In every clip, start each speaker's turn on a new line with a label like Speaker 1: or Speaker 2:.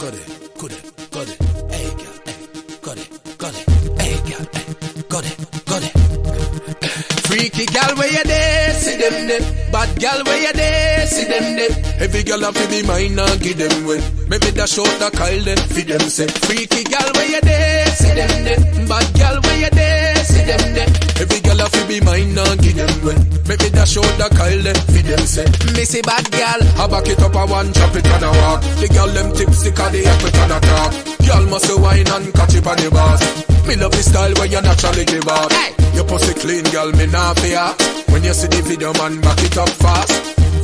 Speaker 1: got it, hey girl, hey, got it, hey girl, hey, got it. Freaky gal where you there, see them there. Bad gal where you there, see them there. Every gal have to be mine and give them way. Maybe that short that Kyle them, feed them say. Freaky gal where you there, see them there. Bad gal where you there, see them there. Every gal have to be mine and give them way. Maybe that short that Kyle them, feed them say. Missy bad gal, I back it up a one, chop it on a walk. The gal them tipsy 'cause they have it on a talk. Gal must wine and catch it on the bars. Me love the style where you naturally give up. Hey. Your pussy clean, girl, me not fear. When you see the video, man, back it up fast.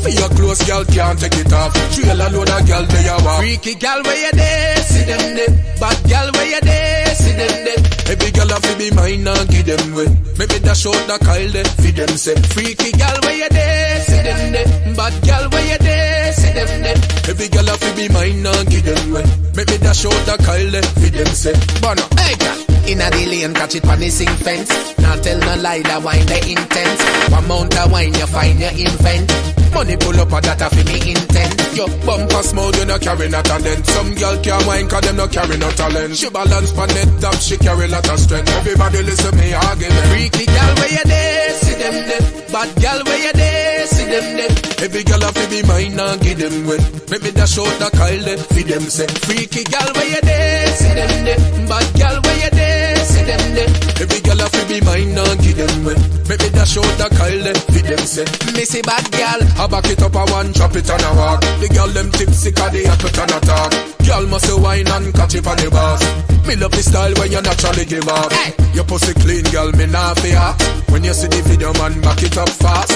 Speaker 1: For your clothes, girl, can't take it off. Trail a load of girl, they are walk. Freaky girl, where you there, see them there. Bad girl, where you there, see them there. Every girl have to be mine and give them way. Maybe that short that Kyle there, feed them say. Freaky girl, where you there, see them there. Bad girl, where you there, see them there. Every girl have to be mine and give them way. Maybe that short that Kyle there, feed them say. But no, hey girl. Inna the lane, catch it on the sing fence. Not tell no lie, that wine the intense. One mount of wine, you find your invent. Money pull up a data for me intent. Yo, bumper smooth, you no carry no talent. Some girl can't wine 'cause them no carry no talent. She balance pan it up, she carry lot of strength. Everybody listen me argument. Freaky girl where you there, see them there. Bad girl where you there, see them there. Every girl have to be mine and give them way. Maybe that short that Kyle there, feed them say. Freaky girl where you there, see them there. Bad girl where you there, see them there. Every girl have to be mine and give them way. Maybe that short that Kyle there, feed them say. Missy bad girl, I back it up a one, chop it on a walk. The girl them tipsy 'cause they have it on a talk. Girl must wine and catch it on the bars. Me love the style when you naturally give up. Hey. Your pussy clean, girl, me not fear. When you see the video, man, back it up fast.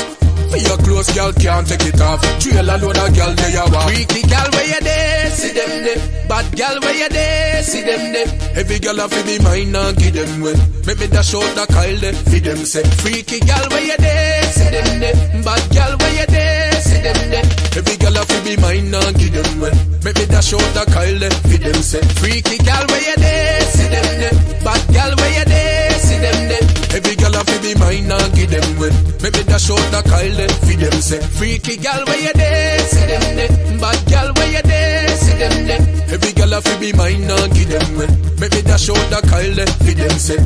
Speaker 1: For your clothes, girl, can't take it off. Trail a load of girl, they are walk. Freaky girl, where you there, see them there. Bad girl, where you there, see them there. Every girl have to be mine and give them way. Maybe that short that Kyle there, feed them say. Freaky girl, where you there, see them there. Bad girl, where you there, see them there. Every girl have to be mine and give them way. Maybe that short that Kyle there, feed them say. Freaky girl, where you there, see them there. Bad girl, where you there, see them there. Every girl have to be mine and give them way. Maybe that short that Kyle there, feed them say. Freaky girl, where you there, see them there. Bad girl, where you there, see them there. Every girl have to be mine and give them way. Maybe that short that Kyle there, feed them say.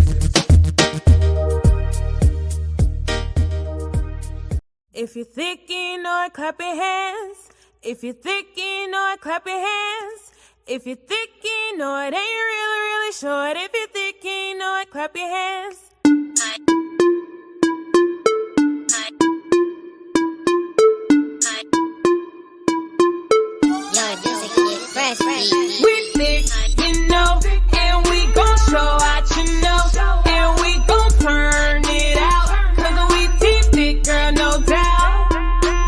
Speaker 2: If you're thick, you know it, clap your hands. If you're thick, you know it, clap your hands. If you're thick, you know it, ain't really, really short. If you're thick, you know it, clap your hands. We thick, you know, and we gon' show out, you know, and we gon' turn it out, 'cause we thick, girl, no doubt.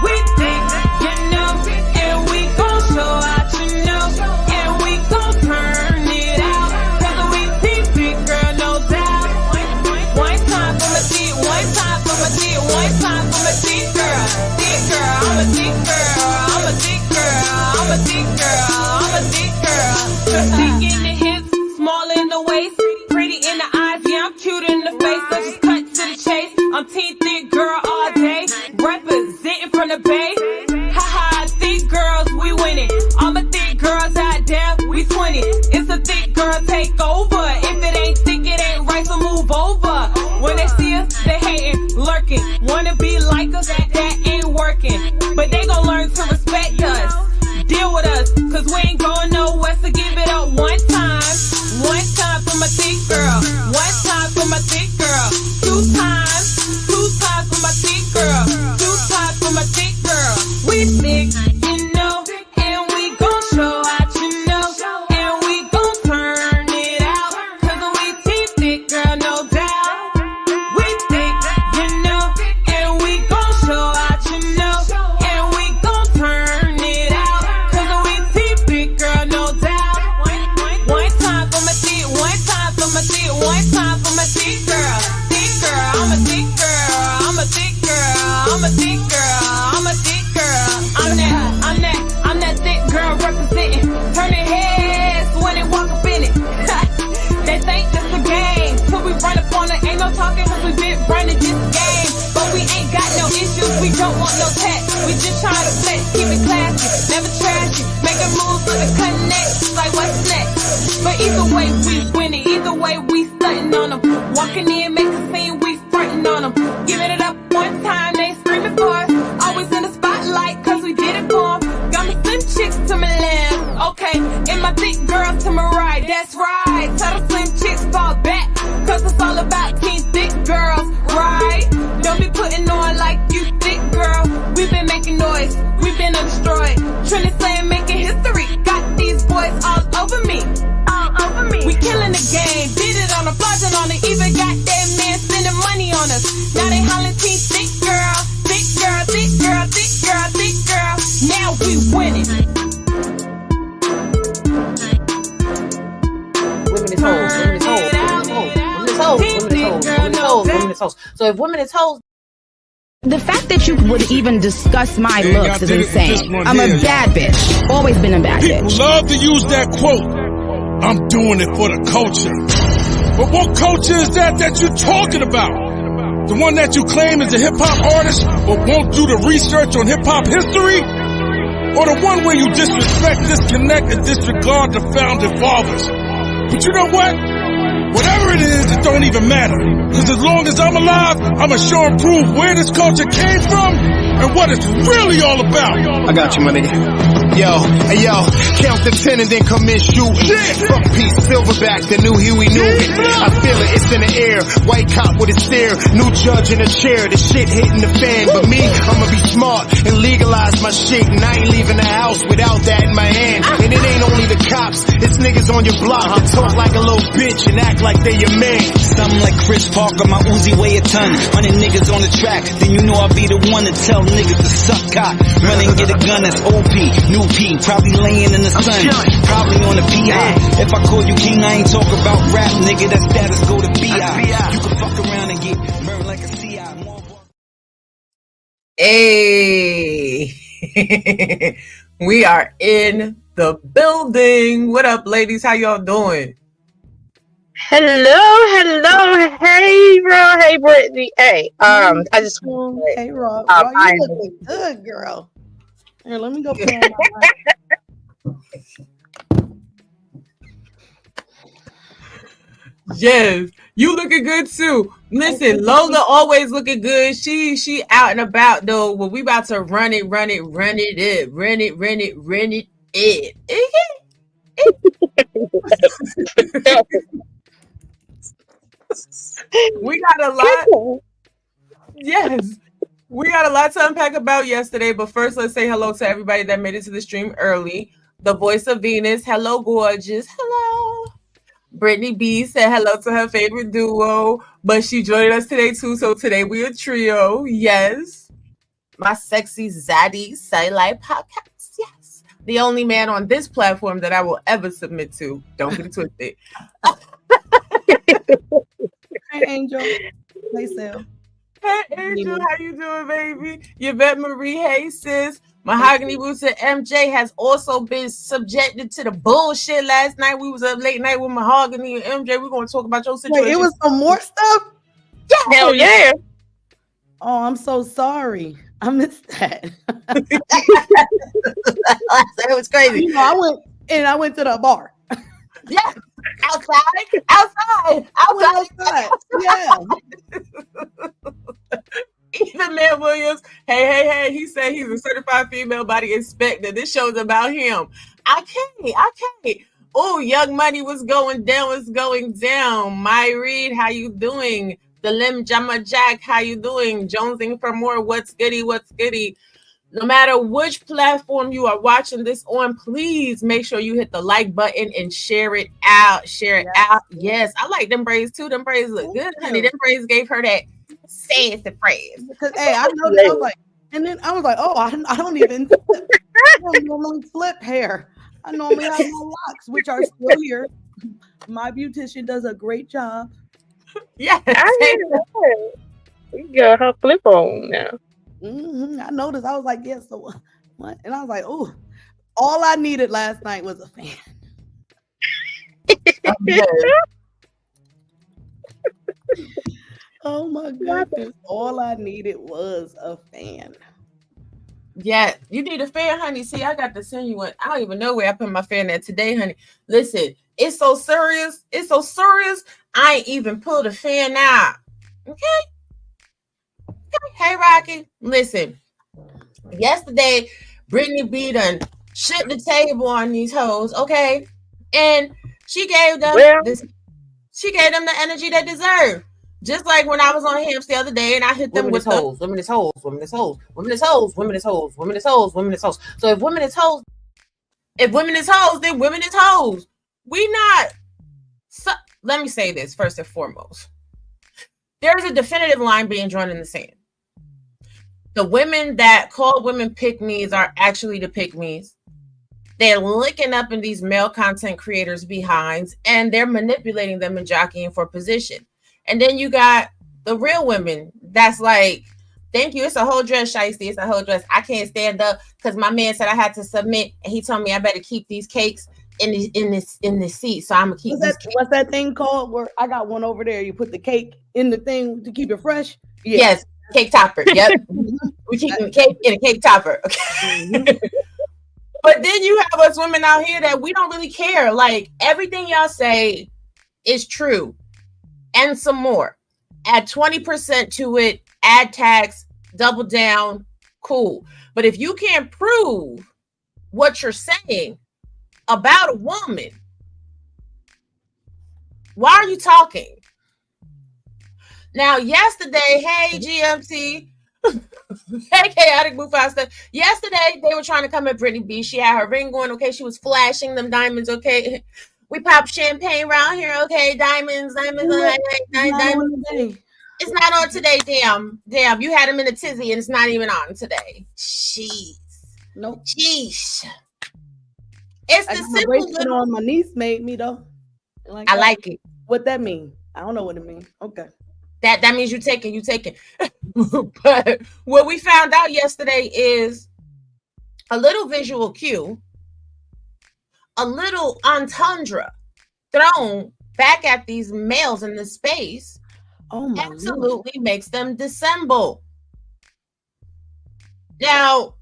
Speaker 2: We thick, you know, and we gon' show out, you know, and we gon' turn it out, 'cause we thick, girl, no doubt. One time for my thick, one time for my thick, one time for my thick girl, I'm a thick girl, I'm a thick girl, I'm a thick girl, I'm a thick girl. Thick in the hips, small in the waist, pretty in the eyes, yeah, I'm cute in the face, so just cut to the chase. I'm team thick girl all day, representing from the bay. Haha, thick girls, we winning. All my thick girls out there, we 20. It's a thick girl takeover. If it ain't thick, it ain't right, so move over. When they see us, they hating, lurking. Wanna be like us, that ain't working. But they gon' learn to respect us. Deal with us, 'cause we ain't going nowhere, so give it up one time. One time for my thick girl. One time for my thick girl. Two times for my thick girl. Two times for my thick girl. We thick, you know, and we gon' show out, you know, and we gon' turn it out, 'cause we thick, girl, no doubt. We thick, you know, and we gon' show out, you know, and we gon' turn it out, 'cause we thick, girl, no doubt. One time for my thick, one time for my thick, one time for my thick girl. Thick girl, I'm a thick girl, I'm a thick girl, I'm a thick girl, I'm a thick girl. I'm that thick girl representing, turning heads when they walk up in it. They think that's the game, till we run up on it. Ain't no talking, 'cause we been running this game. But we ain't got no issues, we don't want no tax. We just try to flex, keep it classy, never trash it. Making moves with the connect, like what
Speaker 3: is hoes. So if women is hoes,
Speaker 4: the fact that you would even discuss my looks is insane. I'm a bad bitch. Always been a bad bitch.
Speaker 5: People love to use that quote. I'm doing it for the culture. But what culture is that you're talking about? The one that you claim is a hip-hop artist but won't do the research on hip-hop history? Or the one where you disrespect, disconnect, and disregard the founding fathers? But you know what? Whatever it is, it don't even matter. Because as long as I'm alive, I'ma show and prove where this culture came from and what it's really all about.
Speaker 6: I got you, my nigga. Yo, hey yo, count the 10 and then come in shooting. Fuck peace, silverback, the new Huey Newton. I feel it, it's in the air. White cop with a stare, new judge in a chair. The shit hitting the fan, but me, I'ma be smart and legalize my shit. And I ain't leaving the house without that in my hand. And it ain't only the cops, it's niggas on your block that talk like a little bitch and act like they your man.
Speaker 7: Something like Chris Parker, my Uzi weigh a ton. 100 niggas on the track, then you know I'll be the one to tell niggas to suck cock. Run and get a gun, that's OP, new P, probably laying in the sun, probably on the PI. If I call you king, I ain't talk about rap, nigga, that status go to B.I. You can fuck around and get burned like a CI.
Speaker 3: hey, we are in the building. What up, ladies? How y'all doing?
Speaker 8: Hello, hey bro, hey Brittany, hey, I just
Speaker 9: hey Rob, you looking good, girl. Here, let me go put on my
Speaker 3: Yes, you looking good too. Listen, Lola always looking good. She out and about though. Well, we about to run it. We got a lot. Yes, we got a lot to unpack about yesterday. But first, let's say hello to everybody that made it to the stream early. The voice of Venus, hello, gorgeous, hello. Brittany B said hello to her favorite duo, but she joined us today too. So today we a trio. Yes, my sexy Zaddy Cellulite podcast. Yes, the only man on this platform that I will ever submit to. Don't get it twisted.
Speaker 9: Hey, Angel. Hey, Sal.
Speaker 3: Hey, Angel, how you doing, baby? Yvette Marie, hey, sis. Mahogany Boots and MJ has also been subjected to the bullshit last night. We was up late night with Mahogany and MJ. We're going to talk about your situation.
Speaker 9: Wait, it was some more stuff?
Speaker 8: Yeah, hell yeah.
Speaker 9: Oh, I'm so sorry. I missed that.
Speaker 3: It was crazy.
Speaker 9: You know, I went to the bar.
Speaker 3: Yeah. Outside.
Speaker 9: Yeah.
Speaker 3: Even Man Williams, hey, he said he's a certified female body inspector. This show's about him. I can't. Oh, Young Money was going down. My Reed, how you doing? The Lim Jama Jack, how you doing? Jonesing for more, what's goody? No matter which platform you are watching this on, please make sure you hit the like button and share it out. Yes, I like them braids too. Them braids look good, honey. Them braids gave her that sassy phrase.
Speaker 9: Because hey, I know that I was like, and then I was like, oh, I don't even I don't normally flip hair. I normally have my locks, which are still here. My beautician does a great job.
Speaker 3: Yes,
Speaker 8: We got her flip on now.
Speaker 9: I noticed. I was like, yes. Yeah, so what? And I was like, oh, all I needed last night was a fan. Oh my goodness! All I needed was a fan.
Speaker 3: Yeah, you need a fan, honey. See, I got to send you one. I don't even know where I put my fan at today, honey. Listen, it's so serious. I ain't even pulled a fan out. Okay. Hey, Rocky. Listen, yesterday, Brittany B done shit the table on these hoes, okay? And she gave them the energy they deserve. Just like when I was on Hams the other day and I hit them with hoes. Women is hoes. So if women is hoes, then women is hoes. We not. So, let me say this first and foremost. There's a definitive line being drawn in the sand. The women that call women pick-me's are actually the pick-me's. They're licking up in these male content creators' behinds, and they're manipulating them and jockeying for position. And then you got the real women that's like, thank you, it's a whole dress, Shiesty, it's a whole dress. I can't stand up because my man said I had to submit, and he told me I better keep these cakes in this seat, so I'm gonna keep
Speaker 9: what's that thing called where I got one over there? You put the cake in the thing to keep it fresh.
Speaker 3: Yes, cake topper. Yep. We keep the cake in a cake topper. Okay. But then you have us women out here that we don't really care. Like, everything y'all say is true, and some more. Add 20% to it, add tax, double down, cool. But if you can't prove what you're saying about a woman, why are you talking? Now, yesterday, hey, GMT, hey, Chaotic Mufasa, yesterday, they were trying to come at Brittany B. She had her ring on, okay? She was flashing them diamonds, okay? We pop champagne around here, okay? Diamonds. It's not on today, damn. You had them in a tizzy, and it's not even on today. Jeez.
Speaker 9: Nope.
Speaker 3: Jeez. It's the simple
Speaker 9: little on my niece made me though.
Speaker 3: I like it.
Speaker 9: What that mean? I don't know what it means. Okay.
Speaker 3: That means you taking. But what we found out yesterday is a little visual cue, a little entendre thrown back at these males in this space. Absolutely makes them dissemble. Now,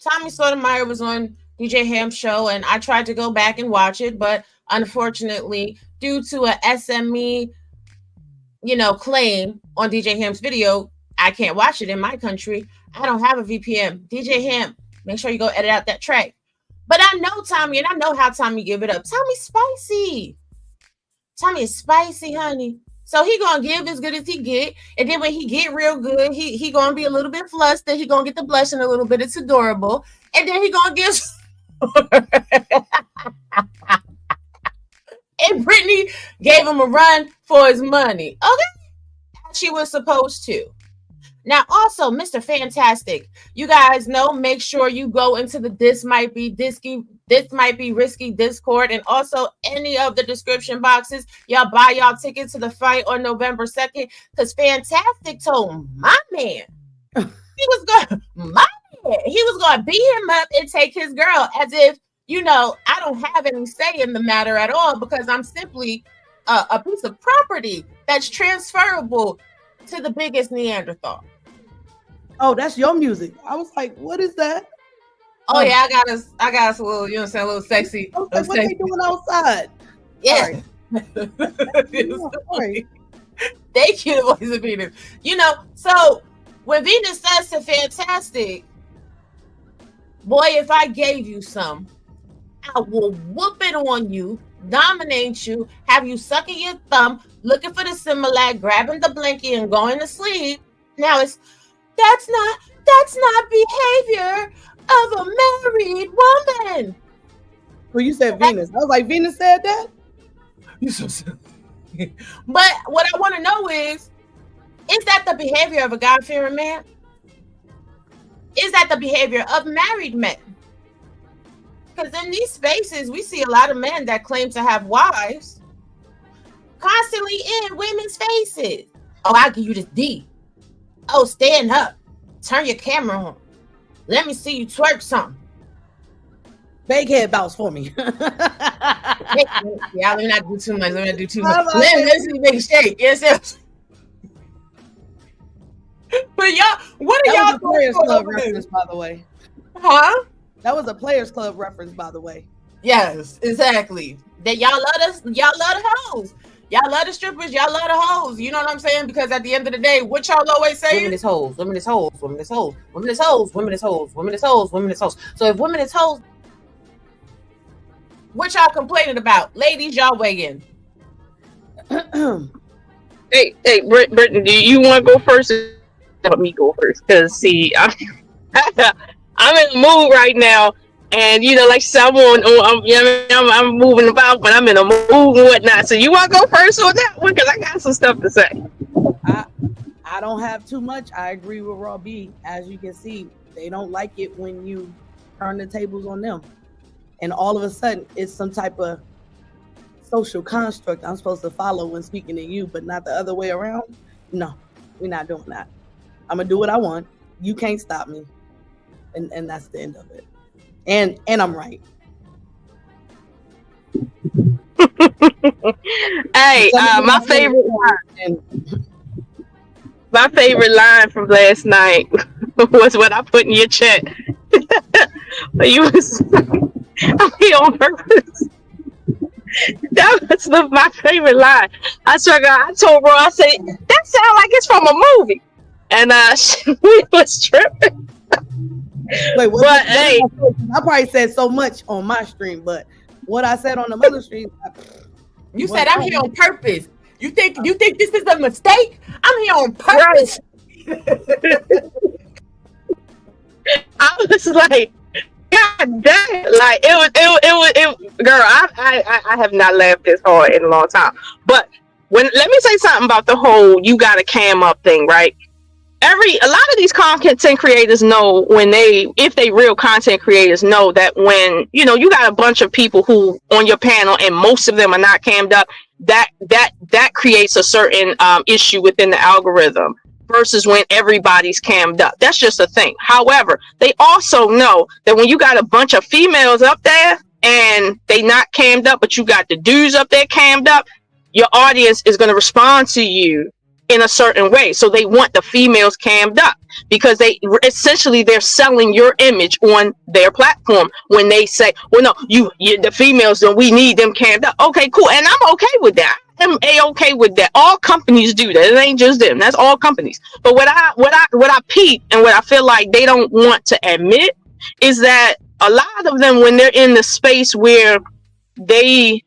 Speaker 3: Tommy Sotomayor was on DJ Ham's show, and I tried to go back and watch it, but unfortunately, due to a SME, claim on DJ Ham's video, I can't watch it in my country. I don't have a VPN. DJ Ham, make sure you go edit out that track. But I know Tommy, and I know how Tommy give it up. Tommy's spicy. Tommy is spicy, honey. So he gonna give as good as he get, and then when he get real good, he gonna be a little bit flustered. He gonna get the blushing a little bit. It's adorable, and then he gonna give. And Brittany gave him a run for his money. Okay, she was supposed to. Now, also, Mr. Fantastic, you guys know, make sure you go into the This Might Be Risky Discord, and also any of the description boxes. Y'all buy y'all tickets to the fight on November 2nd, because Fantastic told my man he was going to beat him up and take his girl, as if, I don't have any say in the matter at all, because I'm simply a piece of property that's transferable to the biggest Neanderthal.
Speaker 9: Oh, that's your music. I was like, what is that?
Speaker 3: Oh yeah, I got us a little, a little sexy.
Speaker 9: I was like, what they doing outside?
Speaker 3: Yeah.
Speaker 9: Sorry.
Speaker 3: Thank you, the voice of Venus. So when Venus says to Fantastic, boy, if I gave you some, I will whoop it on you, dominate you, have you sucking your thumb, looking for the Similac, grabbing the blankie and going to sleep. Now that's not behavior of a married woman.
Speaker 9: Well, you said Venus. I was like, Venus said that?
Speaker 3: You so silly. But what I want to know is that the behavior of a God-fearing man? Is that the behavior of married men? Because in these spaces, we see a lot of men that claim to have wives constantly in women's faces. Oh, I'll give you this D. Oh, stand up. Turn your camera on. Let me see you twerk something.
Speaker 9: Big head bounce for me.
Speaker 3: Yeah, let me not do too much. Let me see you make a shake. Yes. But y'all, what are y'all
Speaker 9: doing? Players Club reference, by the way.
Speaker 3: Huh?
Speaker 9: That was a Players Club reference, by the way.
Speaker 3: Yes, exactly. That y'all love us. Y'all love the hoes. Y'all love the strippers. Y'all love the hoes. You know what I'm saying? Because at the end of the day, what y'all always say? Women is hoes. Women is hoes. Women is hoes. Women is hoes. Women is hoes. Women is hoes. Women is hoes. So if women is hoes, what y'all complaining about? Ladies, y'all weigh in.
Speaker 8: Hey, Brittany, do you want to go first? Let me go first, because see, I'm in the mood right now, and like I'm moving about, but I'm in a mood and whatnot. So you want to go first on that one, because I got some stuff to say.
Speaker 9: I don't have too much. I agree with Raw B. As you can see, they don't like it when you turn the tables on them, and all of a sudden it's some type of social construct I'm supposed to follow when speaking to you, but not the other way around. No, We're not doing that. I'm gonna do what I want. You can't stop me, and that's the end of it. And I'm right.
Speaker 8: Hey, my favorite line from last night was what I put in your chat. But you was I'm here on purpose. That was my favorite line. I swear to God, I told Ro, I said, that sounds like it's from a movie. And we was tripping.
Speaker 9: Wait, hey, I probably said so much on my stream, but what I said on the other stream,
Speaker 3: you said I'm here on purpose. You think this is a mistake? I'm here on purpose.
Speaker 8: I was like, God damn! Like it was. Girl, I have not laughed this hard in a long time. But let me say something about the whole "you got to cam up" thing, right? A lot of these content creators know if they real content creators know that when you got a bunch of people who on your panel and most of them are not cammed up, that creates a certain issue within the algorithm versus when everybody's cammed up. That's just a thing. However, they also know that when you got a bunch of females up there and they not cammed up, but you got the dudes up there cammed up, your audience is going to respond to you in a certain way. So they want the females cammed up because they're selling your image on their platform when they say, well, no, you the females, then we need them cammed up. Okay, cool. And I'm okay with that. I'm okay with that. All companies do that. It ain't just them. That's all companies. But what I peep and what I feel like they don't want to admit is that a lot of them, when they're in the space where they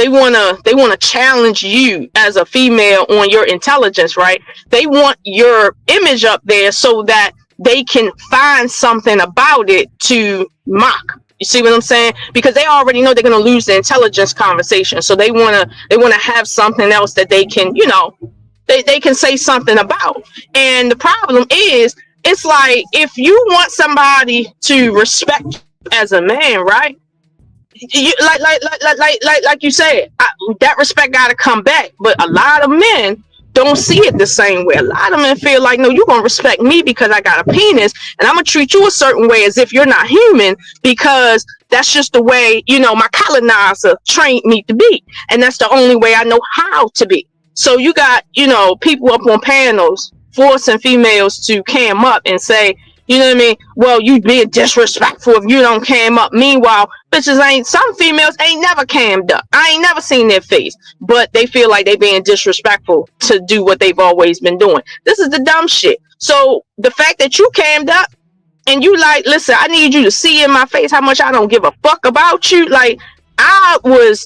Speaker 8: wanna challenge you as a female on your intelligence, right? They want your image up there so that they can find something about it to mock. You see what I'm saying? Because they already know they're gonna lose the intelligence conversation. So they wanna have something else that they can, they can say something about. And the problem is, it's like if you want somebody to respect you as a man, right? You, like you said, that respect got to come back. But a lot of men don't see it the same way. A lot of men feel like, no, you're gonna respect me because I got a penis, and I'm gonna treat you a certain way as if you're not human because that's just the way my colonizer trained me to be, and that's the only way I know how to be. So you got people up on panels forcing females to cam up and say, you know what I mean? Well, you being disrespectful if you don't cam up. Meanwhile, some females ain't never cammed up. I ain't never seen their face, but they feel like they being disrespectful to do what they've always been doing. This is the dumb shit. So the fact that you cammed up and you like, listen, I need you to see in my face how much I don't give a fuck about you. Like, I was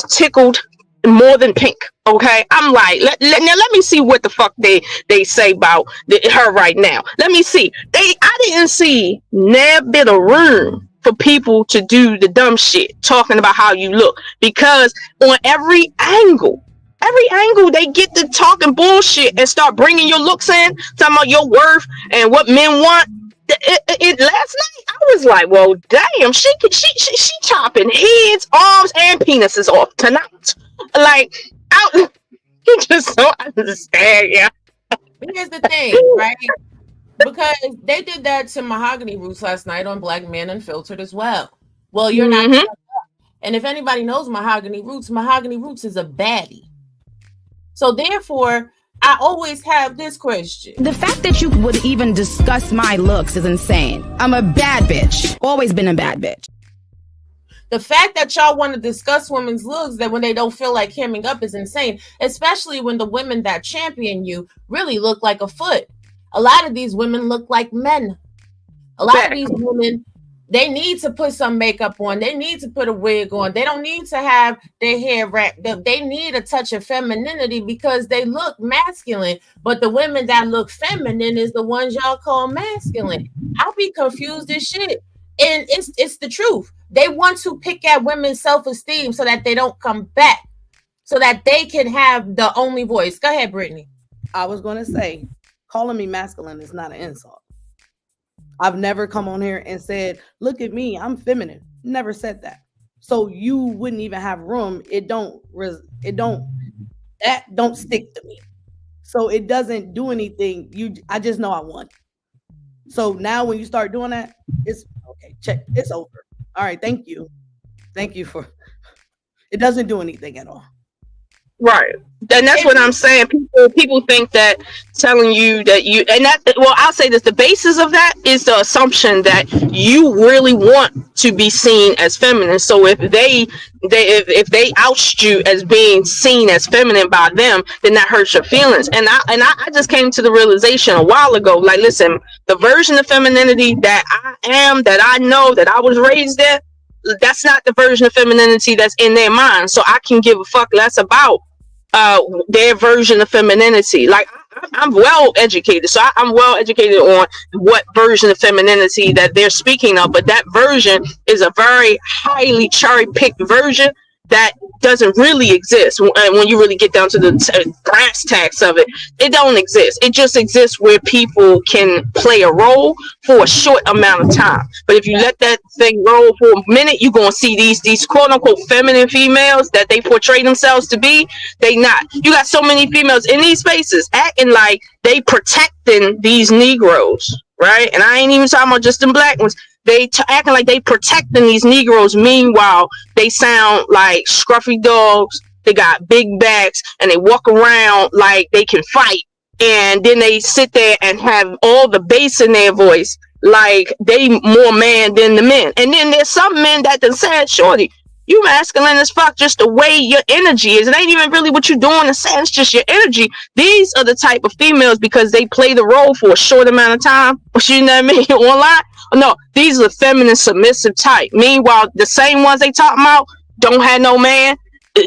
Speaker 8: tickled more than pink. Okay, I'm like, let me see what the fuck they say about her right now. Let me see. I didn't see never bit of room for people to do the dumb shit, talking about how you look, because on every angle they get to talking bullshit and start bringing your looks in, talking about your worth and what men want. Last night I was like, well, damn, she chopping heads, arms, and penises off tonight. Like, you just don't understand, yeah.
Speaker 3: Here's the thing, right? Because they did that to Mahogany Roots last night on Black Men Unfiltered as well. Well, you're not. And if anybody knows Mahogany Roots is a baddie. So therefore, I always have this question.
Speaker 4: The fact that you would even discuss my looks is insane. I'm a bad bitch. Always been a bad bitch.
Speaker 3: The fact that y'all want to discuss women's looks that when they don't feel like hemming up is insane, especially when the women that champion you really look like a foot. A lot of these women look like men. A lot of these women, they need to put some makeup on. They need to put a wig on. They don't need to have their hair wrapped up. They need a touch of femininity because they look masculine. But the women that look feminine is the ones y'all call masculine. I'll be confused as shit. And it's the truth. They want to pick at women's self-esteem so that they don't come back, so that they can have the only voice. Go ahead, Brittany.
Speaker 9: I was going to say, calling me masculine is not an insult. I've never come on here and said, look at me, I'm feminine. Never said that. So you wouldn't even have room. That don't stick to me. So it doesn't do anything. I just know I won. So now when you start doing that, it's okay. Check. It's over. All right. Thank you. Thank you for. It doesn't do anything at all.
Speaker 8: Right. And that's what I'm saying. People think that telling you that you, and that, well, I'll say this, the basis of that is the assumption that you really want to be seen as feminine. So if they oust you as being seen as feminine by them, then that hurts your feelings. And I just came to the realization a while ago, like, listen, the version of femininity that I am, that I know, that I was raised in, that's not the version of femininity that's in their mind. So I can give a fuck less about their version of femininity. Like, I'm well educated, so I'm well educated on what version of femininity that they're speaking of, but that version is a very highly cherry-picked version that doesn't really exist. When you really get down to the brass tacks of it, it don't exist. It just exists where people can play a role for a short amount of time. But if you let that thing roll for a minute, you're gonna see these quote-unquote feminine females that they portray themselves to be. They not. You got so many females in these spaces acting like they protecting these Negroes, right? And I ain't even talking about just them black ones. They acting like they protecting these Negroes. Meanwhile, they sound like scruffy dogs. They got big backs and they walk around like they can fight. And then they sit there and have all the bass in their voice, like they more man than the men. And then there's some men that done said, shorty, you masculine as fuck, just the way your energy is. It ain't even really what you're doing to say, it's just your energy. These are the type of females, because they play the role for a short amount of time, you know what I mean, online. No, these are feminine submissive type. Meanwhile, the same ones they talking about don't have no man,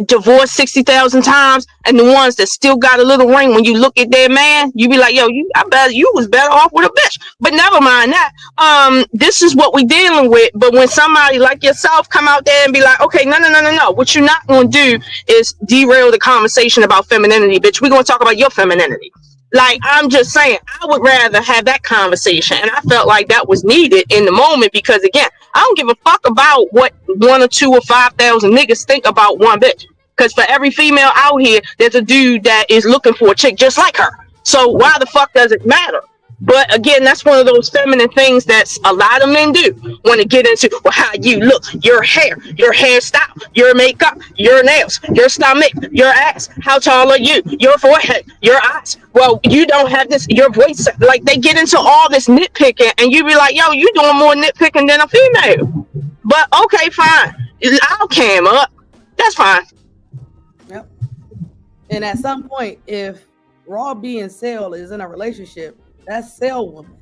Speaker 8: divorced 60,000 times, and the ones that still got a little ring, when you look at their man, you be like, yo, I bet you was better off with a bitch. But never mind that. This is what we dealing with. But when somebody like yourself come out there and be like, okay, no, what you're not going to do is derail the conversation about femininity, bitch. We're going to talk about your femininity. Like, I'm just saying, I would rather have that conversation, and I felt like that was needed in the moment, because again, I don't give a fuck about what 1 or 2 or 5,000 niggas think about one bitch, because for every female out here, there's a dude that is looking for a chick just like her. So why the fuck does it matter? But again, that's one of those feminine things that a lot of men do want to get into. Well, how you look, your hair, your hairstyle, your makeup, your nails, your stomach, your ass, how tall are you, your forehead, your eyes. Well, you don't have this, your voice. Like, they get into all this nitpicking, and you be like, yo, you doing more nitpicking than a female. But okay, fine, I'll cam up. That's fine.
Speaker 9: Yep. And at some point, if Raw B and Sale is in a relationship, that's Sale woman.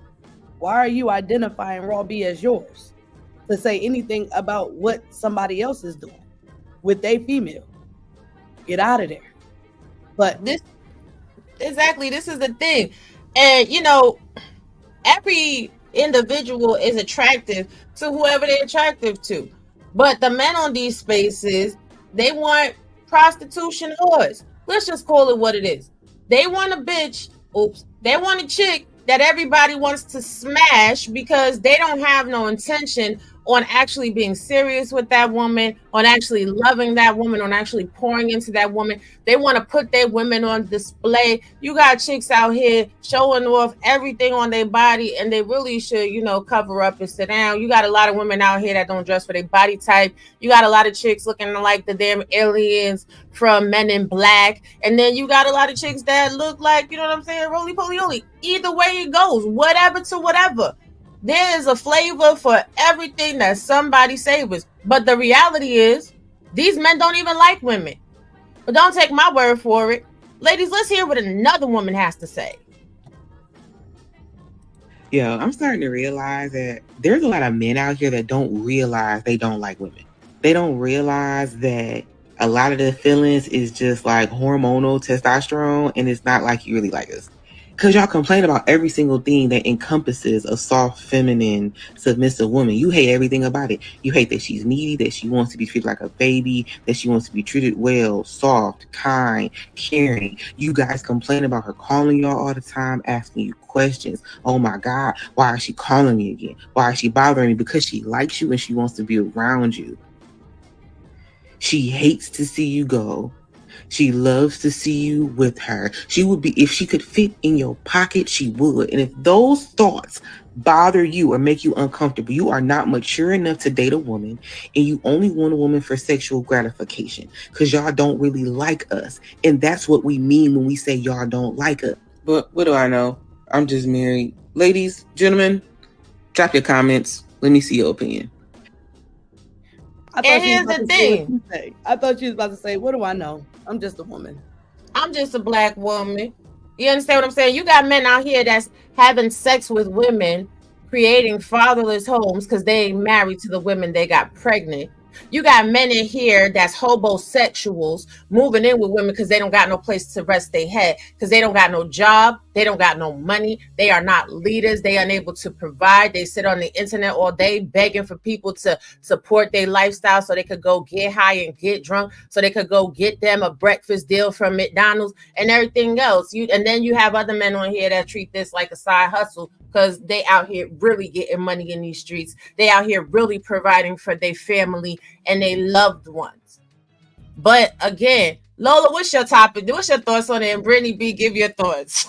Speaker 9: Why are you identifying Raw B as yours to say anything about what somebody else is doing with a female? Get out of there. But
Speaker 3: this is the thing. And you know, every individual is attractive to whoever they're attractive to. But the men on these spaces, they want prostitution whores. Let's just call it what it is. They want a bitch. They want a chick that everybody wants to smash, because they don't have no intention on actually being serious with that woman, on actually loving that woman, on actually pouring into that woman. They want to put their women on display. You got chicks out here showing off everything on their body, and they really should, cover up and sit down. You got a lot of women out here that don't dress for their body type. You got a lot of chicks looking like the damn aliens from Men in Black. And then you got a lot of chicks that look like, you know what I'm saying, roly-poly-oly. Either way it goes, whatever to whatever. There is a flavor for everything that somebody savors. But the reality is, these men don't even like women. But don't take my word for it. Ladies, let's hear what another woman has to say.
Speaker 10: Yo, I'm starting to realize that there's a lot of men out here that don't realize they don't like women. They don't realize that a lot of the feelings is just like hormonal testosterone, and it's not like you really like us. Because y'all complain about every single thing that encompasses a soft, feminine, submissive woman. You hate everything about it. You hate that she's needy, that she wants to be treated like a baby, that she wants to be treated well, soft, kind, caring. You guys complain about her calling y'all all the time, asking you questions. Oh my God, why is she calling me again? Why is she bothering me? Because she likes you and she wants to be around you. She hates to see you go. She loves to see you with her. She would be, if she could fit in your pocket, she would. And if those thoughts bother you or make you uncomfortable, you are not mature enough to date a woman, and you only want a woman for sexual gratification because y'all don't really like us. And that's what we mean when we say y'all don't like us. But what do I know? I'm just married. Ladies, gentlemen, drop your comments. Let me see your opinion.
Speaker 3: And here's the thing.
Speaker 9: I thought she was about to say, what do I know? I'm just a woman.
Speaker 3: I'm just a black woman. You understand what I'm saying? You got men out here that's having sex with women, creating fatherless homes because they ain't married to the women they got pregnant. You got men in here that's hobosexuals moving in with women because they don't got no place to rest their head, because they don't got no job, they don't got no money, they are not leaders, they are unable to provide. They sit on the internet all day begging for people to support their lifestyle so they could go get high and get drunk, so they could go get them a breakfast deal from McDonald's and everything else. And then you have other men on here that treat this like a side hustle because they out here really getting money in these streets. They out here really providing for their family and their loved ones. But again, Lola, what's your topic? What's your thoughts on it? And Brittany B, give your thoughts.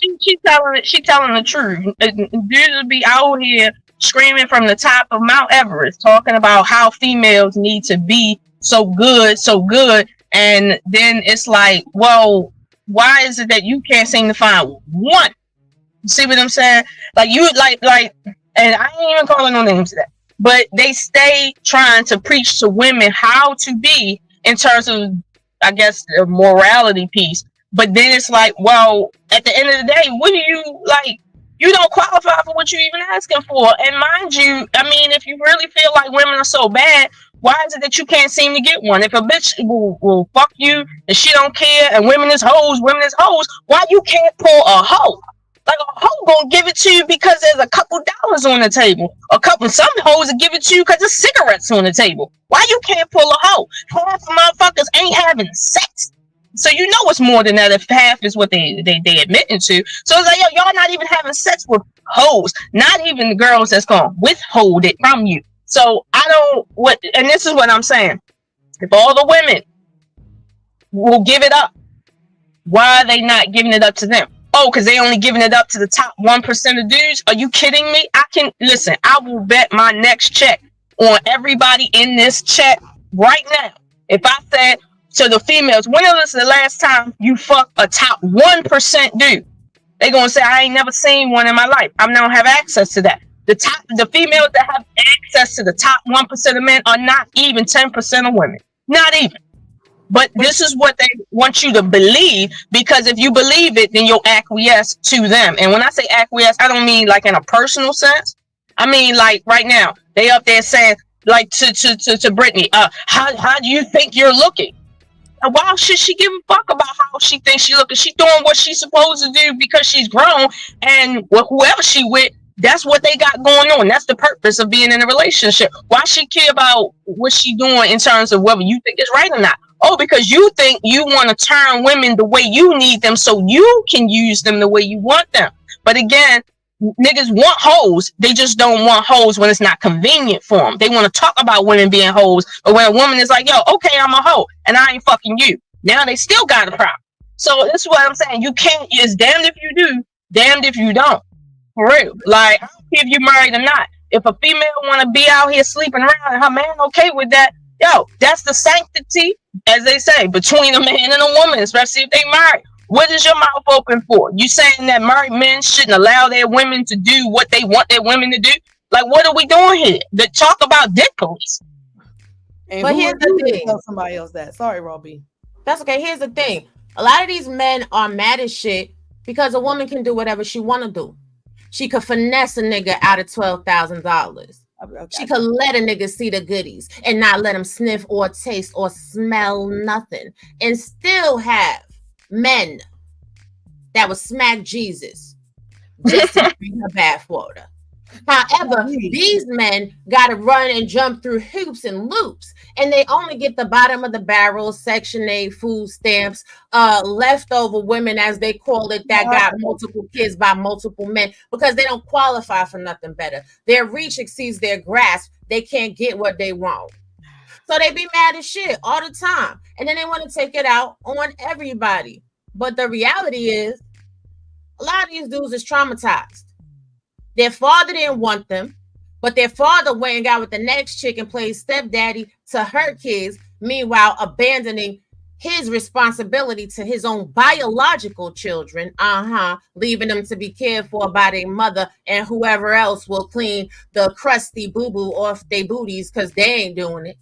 Speaker 8: She telling the truth. Dudes be out here screaming from the top of Mount Everest, talking about how females need to be so good, and then it's like, well, why is it that you can't seem to find one? You see what I'm saying? Like you like, and I ain't even calling no names to that, but they stay trying to preach to women how to be in terms of, I guess, the morality piece. But then it's like, well, at the end of the day, what do you like? You don't qualify for what you're even asking for. And mind you, I mean, if you really feel like women are so bad, why is it that you can't seem to get one? If a bitch will fuck you and she don't care, and women is hoes, why you can't pull a hoe? Like a hoe gonna give it to you because there's a couple dollars on the table. Some hoes will give it to you because there's cigarettes on the table. Why you can't pull a hoe? Half of motherfuckers ain't having sex. So you know it's more than that if half is what they admitting to. So it's like, yo, y'all not even having sex with hoes. Not even the girls that's gonna withhold it from you. So and this is what I'm saying. If all the women will give it up, why are they not giving it up to them? Oh, because they only giving it up to the top 1% of dudes? Are you kidding me? I will bet my next check on everybody in this chat right now. If I said to the females, when was the last time you fucked a top 1% dude? They gonna say, I ain't never seen one in my life. I don't have access to that. The females that have access to the top 1% of men are not even 10% of women. Not even. But this is what they want you to believe, because if you believe it, then you'll acquiesce to them. And when I say acquiesce, I don't mean like in a personal sense. I mean like right now, they up there saying like to Brittany, how do you think you're looking? Why should she give a fuck about how she thinks she looking? She's doing what she's supposed to do because she's grown, and whoever she with, that's what they got going on. That's the purpose of being in a relationship. Why she care about what she doing in terms of whether you think it's right or not? Oh, because you think you want to turn women the way you need them so you can use them the way you want them. But again, niggas want hoes. They just don't want hoes when it's not convenient for them. They want to talk about women being hoes, but when a woman is like, yo, okay, I'm a hoe and I ain't fucking you, now they still got a problem. So this is what I'm saying. You can't, it's damned if you do, damned if you don't. For real. Like, I don't care if you're married or not. If a female want to be out here sleeping around and her man okay with that, yo, that's the sanctity, as they say, between a man and a woman, especially if they married. What is your mouth open for? You saying that married men shouldn't allow their women to do what they want their women to do? Like, what are we doing here? To talk about dick police.
Speaker 3: But here's the thing.
Speaker 9: Tell somebody else that. Sorry, Robbie.
Speaker 3: That's okay. Here's the thing. A lot of these men are mad as shit because a woman can do whatever she want to do. She could finesse a nigga out of $12,000. Okay. She could let a nigga see the goodies and not let him sniff or taste or smell nothing, and still have men that would smack Jesus just to drink her bathwater. However, these men got to run and jump through hoops and loops, and they only get the bottom of the barrel, Section 8 food stamps, leftover women, as they call it, that got multiple kids by multiple men because they don't qualify for nothing better. Their reach exceeds their grasp. They can't get what they want. So they be mad as shit all the time. And then they want to take it out on everybody. But the reality is, a lot of these dudes is traumatized. Their father didn't want them, but their father went and got with the next chick and played stepdaddy to her kids, meanwhile abandoning his responsibility to his own biological children, leaving them to be cared for by their mother and whoever else will clean the crusty boo-boo off their booties because they ain't doing it.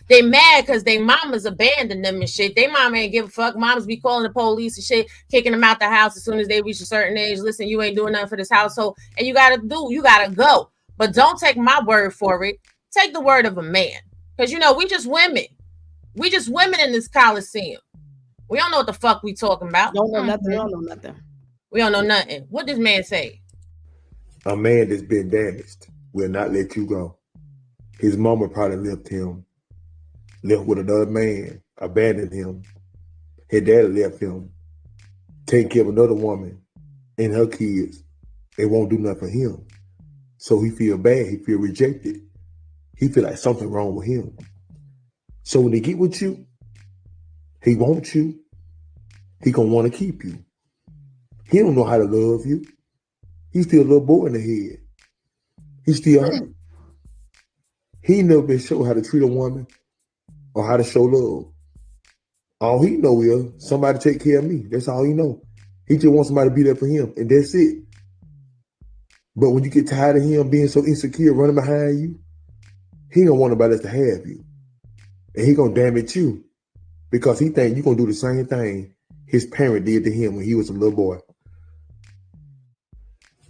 Speaker 3: They mad because they mamas abandoned them and shit. They mama ain't give a fuck. Mamas be calling the police and shit, kicking them out the house as soon as they reach a certain age. Listen, you ain't doing nothing for this household, and you gotta go. But don't take my word for it. Take the word of a man. Because we just women. We just women in this Coliseum. We don't know what the fuck we talking about.
Speaker 9: Don't know nothing. We don't know nothing.
Speaker 3: We don't know nothing. What does man say?
Speaker 11: A man that's been damaged will not let you go. His mama probably left with another man, abandoned him. His daddy left him, taking care of another woman and her kids. They won't do nothing for him. So he feel bad. He feel rejected. He feel like something wrong with him. So when they get with you, he wants you. He gonna want to keep you. He don't know how to love you. He's still a little boy in the head. He's still hurt. He never been shown how to treat a woman or how to show love. All he know is somebody take care of me. That's all he know. He just wants somebody to be there for him, and that's it. But when you get tired of him being so insecure, running behind you, he don't want nobody else to have you. And he gonna damage you because he think you gonna do the same thing his parent did to him when he was a little boy.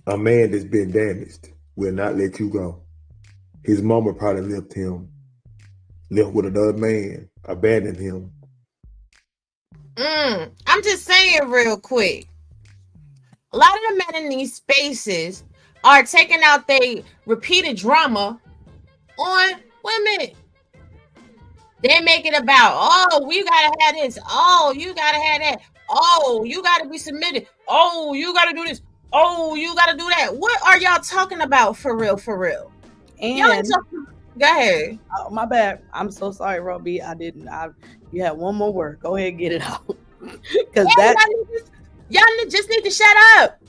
Speaker 11: A man that's been damaged will not let you go. His mama probably left with another man, abandoned him.
Speaker 3: I'm just saying real quick. A lot of the men in these spaces are taking out their repeated drama on women. They make it about, oh, we gotta have this. Oh, you gotta have that. Oh, you gotta be submitted. Oh, you gotta do this. Oh, you gotta do that. What are y'all talking about for real?
Speaker 9: And
Speaker 3: y'all ain't talking. Go ahead.
Speaker 9: Oh, my bad. I'm so sorry, Robbie. You had one more word. Go ahead and get it out. Because
Speaker 3: y'all just need to shut up.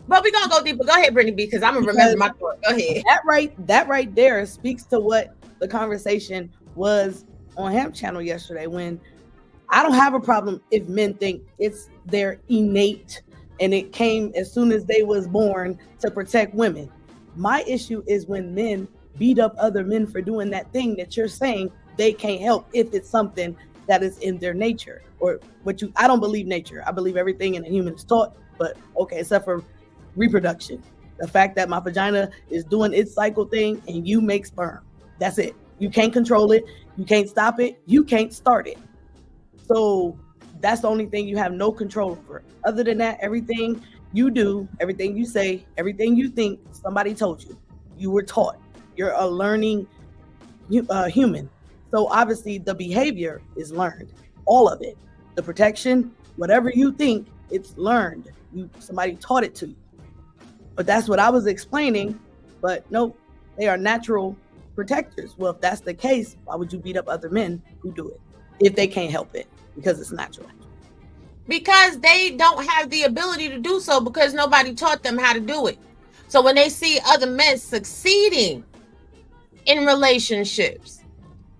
Speaker 3: But we're gonna go deeper. Go ahead, Brittany B, because I'm gonna remember my thought. Go ahead.
Speaker 9: That right there speaks to what the conversation was on Hemp Channel yesterday, when I don't have a problem if men think it's their innate and it came as soon as they was born to protect women. My issue is when men beat up other men for doing that thing that you're saying they can't help if it's something that is in their nature. Or I don't believe nature. I believe everything in a human is taught, but okay, except for reproduction. The fact that my vagina is doing its cycle thing and you make sperm. That's it. You can't control it. You can't stop it. You can't start it. So that's the only thing you have no control over. Other than that, everything you do, everything you say, everything you think, somebody told you. You were taught. You're a learning human. So obviously the behavior is learned. All of it. The protection, whatever you think, it's learned. Somebody taught it to you. But that's what I was explaining. But nope, they are natural protectors. Well, if that's the case, why would you beat up other men who do it if they can't help it? Because it's natural.
Speaker 3: Because they don't have the ability to do so, because nobody taught them how to do it. So when they see other men succeeding in relationships,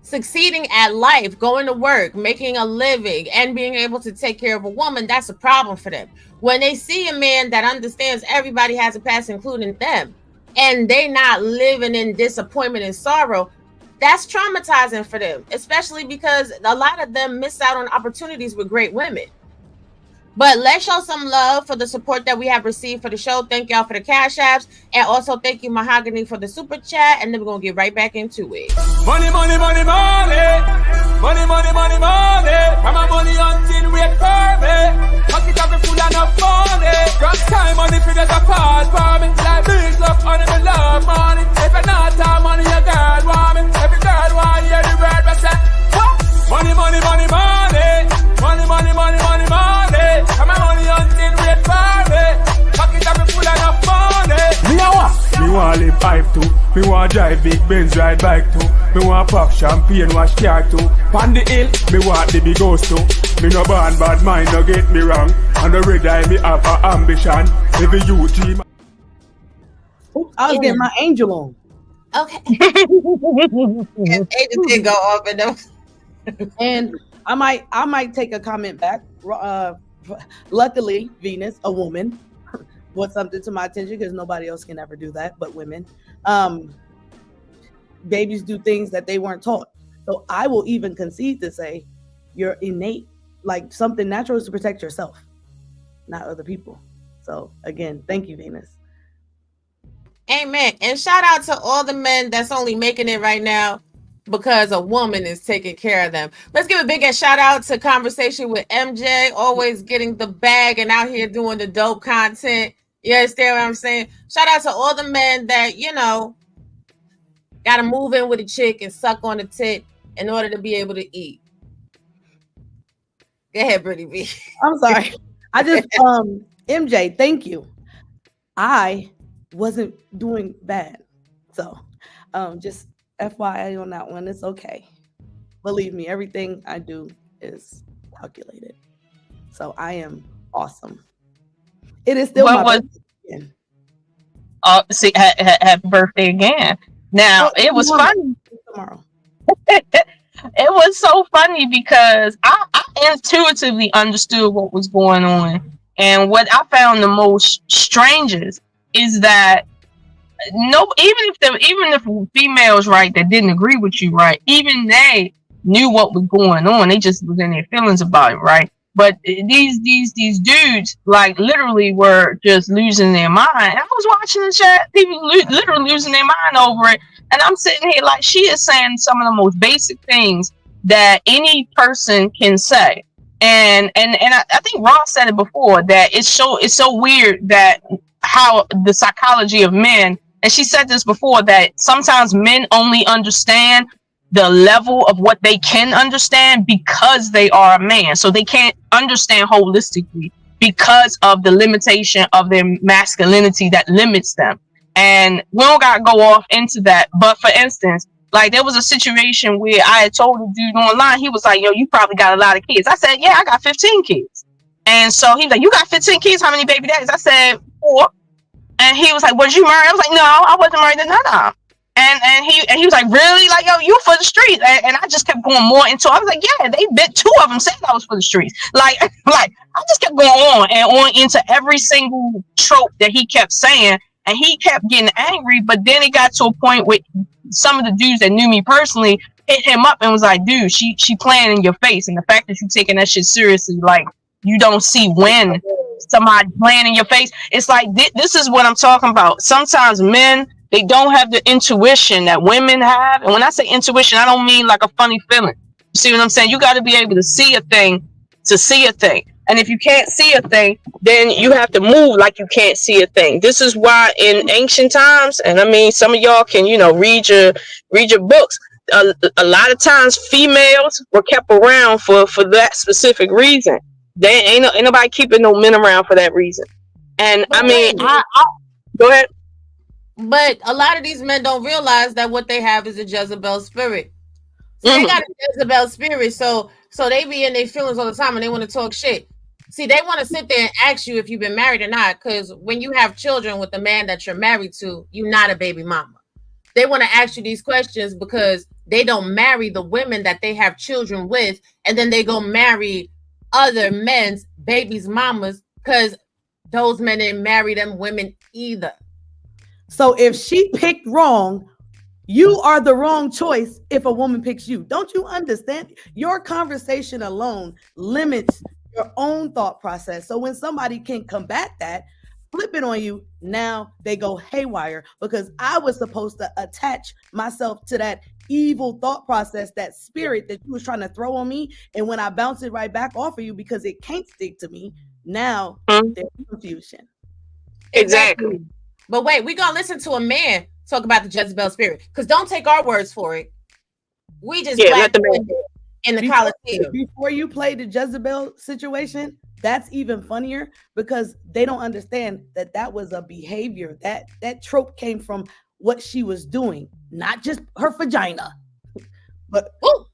Speaker 3: succeeding at life, going to work, making a living, and being able to take care of a woman, that's a problem for them. When they see a man that understands everybody has a past, including them, and they not living in disappointment and sorrow, that's traumatizing for them, especially because a lot of them miss out on opportunities with great women. But let's show some love for the support that we have received for the show. Thank y'all for the cash apps. And also thank you, Mahogany, for the super chat. And then we're going to get right back into it.
Speaker 1: Money, money, money, money. Money, money, money, money. From my money until wait for me. Pocket up full enough money. Grab time money for just a part for me. Like big love, honey, me love money. If you're not time money, your girl want me. Every girl want hear the word I say. Money, money, money, money. Money, money, money, money, money. From my money until wait for me. Pocket up full enough money. Me a what? Me want live pipe too. Me want drive big Benz, ride bike too.
Speaker 12: Me want pop champagne, wash car too. Pon the hill, me want the big house too. Me no born bad mind, no get me wrong. On the red eye, me have a ambition. Every youth dream.
Speaker 9: Oops, I was getting my angel on.
Speaker 3: Okay. Angel did go off and
Speaker 9: and I might take a comment back. Luckily, Venus, a woman, brought something to my attention because nobody else can ever do that but women. Babies do things that they weren't taught. So I will even concede to say you're innate, like something natural is to protect yourself, not other people. So again, thank you, Venus.
Speaker 3: Amen. And shout out to all the men that's only making it right now because a woman is taking care of them. Let's give a big shout out to Conversation with MJ, always getting the bag and out here doing the dope content. You understand what I'm saying? Shout out to all the men that, you know, got to move in with a chick and suck on the tit in order to be able to eat. Go ahead, Brittany B.
Speaker 9: I'm sorry. I just, MJ, thank you. I wasn't doing bad. So just FYI on that one, it's okay. Believe me, everything I do is calculated. So I am awesome. It is still my birthday again.
Speaker 8: See, happy birthday again. Now, it was funny.
Speaker 9: Tomorrow.
Speaker 8: It was so funny because I intuitively understood what was going on. And what I found the most strangest is that even if females, right, that didn't agree with you, right, even they knew what was going on. They just was in their feelings about it, right? But these dudes, like, literally were just losing their mind. And I was watching the chat, people literally losing their mind over it. And I'm sitting here like, she is saying some of the most basic things that any person can say. And I think Ross said it before, that it's so weird that how the psychology of men, and she said this before, that sometimes men only understand the level of what they can understand because they are a man. So they can't understand holistically because of the limitation of their masculinity that limits them. And we don't gotta go off into that. But for instance, like, there was a situation where I had told a dude online, he was like, yo, you probably got a lot of kids. I said, yeah, I got 15 kids. And so he's like, you got 15 kids? How many baby daddies? I said, 4. And he was like, was you married? I was like, no, I wasn't married to none of them. And he was like, really? Like, yo, you for the streets? And I just kept going more into it. I was like, yeah, they bit 2 of them saying I was for the streets. Like I just kept going on and on into every single trope that he kept saying. And he kept getting angry. But then it got to a point where some of the dudes that knew me personally hit him up and was like, dude, she playing in your face. And the fact that you taking that shit seriously, like, you don't see when somebody playing in your face. It's like, this is what I'm talking about. Sometimes men, they don't have the intuition that women have. And when I say intuition, I don't mean like a funny feeling. You see what I'm saying? You got to be able to see a thing to see a thing. And if you can't see a thing, then you have to move like you can't see a thing. This is why in ancient times, and I mean, some of y'all can, read your books. A lot of times females were kept around for that specific reason. They ain't nobody keeping no men around for that reason. And but I mean, I go ahead.
Speaker 3: But a lot of these men don't realize that what they have is a Jezebel spirit. So they got a Jezebel spirit, so they be in their feelings all the time and they want to talk shit. See, they want to sit there and ask you if you've been married or not, because when you have children with the man that you're married to, you're not a baby mama. They want to ask you these questions because they don't marry the women that they have children with, and then they go marry other men's babies' mamas because those men didn't marry them women either.
Speaker 9: So if she picked wrong, you are the wrong choice if a woman picks you. Don't you understand? Your conversation alone limits your own thought process. So when somebody can combat that, flip it on you, now they go haywire because I was supposed to attach myself to that evil thought process, that spirit that you was trying to throw on me. And when I bounce it right back off of you because it can't stick to me, now there's confusion.
Speaker 3: Exactly. But wait, we're going to listen to a man talk about the Jezebel spirit, because don't take our words for it. We just let the man in the Coliseum.
Speaker 9: Before you play the Jezebel situation, that's even funnier because they don't understand that was a behavior. That trope came from what she was doing, not just her vagina. But
Speaker 3: ooh,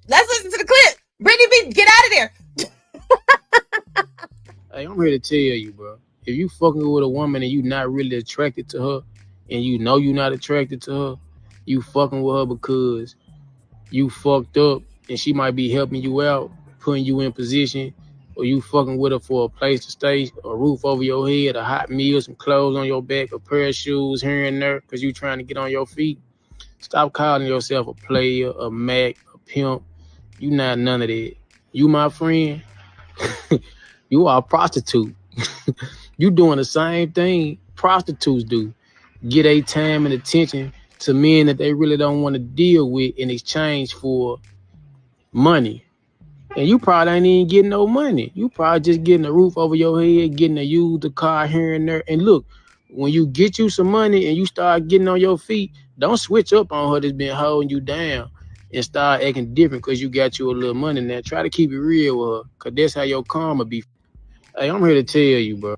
Speaker 3: let's listen to the clip. Brittany B, get out of there.
Speaker 13: Hey, I'm here to tell you, bro. If you fucking with a woman and you not really attracted to her, and you know you're not attracted to her, you fucking with her because you fucked up and she might be helping you out, putting you in position, or you fucking with her for a place to stay, a roof over your head, a hot meal, some clothes on your back, a pair of shoes here and there because you trying to get on your feet. Stop calling yourself a player, a Mac, a pimp. You not none of that. You my friend. You are a prostitute. You doing the same thing prostitutes do. Get a time and attention to men that they really don't want to deal with in exchange for money. And you probably ain't even getting no money. You probably just getting a roof over your head, getting to use the car here and there. And look, when you get you some money and you start getting on your feet, don't switch up on her that's been holding you down and start acting different because you got you a little money now. Try to keep it real with her because that's how your karma be. Hey, I'm here to tell you, bro.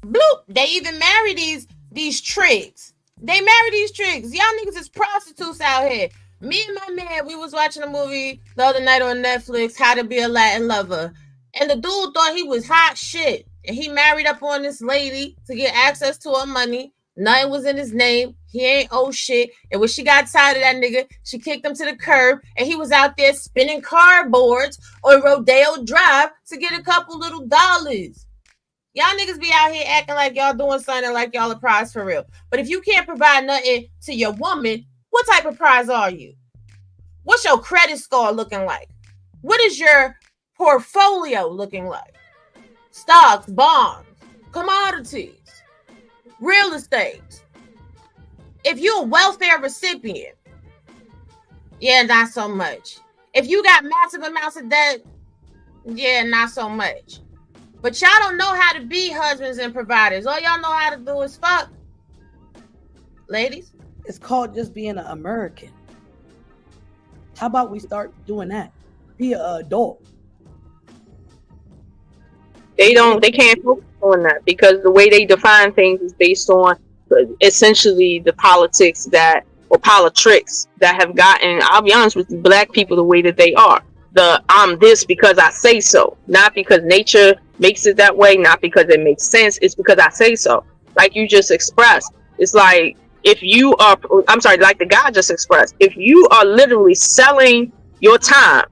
Speaker 3: Bloop. They even marry these tricks. They marry these tricks. Y'all niggas is prostitutes out here. Me and my man, we was watching a movie the other night on Netflix, How to Be a Latin Lover. And the dude thought he was hot shit. And he married up on this lady to get access to her money. Nothing was in his name. He ain't owe shit. And when she got tired of that nigga, she kicked him to the curb. And he was out there spinning cardboards on Rodeo Drive to get a couple little dollars. Y'all niggas be out here acting like y'all doing something like y'all a prize for real. But if you can't provide nothing to your woman, what type of prize are you? What's your credit score looking like? What is your portfolio looking like? Stocks, bonds, commodities, real estate. If you're a welfare recipient, yeah, not so much. If you got massive amounts of debt, yeah, not so much. But y'all don't know how to be husbands and providers. All y'all know how to do is fuck. Ladies?
Speaker 9: It's called just being an American. How about we start doing that? Be an adult.
Speaker 8: They can't focus on that because the way they define things is based on essentially the politics or politics that have gotten, I'll be honest with you, black people the way that they are. I'm this because I say so, not because nature makes it that way, not because it makes sense. It's because I say so. Like you just expressed, it's like if you are, like the guy just expressed, if you are literally selling your time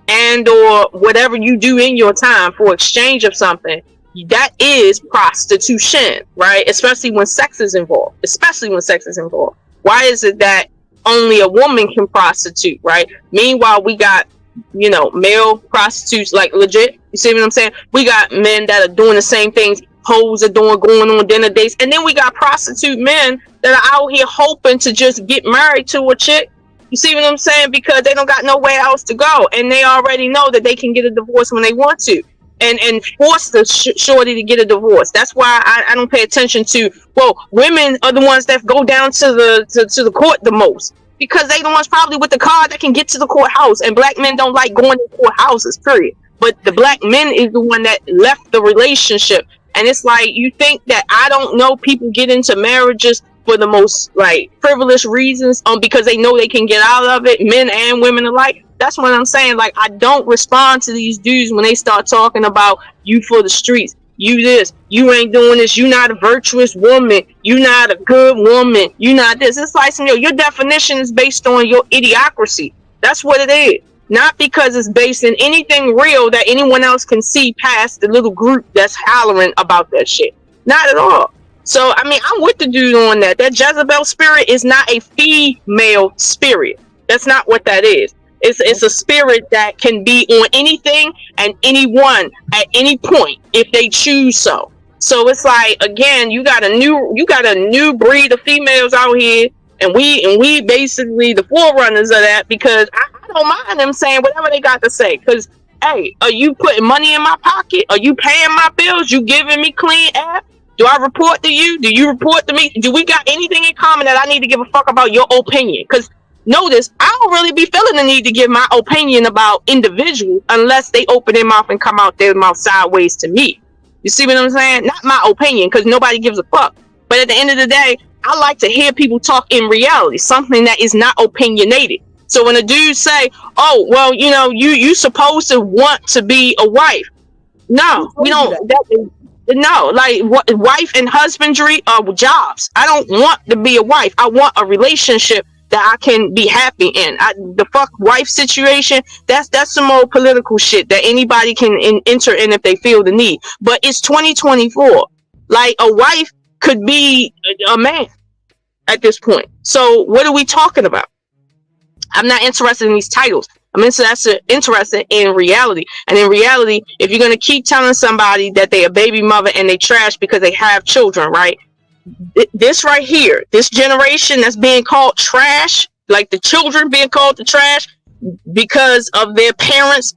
Speaker 8: and or whatever you do in your time for exchange of something, that is prostitution, right? Especially when sex is involved. Why is it that only a woman can prostitute, right? Meanwhile, we got male prostitutes, like legit. You see what I'm saying? We got men that are doing the same things hoes are doing, going on dinner dates, and then we got prostitute men that are out here hoping to just get married to a chick. You see what I'm saying? Because they don't got nowhere else to go, and they already know that they can get a divorce when they want to, and force the shorty to get a divorce. That's why I don't pay attention to. Well, women are the ones that go down to the court the most. Because they the ones probably with the car that can get to the courthouse, and black men don't like going to courthouses, period. But the black men is the one that left the relationship. And it's like, you think that I don't know people get into marriages for the most like privileged reasons, because they know they can get out of it, men and women alike. That's what I'm saying. Like, I don't respond to these dudes when they start talking about you for the streets. You this, you ain't doing this, you not a virtuous woman, you not a good woman, you not this. It's like, your definition is based on your idiocracy. That's what it is. Not because it's based in anything real that anyone else can see past the little group that's hollering about that shit. Not at all. So, I mean, I'm with the dude on that. That Jezebel spirit is not a female spirit. That's not what that is. It's a spirit that can be on anything and anyone at any point if they choose so. So it's like, again, you got a new breed of females out here, and we basically the forerunners of that, because I don't mind them saying whatever they got to say. Because, hey, are you putting money in my pocket? Are you paying my bills? You giving me clean air? Do I report to you? Do you report to me? Do we got anything in common that I need to give a fuck about your opinion? Because notice, I don't really be feeling the need to give my opinion about individuals unless they open their mouth and come out their mouth sideways to me. You see what I'm saying? Not my opinion, because nobody gives a fuck. But at the end of the day, I like to hear people talk in reality, something that is not opinionated. So when a dude say, "Oh, well, you know, you supposed to want to be a wife," no, we don't. No, like what, wife and husbandry are jobs. I don't want to be a wife. I want a relationship that I can be happy in. The fuck wife situation, that's some more political shit that anybody can enter in if they feel the need. But it's 2024. Like a wife could be a man at this point. So what are we talking about? I'm not interested in these titles. I'm interested in reality. And in reality, if you're going to keep telling somebody that they a baby mother and they trash because they have children, right? This right here, this generation that's being called trash, like the children being called the trash because of their parents,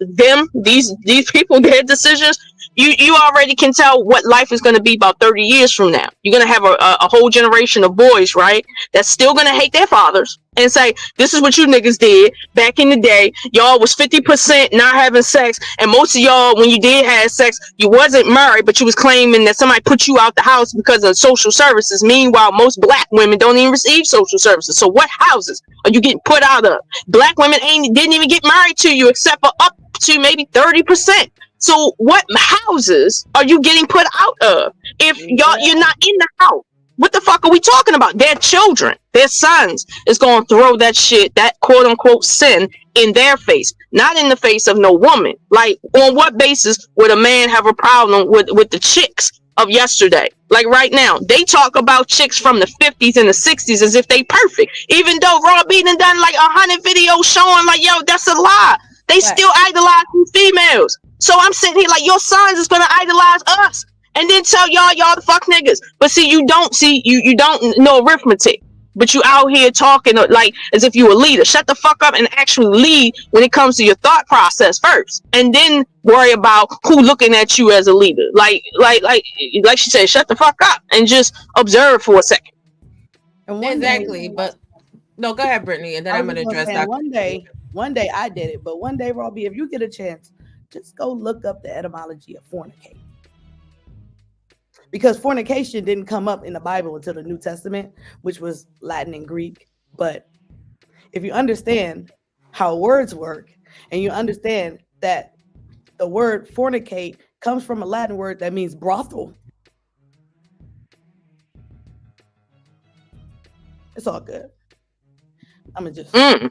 Speaker 8: these people, their decisions, you already can tell what life is going to be about 30 years from now. You're going to have a whole generation of boys, right, that's still going to hate their fathers and say, this is what you niggas did back in the day. Y'all was 50% not having sex, and most of y'all, when you did have sex, you wasn't married, but you was claiming that somebody put you out the house because of social services. Meanwhile, most black women don't even receive social services. So what houses are you getting put out of? Black women didn't even get married to you except for up to maybe 30%. So what houses are you getting put out of if you're not in the house? What the fuck are we talking about? Their children, their sons is going to throw that shit, that quote unquote sin, in their face, not in the face of no woman. Like, on what basis would a man have a problem with the chicks of yesterday? Like right now, they talk about chicks from the 50s and the 60s as if they perfect, even though Raw B done like 100 videos showing like, yo, that's a lie. They still idolize these females. So I'm sitting here like, your sons is gonna idolize us and then tell y'all the fuck niggas. But see, you don't know arithmetic, but you out here talking like as if you a leader. Shut the fuck up and actually lead when it comes to your thought process first, and then worry about who looking at you as a leader. Like she said, shut the fuck up and just observe for a second.
Speaker 3: Exactly, but no, go ahead, Brittany, and then I'm gonna address that.
Speaker 9: One day I did it, but one day, Robbie, if you get a chance, just go look up the etymology of fornicate. Because fornication didn't come up in the Bible until the New Testament, which was Latin and Greek. But if you understand how words work, and you understand that the word fornicate comes from a Latin word that means brothel, it's all good. I'm gonna just I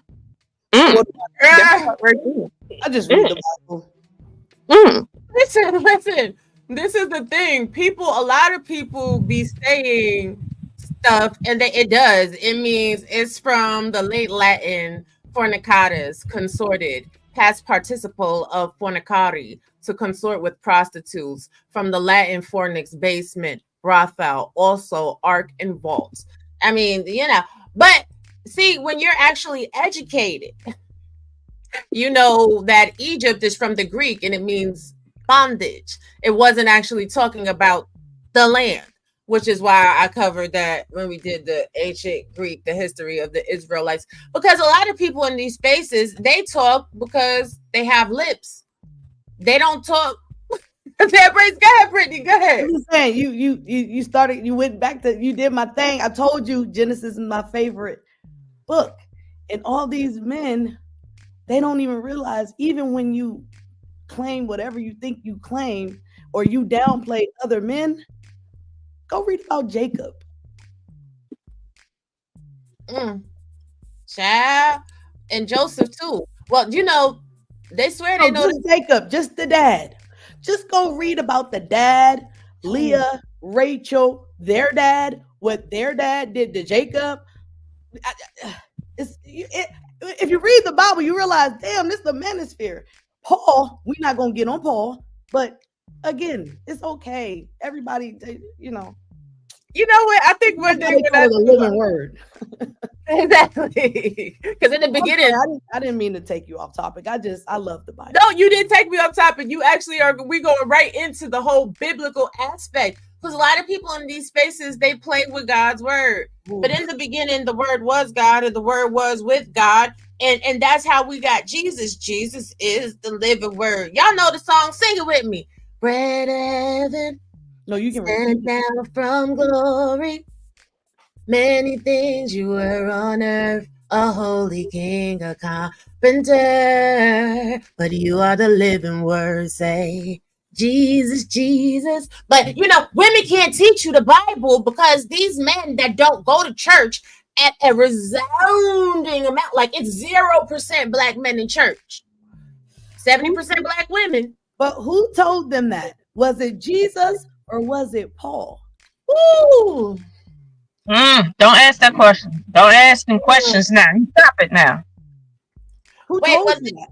Speaker 9: just read the Bible.
Speaker 3: Listen. This is the thing. A lot of people be saying stuff, and it means it's from the late Latin fornicatus, consorted, past participle of fornicari, to consort with prostitutes, from the Latin fornix, basement, brothel, also ark and vault. I mean, but see, when you're actually educated, you know that Egypt is from the Greek and it means bondage. It wasn't actually talking about the land, which is why I covered that when we did the ancient Greek, the history of the Israelites, because a lot of people in these spaces, they talk because they have lips. They don't talk. Go ahead, Brittany, go ahead.
Speaker 9: I'm just saying, you started, you went back to, you did my thing. I told you Genesis is my favorite book, and all these men, they don't even realize, even when you claim whatever you think you claim, or you downplay other men, go read about Jacob.
Speaker 3: Child, and Joseph too. Well, they swear they know
Speaker 9: Jacob, just the dad. Just go read about the dad, Leah, Rachel, their dad, what their dad did to Jacob. If you read the Bible, you realize, damn, this is the manosphere. Paul, we're not gonna get on Paul, but again, it's okay. Everybody,
Speaker 3: You know what? I think one day when
Speaker 9: I the living word.
Speaker 3: Exactly. Because in the beginning,
Speaker 9: I didn't mean to take you off topic. I love the Bible.
Speaker 3: No, you didn't take me off topic. You actually we going right into the whole biblical aspect. Because a lot of people in these spaces, they play with God's word. Ooh. But in the beginning, the word was God, and the word was with God. And that's how we got Jesus. Jesus is the living word. Y'all know the song. Sing it with me. Bread heaven.
Speaker 9: No, you can
Speaker 3: stand down from glory. Many things you were on earth, a holy king, a carpenter, but you are the living word. Say, Jesus, Jesus. But you know, women can't teach you the Bible because these men that don't go to church at a resounding amount, like it's 0% black men in church, 70% black women.
Speaker 9: But who told them that? Was it Jesus or was it Paul?
Speaker 3: Ooh.
Speaker 8: Don't ask that question. Don't ask them questions now. You stop it now.
Speaker 9: Who
Speaker 3: Wait,
Speaker 9: told
Speaker 3: was
Speaker 9: you
Speaker 3: it
Speaker 9: that?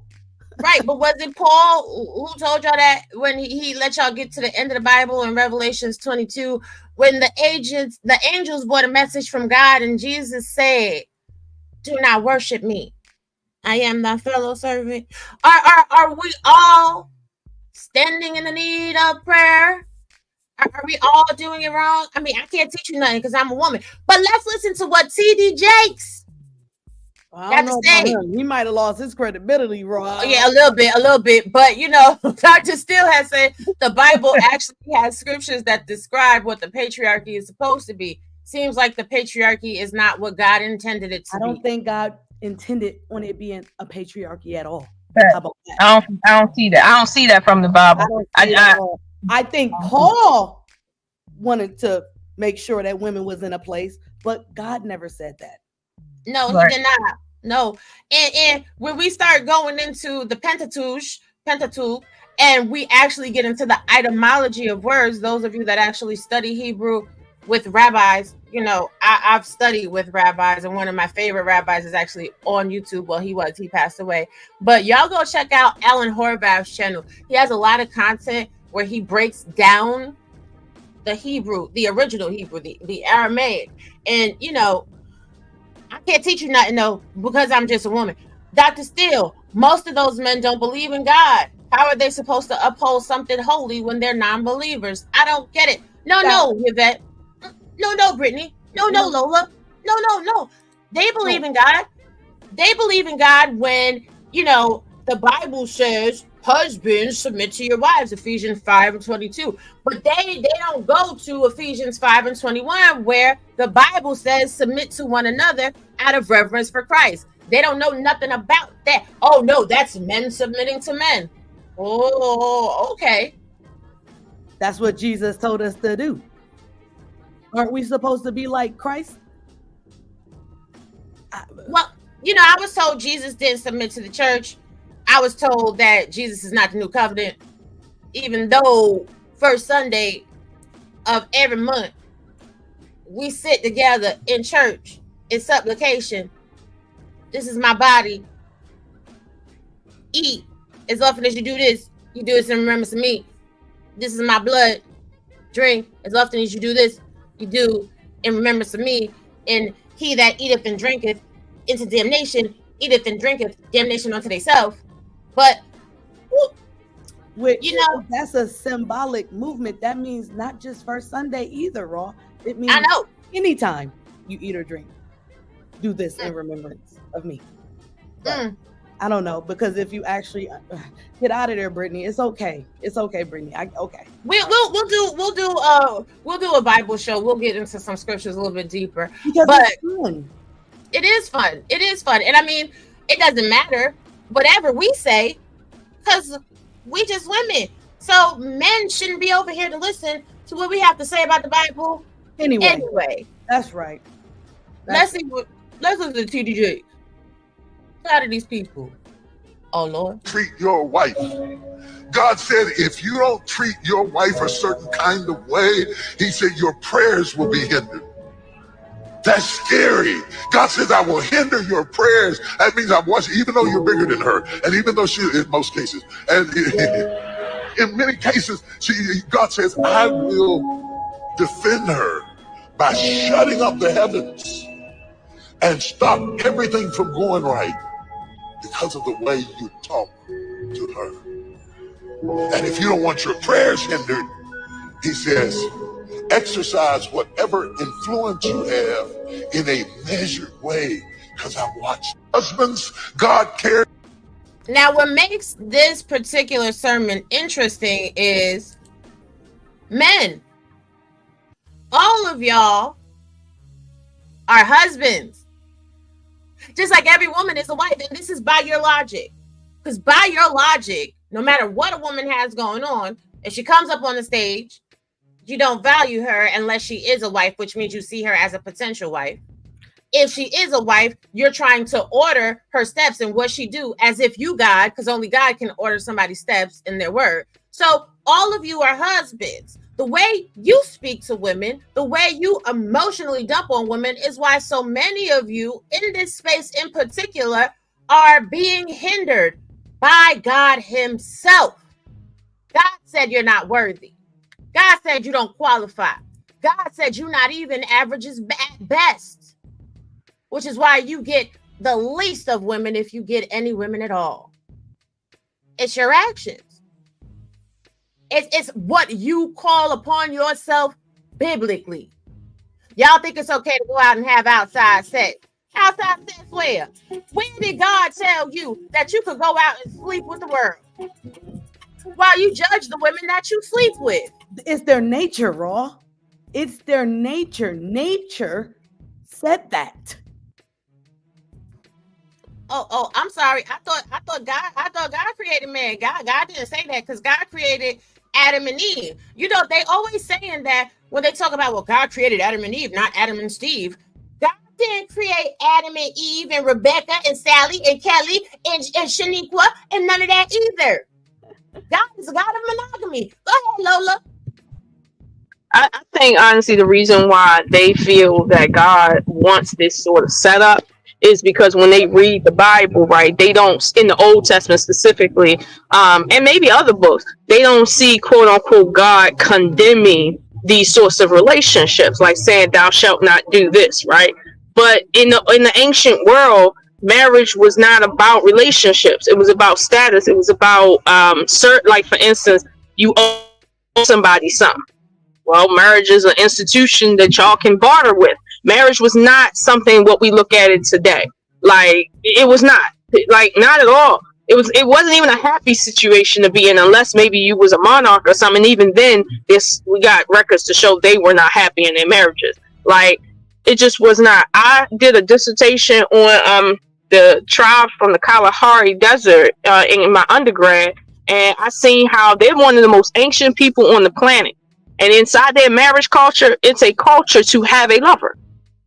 Speaker 3: right? But was it Paul who told y'all that when he let y'all get to the end of the Bible in Revelations 22, when the angels brought a message from God, and Jesus said, "Do not worship me. I am thy fellow servant." Are we all standing in the need of prayer? Are we all doing it wrong? I mean, I can't teach you nothing because I'm a woman. But let's listen to what T.D. Jakes
Speaker 9: I
Speaker 3: got
Speaker 9: don't
Speaker 3: to
Speaker 9: know
Speaker 3: say.
Speaker 9: about him. He might have lost his credibility, Rob.
Speaker 3: Yeah, a little bit. But you know, Dr. Steele has said the Bible actually has scriptures that describe what the patriarchy is supposed to be. Seems like the patriarchy is not what God intended it to
Speaker 9: I
Speaker 3: be.
Speaker 9: don't think God intended on it being a patriarchy at all. How about that?
Speaker 8: I don't see that. I don't see that from the Bible.
Speaker 9: I think Paul wanted to make sure that women was in a place, but God never said that.
Speaker 3: No, he did not. No. And when we start going into the Pentateuch, and we actually get into the etymology of words, those of you that actually study Hebrew with rabbis, you know, I've studied with rabbis, and one of my favorite rabbis is actually on YouTube. Well, he passed away. But y'all go check out Alan Horvath's channel. He has a lot of content where he breaks down the Hebrew, the original Hebrew, the Aramaic. And, you know, I can't teach you nothing, though, because I'm just a woman. Dr. Steele, most of those men don't believe in God. How are they supposed to uphold something holy when they're non-believers? I don't get it. No, Yvette. No, Brittany. No, Lola. No. They believe in God. They believe in God when, you know, the Bible says, husbands, submit to your wives, Ephesians 5:22. But they don't go to Ephesians 5:21, where the Bible says, submit to one another out of reverence for Christ. They don't know nothing about that. Oh, no, that's men submitting to men. Oh, okay.
Speaker 9: That's what Jesus told us to do. Aren't we supposed to be like Christ?
Speaker 3: Well, you know, I was told Jesus didn't submit to the church. I was told that Jesus is not the new covenant, even though first Sunday of every month we sit together in church in supplication. This is my body. Eat as often as you do this. You do this in remembrance of me. This is my blood. Drink as often as you do this. You do in remembrance of me. And he that eateth and drinketh into damnation, eateth and drinketh damnation unto themselves. But
Speaker 9: you know, that's a symbolic movement. That means not just first Sunday either, Raw. It means anytime you eat or drink, do this in remembrance of me. I don't know, because if you actually get out of there, Brittany, it's okay. It's okay, Brittany. Okay.
Speaker 3: We'll do a Bible show. We'll get into some scriptures a little bit deeper.
Speaker 9: Because it's fun.
Speaker 3: It is fun. It is fun. And I mean, it doesn't matter whatever we say, because we just women. So men shouldn't be over here to listen to what we have to say about the Bible. Anyway.
Speaker 9: That's right.
Speaker 3: Let's listen to TDJ. Out of these people. Oh Lord.
Speaker 14: Treat your wife. God said if you don't treat your wife a certain kind of way, he said your prayers will be hindered. That's scary. God says, I will hinder your prayers. That means I'm watching, even though you're bigger than her, and even though she, in most cases, and in many cases, God says, I will defend her by shutting up the heavens and stop everything from going right because of the way you talk to her. And if you don't want your prayers hindered, he says, exercise whatever influence you have in a measured way, because I watch husbands, God cares.
Speaker 3: Now, what makes this particular sermon interesting is men. All of y'all are husbands. Just like every woman is a wife. And this is by your logic. Because by your logic, no matter what a woman has going on, if she comes up on the stage, you don't value her unless she is a wife, which means you see her as a potential wife. If she is a wife, you're trying to order her steps and what she do as if you God, because only God can order somebody's steps in their word. So all of you are husbands. The way you speak to women, the way you emotionally dump on women is why so many of you in this space in particular are being hindered by God himself. God said you're not worthy. God said you don't qualify. God said you're not even averages at best, which is why you get the least of women if you get any women at all. It's your actions. It's what you call upon yourself biblically. Y'all think it's okay to go out and have outside sex? Outside sex where? When did God tell you that you could go out and sleep with the world? While you judge the women that you sleep with.
Speaker 9: It's their nature, Raw. It's their nature. Nature said that.
Speaker 3: Oh, I'm sorry. I thought God created man. God didn't say that because God created Adam and Eve. You know, they always saying that when they talk about, well, God created Adam and Eve, not Adam and Steve. God didn't create Adam and Eve and Rebecca and Sally and Kelly and Shaniqua and none of that either. God is a God of monogamy. Go ahead, Lola.
Speaker 8: I think honestly the reason why they feel that God wants this sort of setup is because when they read the Bible, right, they don't, in the Old Testament specifically, and maybe other books, they don't see quote unquote God condemning these sorts of relationships, like saying thou shalt not do this, right? But in the ancient world, marriage was not about relationships. It was about status. It was about like for instance, you owe somebody something. Well, marriage is an institution that y'all can barter with. Marriage was not something what we look at it today. Like it was not. Like not at all. It wasn't even a happy situation to be in unless maybe you was a monarch or something. Even then, we got records to show they were not happy in their marriages. Like it just was not. I did a dissertation on the tribe from the Kalahari Desert in my undergrad, and I seen how they're one of the most ancient people on the planet. And inside their marriage culture, it's a culture to have a lover.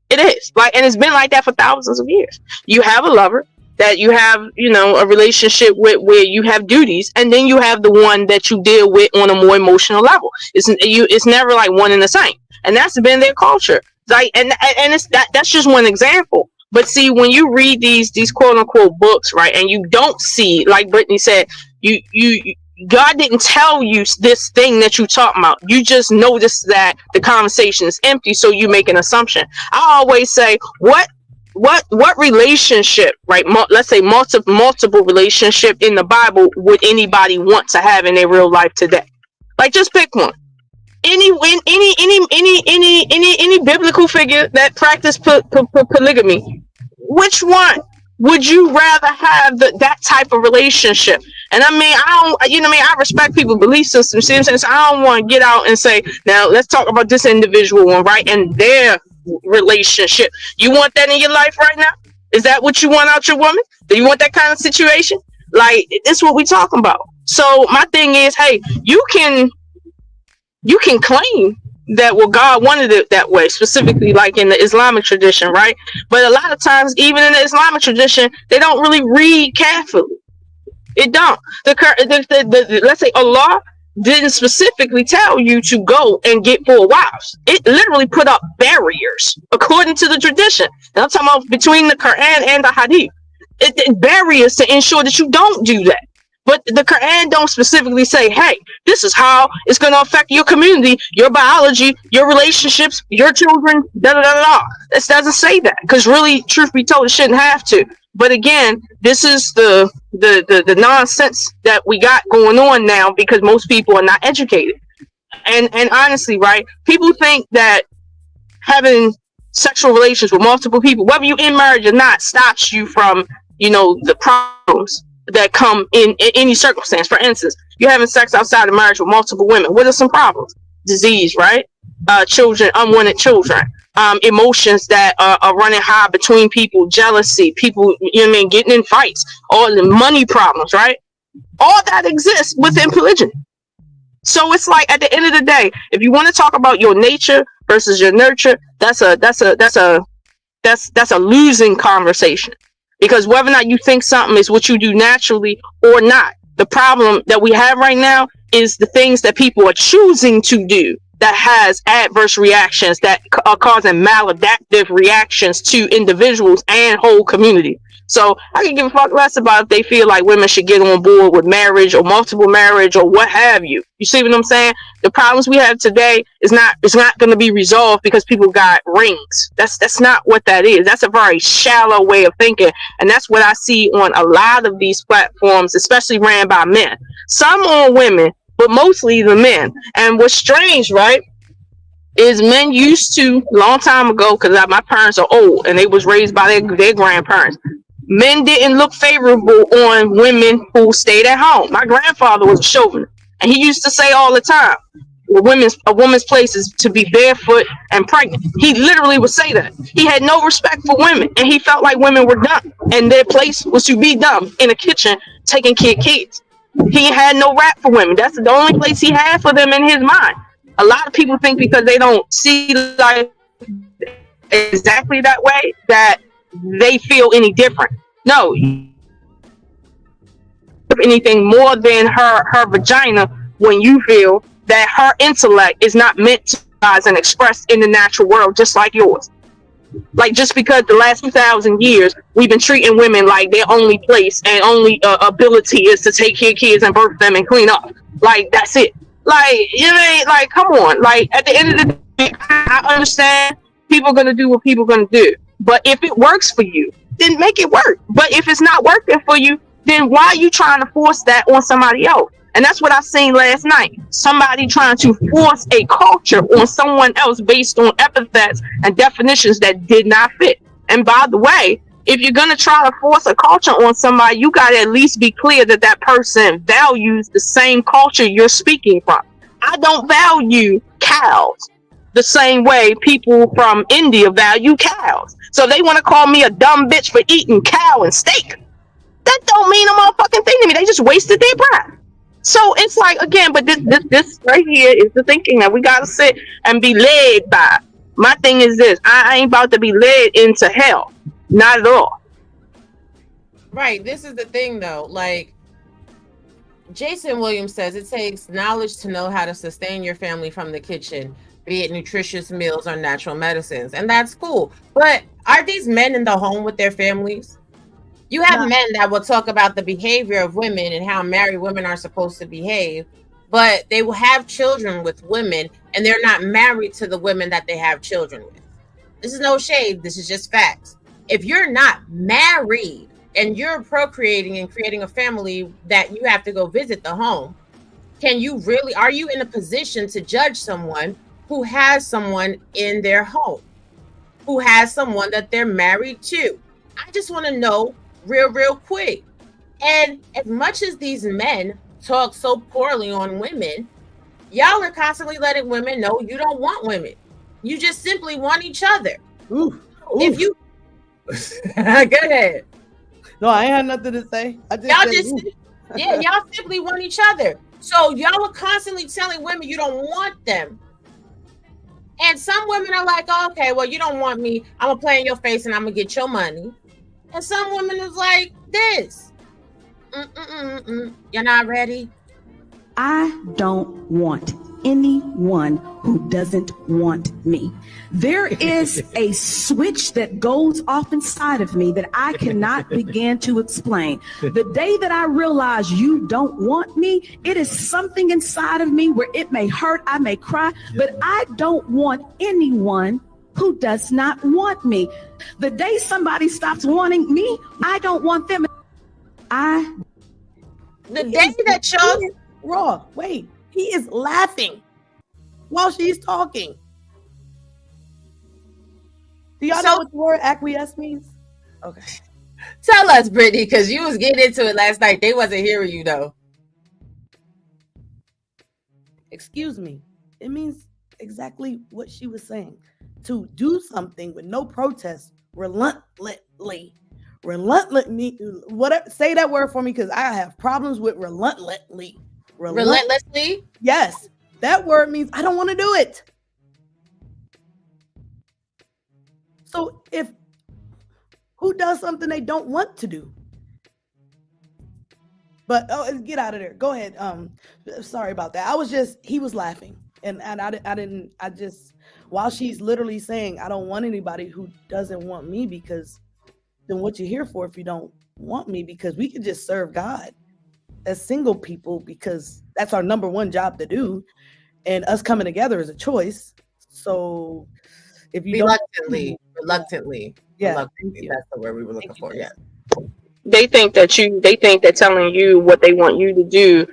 Speaker 8: It is and it's been like that for thousands of years. You have a lover that you have, a relationship with where you have duties, and then you have the one that you deal with on a more emotional level. It's never like one and the same, and that's been their culture. Like, and it's that's just one example. But see, when you read these quote unquote books, right, and you don't see, like Brittany said, you God didn't tell you this thing that you talking about. You just notice that the conversation is empty, so you make an assumption. I always say, what relationship, right? Let's say multiple relationship in the Bible would anybody want to have in their real life today? Like, just pick one. Any biblical figure that practiced polygamy. Which one would you rather have that type of relationship? And I mean, I respect people's belief systems. See what I'm saying? So I don't want to get out and say, now let's talk about this individual one, right? And their relationship. You want that in your life right now? Is that what you want out your woman? Do you want that kind of situation? Like, this is what we're talking about. So my thing is, hey, you can claim that, well, God wanted it that way, specifically like in the Islamic tradition, right? But a lot of times, even in the Islamic tradition, they don't really read carefully. It don't. Let's say Allah didn't specifically tell you to go and get 4 wives. It literally put up barriers according to the tradition. And I'm talking about between the Quran and the Hadith. It barriers to ensure that you don't do that. But the Quran don't specifically say, hey, this is how it's going to affect your community, your biology, your relationships, your children, da-da-da-da. This doesn't say that, because really, truth be told, it shouldn't have to. But again, this is the nonsense that we got going on now because most people are not educated. And honestly, right, people think that having sexual relations with multiple people, whether you're in marriage or not, stops you from, the problems that come in any circumstance. For instance, you're having sex outside of marriage with multiple women. What are some problems? Disease, right? Children, unwanted children. emotions that are running high between people, jealousy, people, you know what I mean, getting in fights, all the money problems, right? All that exists within polygyny. So it's like at the end of the day, if you want to talk about your nature versus your nurture, that's a losing conversation, because whether or not you think something is what you do naturally or not, the problem that we have right now is the things that people are choosing to do that has adverse reactions that are causing maladaptive reactions to individuals and whole community. So I can give a fuck less about if they feel like women should get on board with marriage or multiple marriage or what have you. You see what I'm saying? The problems we have today is not going to be resolved because people got rings. That's not what that is. That's a very shallow way of thinking, and that's what I see on a lot of these platforms, especially ran by men. Some on women, but mostly the men. And what's strange, right, is men used to, long time ago, because my parents are old and they was raised by their grandparents, men didn't look favorable on women who stayed at home. My grandfather was a chauvinist, and he used to say all the time, a woman's place is to be barefoot and pregnant. He literally would say that. He had no respect for women, and he felt like women were dumb, and their place was to be dumb in a kitchen taking care of kids. He had no rap for women. That's the only place he had for them in his mind. A lot of people think because they don't see life exactly that way that they feel any different. No, anything more than her vagina when you feel that her intellect is not meant to rise and express in the natural world just like yours. Like, just because the last 2,000 years we've been treating women like their only place and only ability is to take care of kids and birth them and clean up. Like, that's it. Like, you know, like, come on. Like, at the end of the day, I understand people are going to do what people are going to do. But if it works for you, then make it work. But if it's not working for you, then why are you trying to force that on somebody else? And that's what I seen last night. Somebody trying to force a culture on someone else based on epithets and definitions that did not fit. And by the way, if you're going to try to force a culture on somebody, you got to at least be clear that that person values the same culture you're speaking from. I don't value cows the same way people from India value cows. So they want to call me a dumb bitch for eating cow and steak. That don't mean a motherfucking thing to me. They just wasted their breath. So it's like, again, but this right here is the thinking that we got to sit and be led by. My thing is this: I ain't about to be led into hell. Not at all.
Speaker 3: Right. This is the thing, though. Like, Jason Williams says, it takes knowledge to know how to sustain your family from the kitchen, be it nutritious meals or natural medicines. And that's cool. But are these men in the home with their families? You have men that will talk about the behavior of women and how married women are supposed to behave, but they will have children with women and they're not married to the women that they have children with. This is no shade. This is just facts. If you're not married and you're procreating and creating a family that you have to go visit the home, are you in a position to judge someone who has someone in their home, who has someone that they're married to? I just want to know real quick. And as much as these men talk so poorly on women, y'all are constantly letting women know you don't want women. You just simply want each other.
Speaker 9: Ooh.
Speaker 3: If you go ahead.
Speaker 9: No, I ain't had nothing to say.
Speaker 3: Y'all simply want each other. So y'all are constantly telling women you don't want them. And some women are like, oh, okay, well, you don't want me. I'm gonna play in your face and I'm gonna get your money. And some women is like this. You're not ready.
Speaker 4: I don't want anyone who doesn't want me. There is a switch that goes off inside of me that I cannot begin to explain. The day that I realize you don't want me, it is something inside of me where it may hurt, I may cry, but I don't want anyone who does not want me. The day somebody stops wanting me, I don't want them.
Speaker 3: The day that y'all
Speaker 9: raw. Wait, he is laughing while she's talking. Do y'all know what the word acquiesce means?
Speaker 3: Okay. Tell us, Brittany, because you was getting into it last night. They wasn't hearing you though.
Speaker 9: Excuse me. It means exactly what she was saying. to do something with no protest relentlessly. Whatever, say that word for me, because I have problems with relentlessly.
Speaker 3: Relentlessly?
Speaker 9: Yes, that word means I don't want to do it. So if who does something they don't want to do? But get out of there. Go ahead. Sorry about that. He was laughing, and I just while she's literally saying I don't want anybody who doesn't want me, because then what you here for if you don't want me? Because we can just serve God as single people, because that's our number one job to do, and us coming together is a choice. So if you
Speaker 3: reluctantly, that's the word we were looking for. Yeah.
Speaker 8: They think that telling you what they want you to do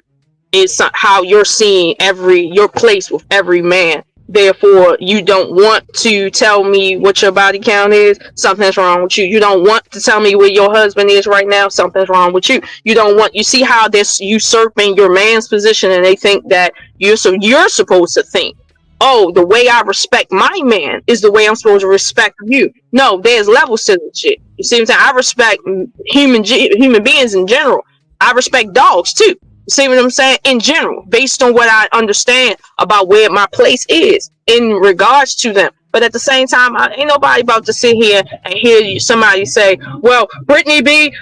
Speaker 8: is how you're seeing your place with every man. Therefore, you don't want to tell me what your body count is. Something's wrong with you. You don't want to tell me where your husband is right now. Something's wrong with you. You see how this usurping your man's position, and they think that you're supposed to think, oh, the way I respect my man is the way I'm supposed to respect you. No, there's levels to this shit. You see what I'm saying? I respect human beings in general. I respect dogs too. You see what I'm saying? In general, based on what I understand about where my place is in regards to them. But at the same time, ain't nobody about to sit here and hear somebody say, "Well, Brittany B,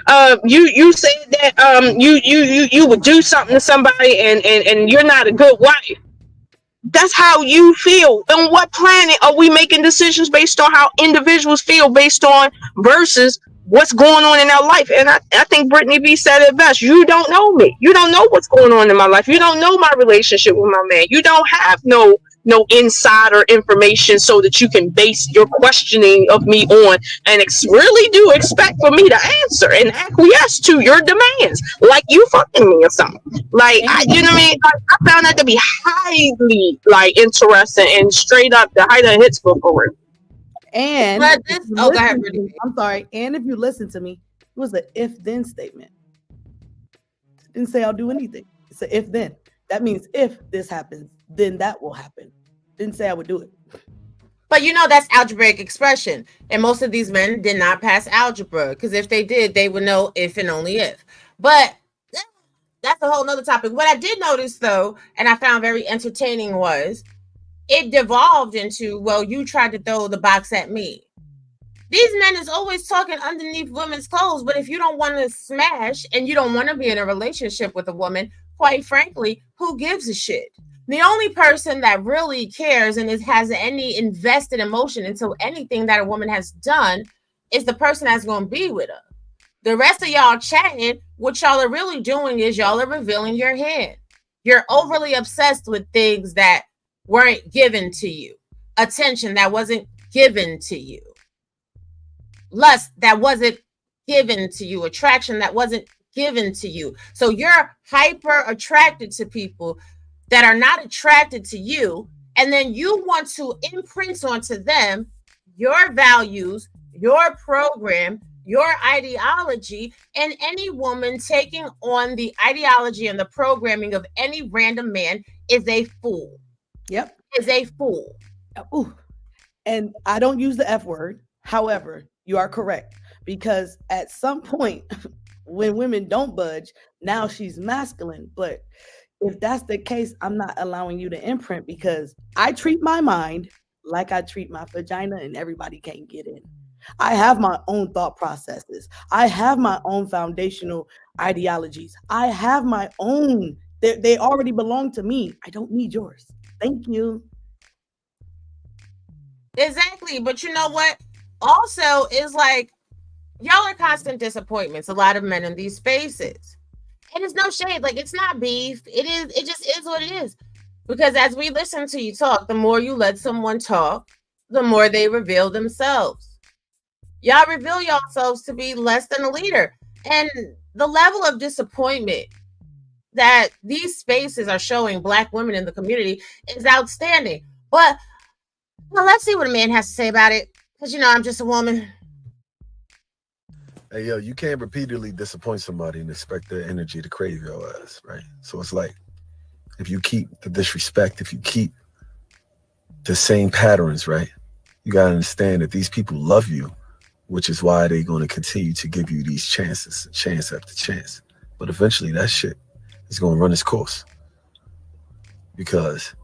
Speaker 8: you said that you would do something to somebody and you're not a good wife." That's how you feel. On what planet are we making decisions based on how individuals feel based on versus what's going on in our life? And I think Brittany B said it best. You don't know me. You don't know what's going on in my life. You don't know my relationship with my man. You don't have no insider information so that you can base your questioning of me on and really do expect for me to answer and acquiesce to your demands like you fucking me or something. Like, you know what I mean? I found that to be highly interesting and straight up the height of hits book for real.
Speaker 9: And
Speaker 3: go ahead,
Speaker 9: I'm sorry. And if you listen to me, it was an if-then statement. It didn't say I'll do anything. It's an if-then. That means if this happens, then that will happen. Didn't say I would do it.
Speaker 3: But that's algebraic expression. And most of these men did not pass algebra, because if they did, they would know if and only if. But that's a whole nother topic. What I did notice, though, and I found very entertaining, was it devolved into, well, you tried to throw the box at me. These men is always talking underneath women's clothes, but if you don't want to smash and you don't want to be in a relationship with a woman, quite frankly, who gives a shit? The only person that really cares and has any invested emotion into anything that a woman has done is the person that's going to be with her. The rest of y'all chatting, what y'all are really doing is y'all are revealing your hand. You're overly obsessed with things that weren't given to you. Attention that wasn't given to you. Lust that wasn't given to you. Attraction that wasn't given to you. So you're hyper attracted to people that are not attracted to you, and then you want to imprint onto them your values, your program, your ideology, and any woman taking on the ideology and the programming of any random man is a fool.
Speaker 9: Yep.
Speaker 3: Is a fool.
Speaker 9: Ooh. And I don't use the F word. However, you are correct, because at some point when women don't budge, now she's masculine. But if that's the case, I'm not allowing you to imprint, because I treat my mind like I treat my vagina, and everybody can't get in. I have my own thought processes. I have my own foundational ideologies. I have my own. They already belong to me. I don't need yours. Thank you.
Speaker 3: Exactly. But you know what? Also, is y'all are constant disappointments. A lot of men in these spaces. And it's no shade. It's not beef. It just is what it is. Because as we listen to you talk, the more you let someone talk, the more they reveal themselves. Y'all reveal yourselves to be less than a leader. And the level of disappointment that these spaces are showing Black women in the community is outstanding. But let's see what a man has to say about it. Because, I'm just a woman.
Speaker 15: Hey, yo, you can't repeatedly disappoint somebody and expect their energy to crave your ass, right? So it's like, if you keep the disrespect, if you keep the same patterns, right? You got to understand that these people love you, which is why they're going to continue to give you these chances, chance after chance. But eventually that shit is going to run its course. Because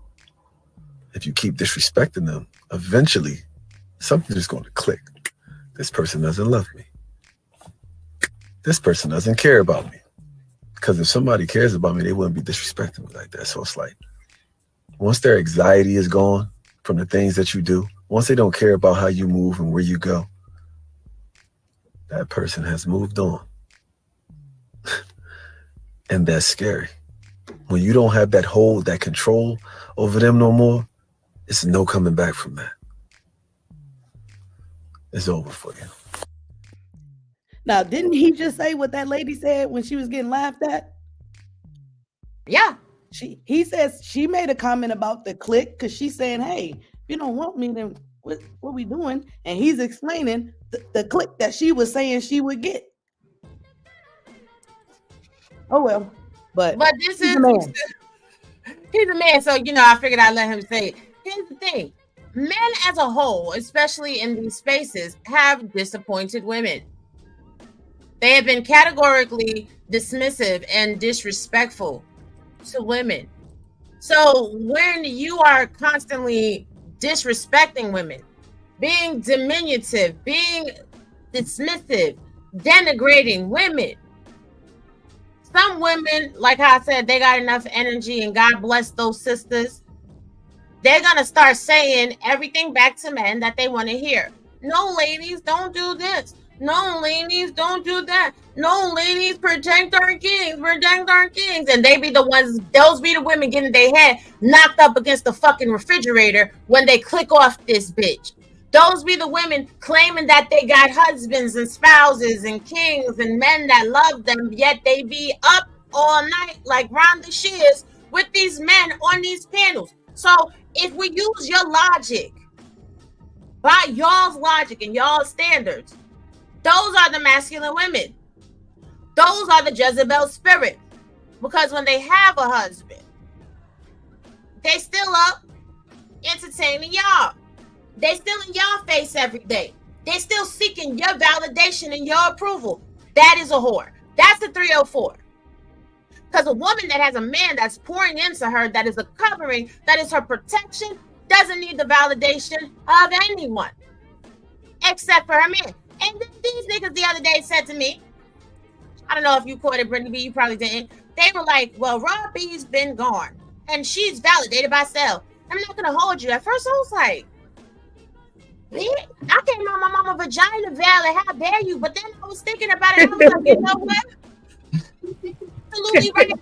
Speaker 15: if you keep disrespecting them, eventually something's just going to click. This person doesn't love me. This person doesn't care about me. Because if somebody cares about me, they wouldn't be disrespecting me like that. So it's like, once their anxiety is gone from the things that you do, once they don't care about how you move and where you go, that person has moved on. And that's scary. When you don't have that hold, that control over them no more, it's no coming back from that. It's over for you.
Speaker 9: Now, didn't he just say what that lady said when she was getting laughed at?
Speaker 3: Yeah.
Speaker 9: He says she made a comment about the click because she's saying, hey, if you don't want me, then what we doing? And he's explaining the click that she was saying she would get. Oh, well. But
Speaker 3: this is, he's a man, so, I figured I'd let him say it. Here's the thing. Men as a whole, especially in these spaces, have disappointed women. They have been categorically dismissive and disrespectful to women. So when you are constantly disrespecting women, being diminutive, being dismissive, denigrating women, some women, like I said, they got enough energy, and God bless those sisters. They're going to start saying everything back to men that they want to hear. No, ladies, don't do this. No, ladies, don't do that. No, ladies, protect our kings, protect our kings. And they be the ones, those be the women getting their head knocked up against the fucking refrigerator when they click off this bitch. Those be the women claiming that they got husbands and spouses and kings and men that love them, yet they be up all night like Rhonda Shears with these men on these panels. So if we use your logic, by y'all's logic and y'all's standards, those are the masculine women. Those are the Jezebel spirit. Because when they have a husband, they still up entertaining y'all. They still in y'all face every day. They still seeking your validation and your approval. That is a whore. That's the 304. Because a woman that has a man that's pouring into her, that is a covering, that is her protection, doesn't need the validation of anyone except for her man. And these niggas the other day said to me, I don't know if you caught it, Brittany B, you probably didn't. They were like, well, Rob B's been gone and she's validated by self. I'm not going to hold you. At first I was like, I came out my mama vagina valid. How dare you? But then I was thinking about it. I was like, you know what? Absolutely right.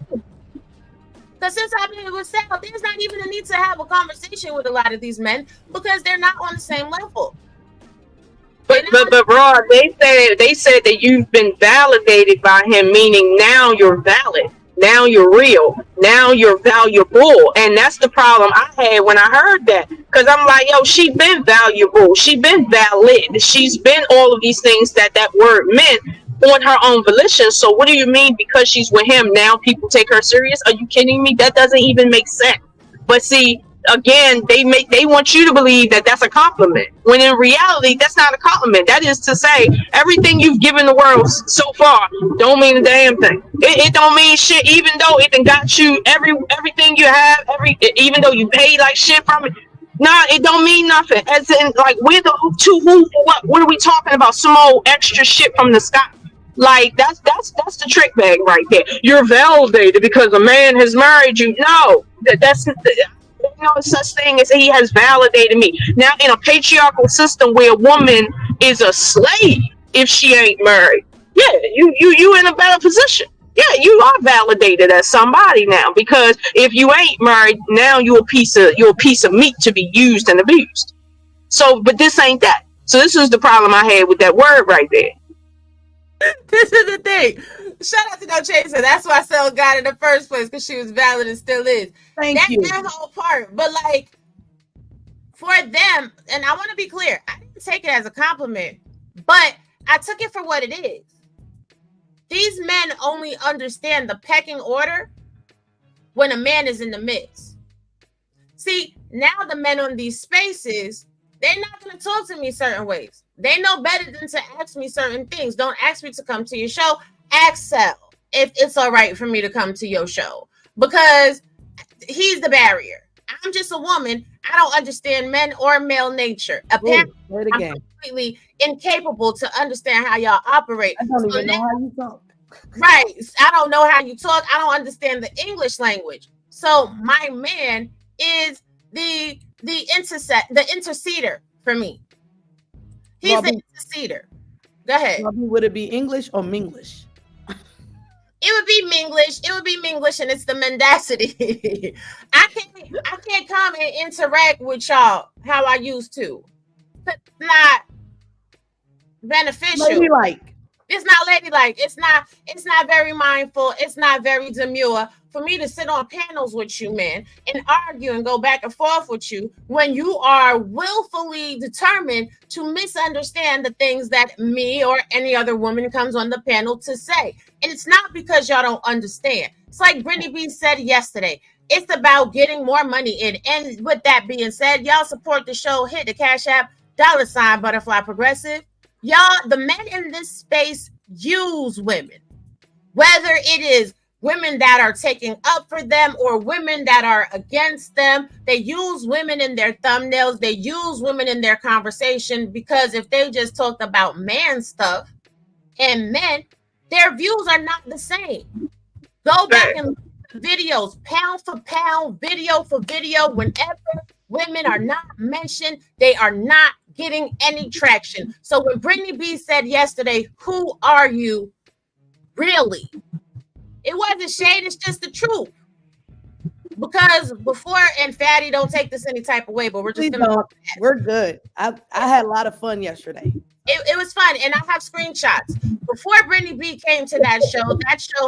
Speaker 3: Because since I've been with Sal, there's not even a need to have a conversation with a lot of these men because they're not on the same level.
Speaker 8: But Rod, they said that you've been validated by him, meaning now you're valid, now you're real, now you're valuable, and that's the problem I had when I heard that. Because I'm like, yo, she been valuable, she been valid, she's been all of these things that word meant on her own volition. So what do you mean because she's with him now people take her serious? Are you kidding me? That doesn't even make sense. But see, again, they want you to believe that that's a compliment, when in reality that's not a compliment. That is to say, everything you've given the world so far don't mean a damn thing. It don't mean shit, even though it done got you everything you have, even though you paid like shit from it. Nah, it don't mean nothing. As in, like, we're the what are we talking about? Some old extra shit from the sky. Like, that's the trick bag right there. You're validated because a man has married you. No, that's no such thing as he has validated me. Now, in a patriarchal system where a woman is a slave if she ain't married, yeah, you in a better position. Yeah, you are validated as somebody now, because if you ain't married, now you're a piece of meat to be used and abused. So, but this ain't that. So this is the problem I had with that word right there.
Speaker 3: This is the thing. Shout out to No Chaser. That's why Sel got in the first place, because she was valid and still is.
Speaker 9: Thank you.
Speaker 3: That whole part. But like, for them, and I want to be clear, I didn't take it as a compliment, but I took it for what it is. These men only understand the pecking order when a man is in the midst. See, now the men on these spaces, they're not going to talk to me certain ways. They know better than to ask me certain things. Don't ask me to come to your show. Ask Sal if it's all right for me to come to your show, because he's the barrier. I'm just a woman. I don't understand men or male nature. Apparently, I'm completely incapable to understand how y'all operate.
Speaker 9: I don't even know how you talk.
Speaker 3: Right. I don't know how you talk. I don't understand the English language. So my man is the interceder for me. He's
Speaker 9: Robbie,
Speaker 3: the interceder. Go ahead.
Speaker 9: Robbie, would it be English or Minglish?
Speaker 3: It would be Minglish. It would be Minglish, and it's the mendacity. I can't come and interact with y'all how I used to. It's not beneficial.
Speaker 9: Ladylike.
Speaker 3: It's not ladylike. It's not very mindful. It's not very demure for me to sit on panels with you, man, and argue and go back and forth with you when you are willfully determined to misunderstand the things that me or any other woman comes on the panel to say. And it's not because y'all don't understand. It's like Brittany B said yesterday. It's about getting more money in. And with that being said, y'all support the show. Hit the Cash App, $ Butterfly Progressive. Y'all, the men in this space use women, whether it is women that are taking up for them or women that are against them. They use women in their thumbnails. They use women in their conversation, because if they just talked about man stuff and men, their views are not the same. Go back and look at the videos, pound for pound, video for video. Whenever women are not mentioned, they are not getting any traction. So when Brittany B said yesterday, who are you really? It wasn't shade, it's just the truth. Because before, and Fatty, don't take this any type of way, but we're just
Speaker 9: we're good. I had a lot of fun yesterday.
Speaker 3: It was fun, and I have screenshots. Before Brittany B came to that show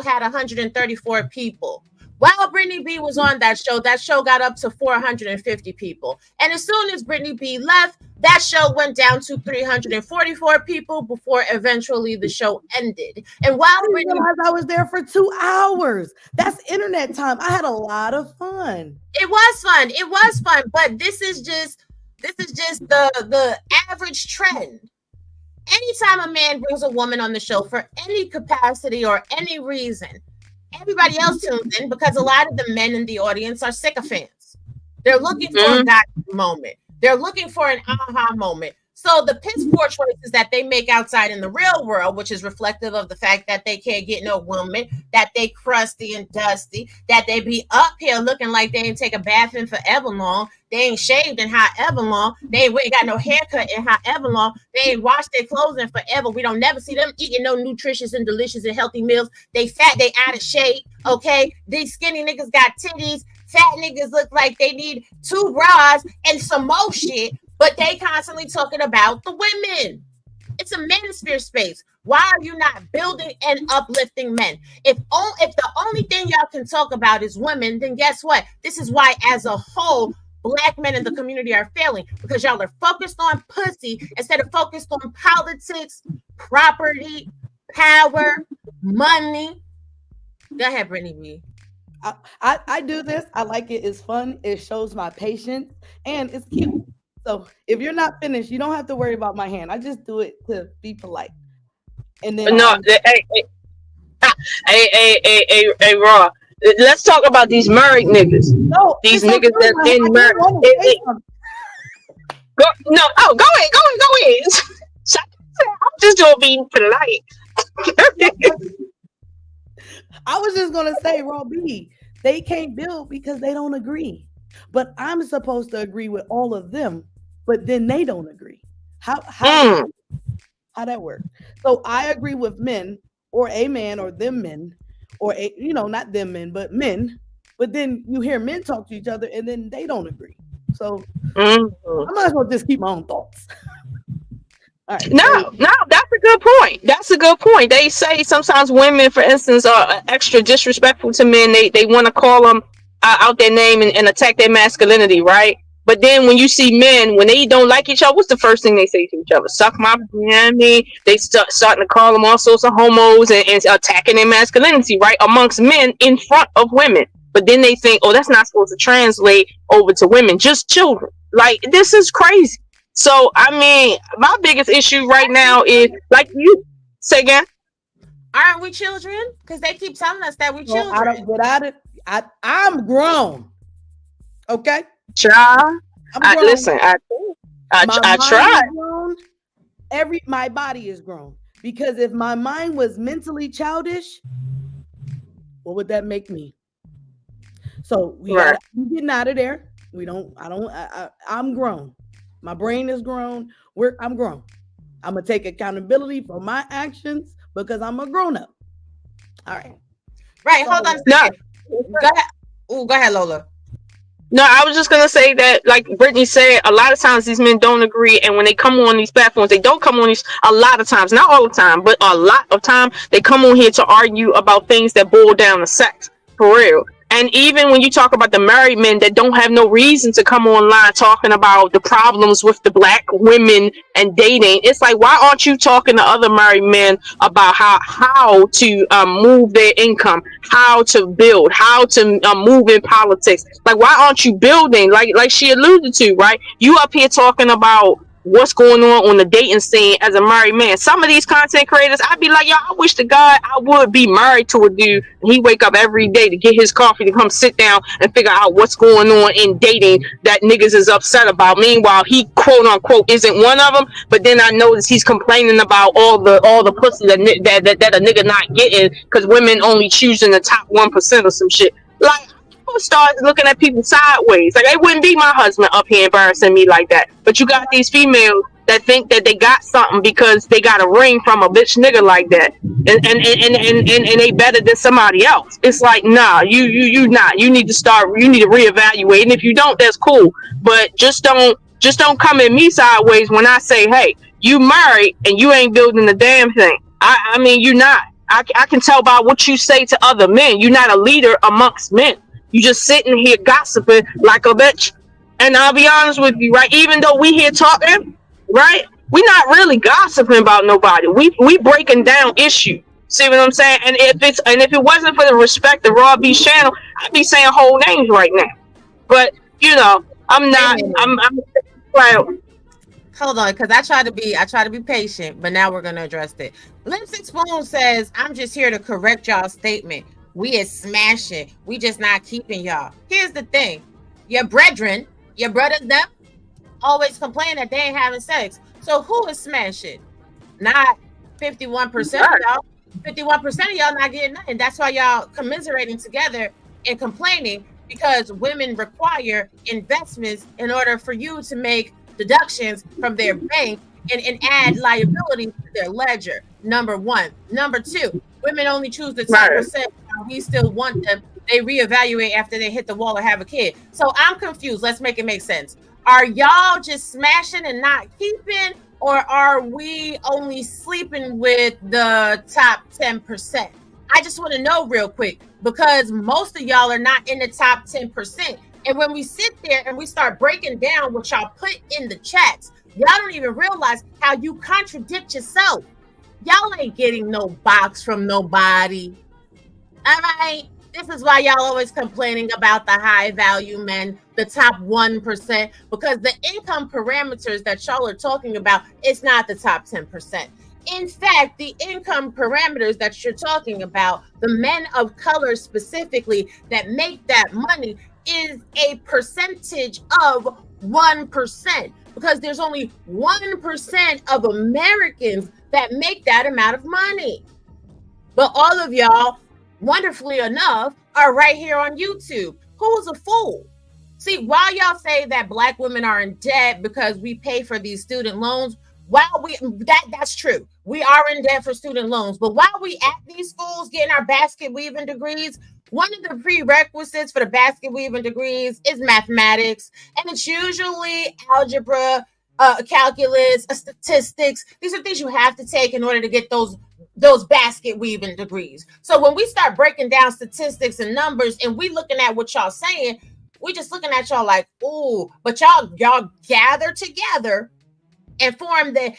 Speaker 3: had 134 people. While Brittany B was on that show got up to 450 people. And as soon as Brittany B left, that show went down to 344 people before eventually the show ended. And while
Speaker 9: I was there for 2 hours. That's internet time. I had a lot of fun.
Speaker 3: It was fun. But this is just the average trend. Anytime a man brings a woman on the show for any capacity or any reason, everybody else tunes in, because a lot of the men in the audience are sycophants. They're looking for a gotcha moment. They're looking for an aha moment. So the piss poor choices that they make outside in the real world, which is reflective of the fact that they can't get no woman, that they crusty and dusty, that they be up here looking like they ain't take a bath in forever long, they ain't shaved in however long, they ain't got no haircut in however long, they ain't washed their clothes in forever. We don't never see them eating no nutritious and delicious and healthy meals. They fat, they out of shape, okay? These skinny niggas got titties. Fat niggas look like they need 2 bras and some more shit, but they constantly talking about the women. It's a manosphere space. Why are you not building and uplifting men? If the only thing y'all can talk about is women, then guess what? This is why, as a whole, Black men in the community are failing, because y'all are focused on pussy instead of focused on politics, property, power, money. Go ahead, Brittany B.
Speaker 9: I do this. I like it. It's fun. It shows my patience, and it's cute. So if you're not finished, you don't have to worry about my hand. I just do it to be polite. And then
Speaker 8: hey, Raw. Let's talk about these married niggas.
Speaker 9: No,
Speaker 8: these niggas that been married. Go ahead. I'm just gonna be polite.
Speaker 9: I was just gonna say, Raw B, they can't build because they don't agree. But I'm supposed to agree with all of them, but then they don't agree. How that work? So I agree with men, or a man, or them men, or not them men, but men. But then you hear men talk to each other, and then they don't agree. So I might as well just keep my own thoughts. Right.
Speaker 8: No, that's a good point. That's a good point. They say sometimes women, for instance, are extra disrespectful to men. They want to call them out their name and attack their masculinity, right? But then when you see men, when they don't like each other, what's the first thing they say to each other? Suck my, they starting to call them all sorts of homos and attacking their masculinity, right? Amongst men in front of women. But then they think, oh, that's not supposed to translate over to women, just children. Like, this is crazy. So I mean, my biggest issue right now is like you say again.
Speaker 3: Aren't we children? Because they keep telling us that we're
Speaker 9: No, I
Speaker 3: children.
Speaker 9: don't get out of it. I'm grown. Okay?
Speaker 8: Child,
Speaker 9: I'm grown.
Speaker 8: listen, I
Speaker 9: My mind
Speaker 8: tried.
Speaker 9: is grown. My body is grown. Because if my mind was mentally childish, what would that make me? So
Speaker 8: Right.
Speaker 9: I'm getting out of there. I'm grown. My brain is grown. I'm grown. I'm gonna take accountability for my actions because I'm a grown-up. All right.
Speaker 3: Right. Hold on a second. Go ahead. Ooh, go ahead, Lola.
Speaker 8: No, I was just gonna say that, like Brittany said, a lot of times these men don't agree, and when they come on these platforms, they don't come on these. A lot of times, not all the time, but a lot of time, they come on here to argue about things that boil down to sex, for real. And even when you talk about the married men that don't have no reason to come online talking about the problems with the black women and dating, it's like, why aren't you talking to other married men about how to move their income, how to build, how to move in politics? Like, why aren't you building? Like she alluded to, right? You up here talking about what's going on the dating scene as a married man. Some of these content creators, I'd be like, yo, I wish to God I would be married to a dude and he wake up every day to get his coffee to come sit down and figure out what's going on in dating that niggas is upset about. Meanwhile, he quote unquote isn't one of them, but then I notice he's complaining about all the pussy that a nigga not getting because women only choosing the top 1% or some shit. Like, start looking at people sideways. Like, it wouldn't be my husband up here embarrassing me like that. But you got these females that think that they got something because they got a ring from a bitch nigga like that, and they better than somebody else. It's like, nah, you not. You need to reevaluate. And if you don't, that's cool. But just don't come at me sideways when I say, hey, you married and you ain't building the damn thing. I mean, you not. I can tell by what you say to other men. You're not a leader amongst men. You just sitting here gossiping like a bitch. And I'll be honest with you, right? Even though we here talking, right? We're not really gossiping about nobody. We breaking down issues. See what I'm saying? And if it wasn't for the respect of Raw Beach channel, I'd be saying whole names right now. But you know, I'm not. I'm like,
Speaker 3: hold on, because I try to be patient, but now we're gonna address it. Lipstick Spoon says, I'm just here to correct y'all's statement. We is smashing. We just not keeping y'all. Here's the thing. Your brothers, them, always complain that they ain't having sex. So who is smashing? Not 51% of y'all. 51% of y'all not getting nothing. That's why y'all commiserating together and complaining, because women require investments in order for you to make deductions from their bank and add liability to their ledger. Number one. Number two, women only choose the 10%. We still want them. They reevaluate after they hit the wall or have a kid. So I'm confused. Let's make it make sense. Are y'all just smashing and not keeping, or are we only sleeping with the top 10%? I just want to know real quick, because most of y'all are not in the top 10%. And when we sit there and we start breaking down what y'all put in the chats, y'all don't even realize how you contradict yourself. Y'all ain't getting no box from nobody. All right. This is why y'all always complaining about the high value men, the top 1%, because the income parameters that y'all are talking about, it's not the top 10%. In fact, the income parameters that you're talking about, the men of color specifically that make that money, is a percentage of 1%, because there's only 1% of Americans that make that amount of money. But all of y'all, wonderfully enough, are right here on YouTube. Who's a fool? See, while y'all say that Black women are in debt because we pay for these student loans, that's true. We are in debt for student loans. But while we at these schools getting our basket weaving degrees, one of the prerequisites for the basket weaving degrees is mathematics, and it's usually algebra, calculus, statistics. These are things you have to take in order to get those basket weaving degrees. So when we start breaking down statistics and numbers and we looking at what y'all saying, we just looking at y'all like, ooh, but y'all gather together and form the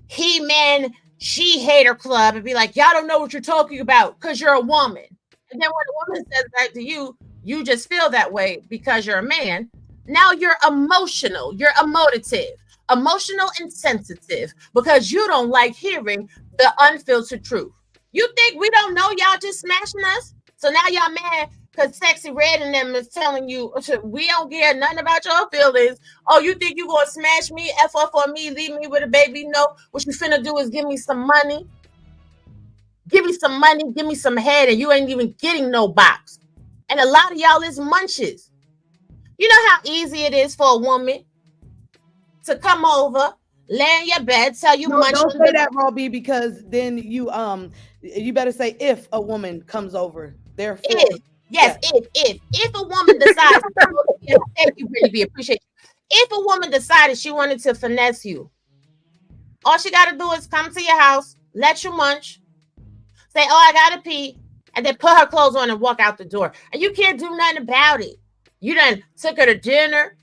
Speaker 3: he-man, she-hater club and be like, y'all don't know what you're talking about because you're a woman. And then when a woman says that to you, you just feel that way because you're a man. Now you're emotional, you're emotive. emotional and sensitive because you don't like hearing the unfiltered truth. You think we don't know y'all just smashing us? So now y'all mad because Sexy Red and them is telling you we don't care nothing about your feelings. Oh, you think you gonna smash me, F off on me, leave me with a baby? No, what you finna do is give me some money. Give me some money, give me some head, and you ain't even getting no box. And a lot of y'all is munches. You know how easy it is for a woman to come over, lay in your bed, tell you munch.
Speaker 9: Don't say that, Raw B, because then you better say if a woman comes over. Therefore,
Speaker 3: if a woman decides, thank you, Brittany B, appreciate you. If a woman decided she wanted to finesse you, all she got to do is come to your house, let you munch, say, "Oh, I gotta pee," and then put her clothes on and walk out the door, and you can't do nothing about it. You done took her to dinner.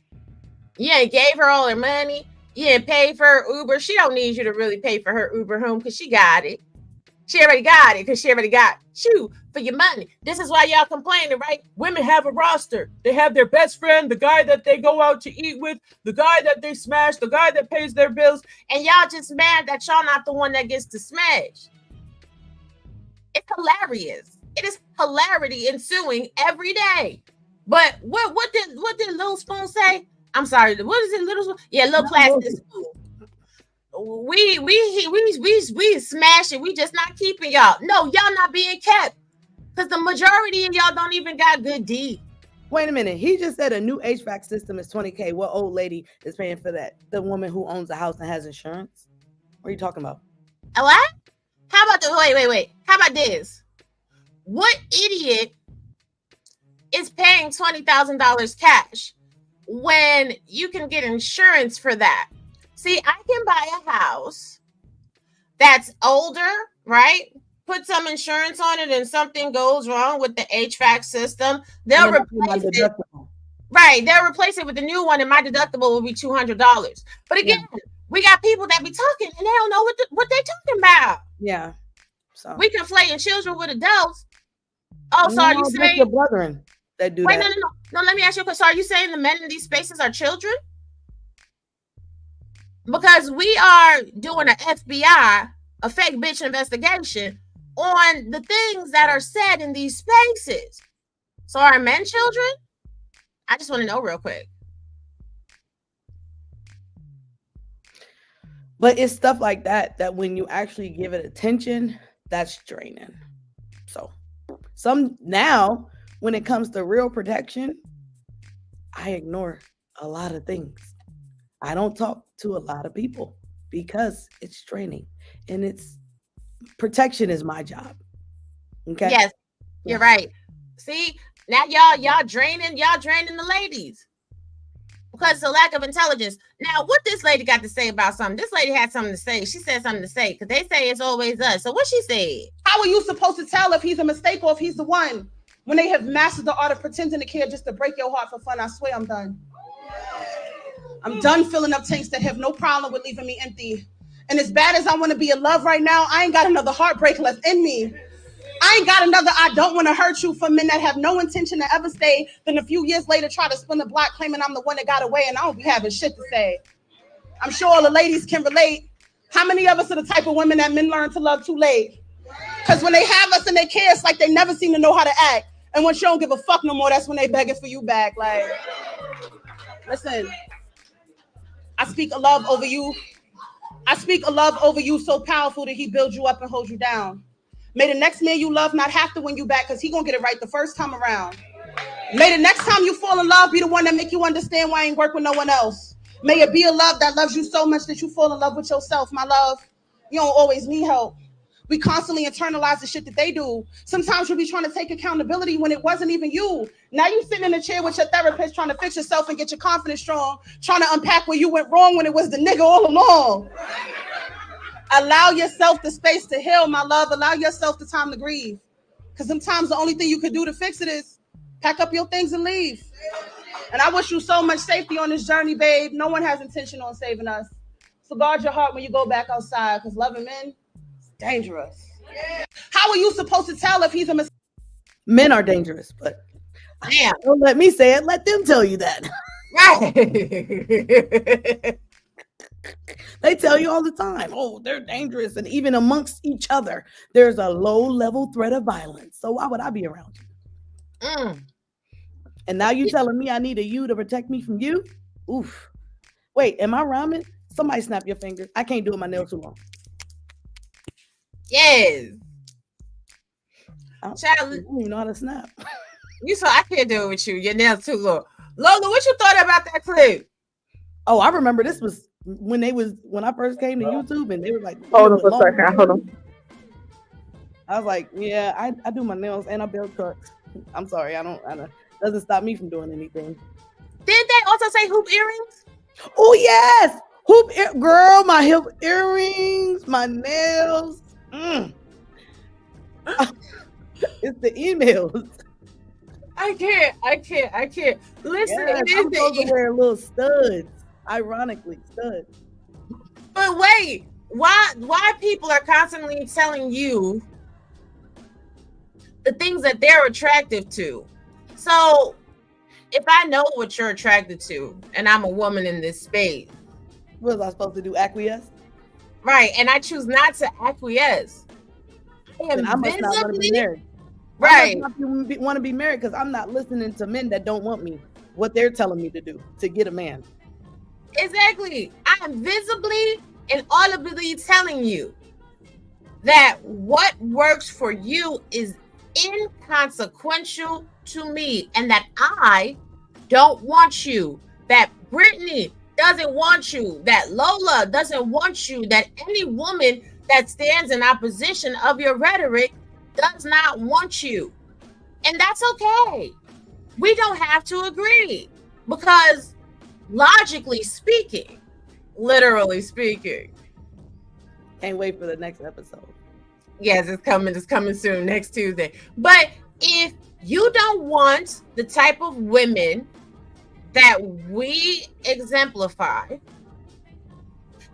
Speaker 3: You ain't gave her all her money. You didn't pay for her Uber. She don't need you to really pay for her Uber home because she got it. She already got it because she already got you for your money. This is why y'all complaining, right? Women have a roster. They have their best friend, the guy that they go out to eat with, the guy that they smash, the guy that pays their bills, and y'all just mad that y'all not the one that gets to smash. It's hilarious. It is hilarity ensuing every day. But what did Little Spoon say? I'm sorry. What is it, Little Spoon? Yeah, Little Plastic Spoon. We smash it. We just not keeping y'all. No, y'all not being kept because the majority of y'all don't even got good D.
Speaker 9: Wait a minute. He just said a new HVAC system is $20K. What old lady is paying for that? The woman who owns a house and has insurance? What are you talking about?
Speaker 3: What? How about wait. How about this? What idiot is paying $20,000 cash when you can get insurance for that? See, I can buy a house that's older, right? Put some insurance on it and something goes wrong with the HVAC system. They'll replace it. Right. They'll replace it with the new one and my deductible will be $200. But again, we got people that be talking and they don't know what they're talking about.
Speaker 9: Yeah. So
Speaker 3: we conflating children with adults. Oh, so are you saying
Speaker 9: your brethren that do that?
Speaker 3: No, let me ask you a question. So are you saying the men in these spaces are children? Because we are doing an F.B.I, a fake bitch investigation on the things that are said in these spaces. So are men children? I just want to know real quick.
Speaker 9: But it's stuff like that when you actually give it attention, that's draining. So now when it comes to real protection, I ignore a lot of things. I don't talk to a lot of people because it's draining and it's protection is my job. Okay.
Speaker 3: Yes, you're right. See, now y'all draining the ladies because of lack of intelligence. Now, what this lady got to say about something? This lady had something to say. She said something to say because they say it's always us. So what she said?
Speaker 16: How are you supposed to tell if he's a mistake or if he's the one when they have mastered the art of pretending to care just to break your heart for fun? I swear I'm done. I'm done filling up tanks that have no problem with leaving me empty. And as bad as I want to be in love right now, I ain't got another heartbreak left in me. I ain't got another I don't want to hurt you for men that have no intention to ever stay, then a few years later try to spin the block claiming I'm the one that got away and I don't be having shit to say. I'm sure all the ladies can relate. How many of us are the type of women that men learn to love too late? Because when they have us and they care, it's like they never seem to know how to act. And once you don't give a fuck no more, that's when they begging for you back. Like, listen, I speak a love over you. I speak a love over you so powerful that he builds you up and holds you down. May the next man you love not have to win you back because he gonna get it right the first time around. May the next time you fall in love be the one that make you understand why I ain't work with no one else. May it be a love that loves you so much that you fall in love with yourself, my love. You don't always need help. We constantly internalize the shit that they do. Sometimes you'll be trying to take accountability when it wasn't even you. Now you sitting in a chair with your therapist trying to fix yourself and get your confidence strong, trying to unpack where you went wrong when it was the nigga all along. Allow yourself the space to heal, my love. Allow yourself the time to grieve. Because sometimes the only thing you can do to fix it is pack up your things and leave. And I wish you so much safety on this journey, babe. No one has intention on saving us. So guard your heart when you go back outside, because loving men is dangerous. How are you supposed to tell if he's a mistake?
Speaker 9: Men are dangerous, but don't let me say it. Let them tell you that.
Speaker 3: Right.
Speaker 9: They tell you all the time, oh, they're dangerous. And even amongst each other, there's a low-level threat of violence. So why would I be around you? And now you telling me I need a you to protect me from you? Oof. Wait, am I rhyming? Somebody snap your fingers. I can't do it. My nails too long.
Speaker 3: Yes.
Speaker 9: I don't even know how to snap.
Speaker 3: You saw I can't do it with you. Your nails too long. Lola, what you thought about that clip?
Speaker 9: Oh, I remember this was when I first came to YouTube and they were like,
Speaker 8: hold on for a second. Hold on.
Speaker 9: I was like, yeah, I do my nails and I build trucks. I'm sorry, I don't doesn't stop me from doing anything.
Speaker 3: Did they also say hoop earrings?
Speaker 9: Oh yes, girl, my hip earrings, my nails. It's the emails.
Speaker 3: I can't. Listen,
Speaker 9: yes, I'm supposed to wear little studs. Ironically, studs.
Speaker 3: But wait, why people are constantly telling you the things that they're attractive to? So if I know what you're attracted to, and I'm a woman in this space,
Speaker 9: what was I supposed to do? Acquiesce?
Speaker 3: Right, and I choose not to acquiesce.
Speaker 9: I must not want to be married.
Speaker 3: Right.
Speaker 9: I must want to be married because I'm not listening to men that don't want me. What they're telling me to do to get a man.
Speaker 3: Exactly. I am visibly and audibly telling you that what works for you is inconsequential to me, and that I don't want you, that Brittany doesn't want you, that Lola doesn't want you, that any woman that stands in opposition of your rhetoric does not want you. And that's okay. We don't have to agree, because logically speaking, literally speaking,
Speaker 9: can't wait for the next episode.
Speaker 3: Yes, it's coming soon, next Tuesday. But if you don't want the type of women that we exemplify,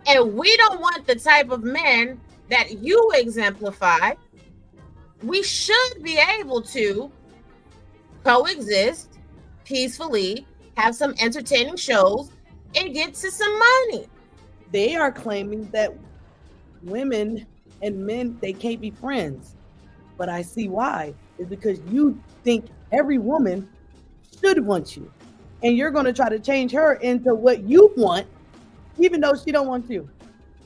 Speaker 3: and we don't want the type of men that you exemplify, we should be able to coexist peacefully, have some entertaining shows, and get to some money.
Speaker 9: They are claiming that women and men, they can't be friends. But I see why. It's because you think every woman should want you. And you're going to try to change her into what you want, even though she don't want you.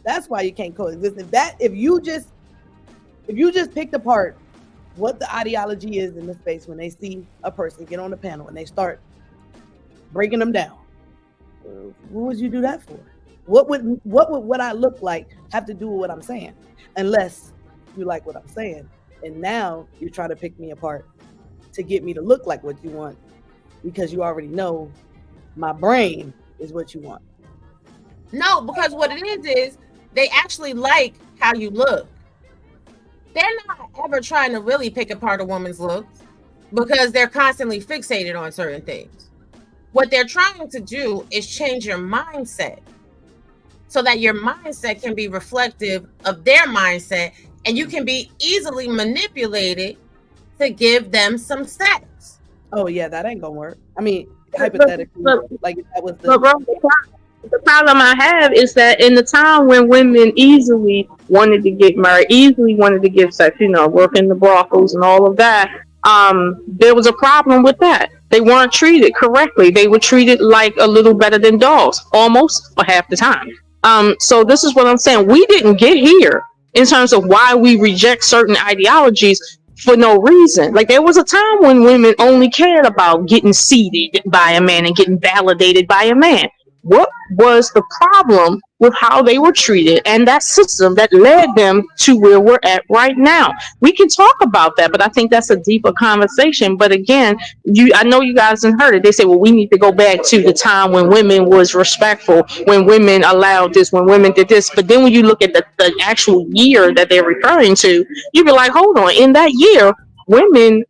Speaker 9: That's why you can't coexist. If you just picked apart what the ideology is in the space when they see a person get on the panel and they start breaking them down, what would you do that for? What would I look like have to do with what I'm saying? Unless you like what I'm saying. And now you're trying to pick me apart to get me to look like what you want, because you already know my brain is what you want.
Speaker 3: No, because what it is they actually like how you look. They're not ever trying to really pick apart a woman's looks, because they're constantly fixated on certain things. What they're trying to do is change your mindset so that your mindset can be reflective of their mindset, and you can be easily manipulated to give them some sex.
Speaker 9: Oh yeah, that ain't gonna work. I mean, hypothetically, like if that was
Speaker 8: the problem I have is that in the time when women easily wanted to get married, easily wanted to give sex, work in the brothels and all of that, there was a problem with that. They weren't treated correctly. They were treated like a little better than dogs, almost, or half the time. So this is what I'm saying. We didn't get here in terms of why we reject certain ideologies for no reason. Like, there was a time when women only cared about getting seated by a man and getting validated by a man. What was the problem with how they were treated and that system that led them to where we're at right now? We can talk about that, but I think that's a deeper conversation. But again, I know you guys have heard it. They say, well, we need to go back to the time when women was respectful, when women allowed this, when women did this. But then when you look at the actual year that they're referring to, you be like, hold on, in that year, women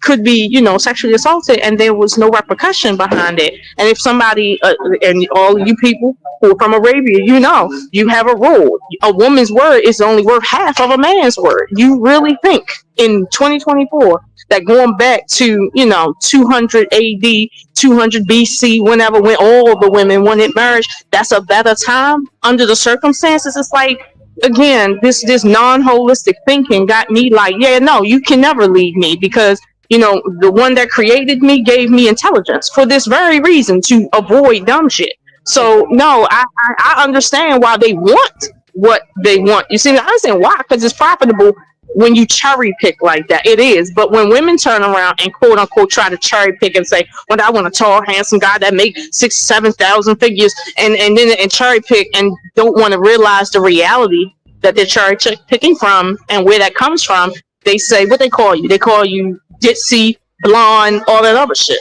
Speaker 8: could be, sexually assaulted, and there was no repercussion behind it. And if somebody, and all you people who are from Arabia, you have a rule. A woman's word is only worth half of a man's word. You really think in 2024 that going back to, 200 AD, 200 BC, whenever, when all the women wanted marriage, that's a better time under the circumstances. It's like, again, this non-holistic thinking got me like, yeah, no, you can never leave me, because the one that created me gave me intelligence for this very reason, to avoid dumb shit. So no, I understand why they want what they want. You see, I understand why, because it's profitable when you cherry pick like that. It is. But when women turn around and quote unquote try to cherry pick and say, well, I want a tall, handsome guy that make 6,000-7,000 figures, and then cherry pick, and don't want to realize the reality that they're cherry picking from and where that comes from, they say, what they call you? They call you ditzy, blonde, all that other shit.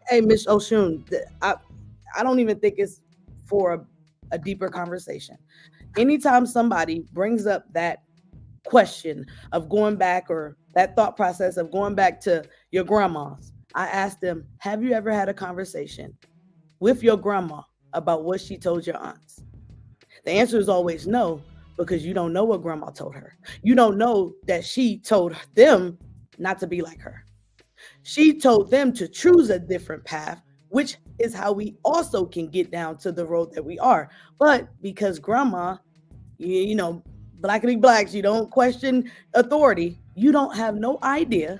Speaker 9: Hey, Miss Oshun, I don't even think it's for a deeper conversation. Anytime somebody brings up that question of going back, or that thought process of going back to your grandma's, I ask them, have you ever had a conversation with your grandma about what she told your aunts? The answer is always no, because you don't know what grandma told her. You don't know that she told them not to be like her. She told them to choose a different path, which is how we also can get down to the road that we are. But because grandma, blackity blacks, you don't question authority, you don't have no idea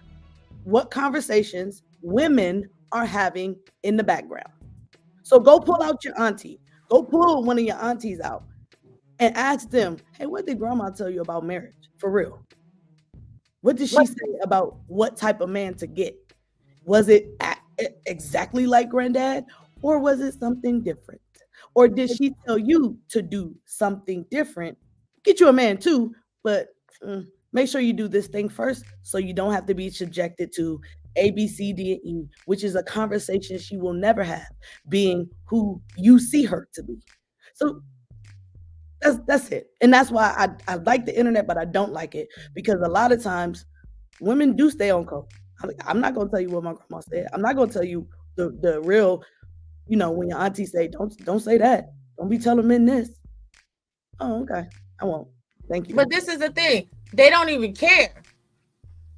Speaker 9: what conversations women are having in the background. So go pull out your auntie. Go pull one of your aunties out and ask them, hey, what did grandma tell you about marriage? For real. What did she say about what type of man to get? Was it exactly like granddad, or was it something different? Or did she tell you to do something different? Get you a man too, but make sure you do this thing first, so you don't have to be subjected to A, B, C, D, and E, which is a conversation she will never have, being who you see her to be. So that's it. And that's why I like the internet, but I don't like it, because a lot of times women do stay on code. I'm not going to tell you what my grandma said. I'm not going to tell you the real, when your auntie say, don't say that. Don't be telling men this. Oh, okay. I won't. Thank you.
Speaker 3: But this is the thing. They don't even care.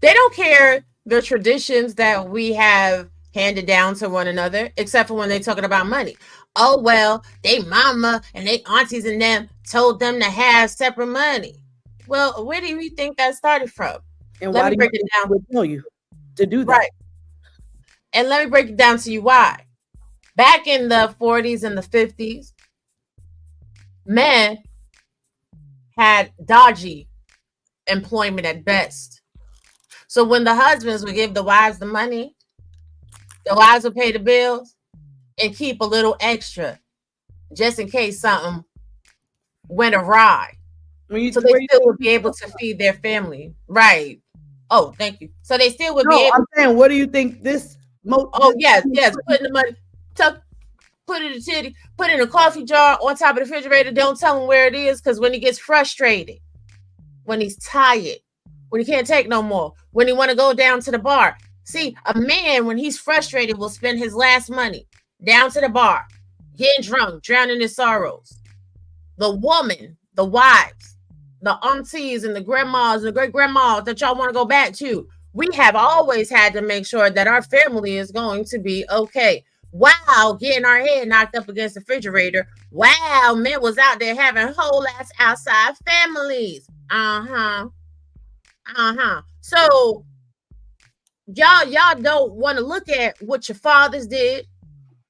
Speaker 3: They don't care the traditions that we have handed down to one another, except for when they're talking about money. Oh, well, they mama and they aunties and them told them to have separate money. Well, where do you think that started from?
Speaker 9: And why do you think they would tell you to do that?
Speaker 3: Right. And let me break it down to you why. Back in the 40s and the 50s, men had dodgy employment at best. So when the husbands would give the wives the money, the wives would pay the bills and keep a little extra just in case something went awry. So they still would be able to feed their family. Right. Oh, thank you. So they still would be able.
Speaker 9: I'm saying, what do you think this?
Speaker 3: Yes. Putting the money, put it in a titty, put it in a coffee jar on top of the refrigerator. Don't tell him where it is, because when he gets frustrated, when he's tired, when he can't take no more, when he want to go down to the bar. See, a man, when he's frustrated, will spend his last money down to the bar, getting drunk, drowning his sorrows. The woman, the wives, the aunties and the grandmas and the great grandmas that y'all want to go back to, we have always had to make sure that our family is going to be okay. Wow, getting our head knocked up against the refrigerator. Wow, men was out there having whole ass outside families. So y'all don't want to look at what your fathers did,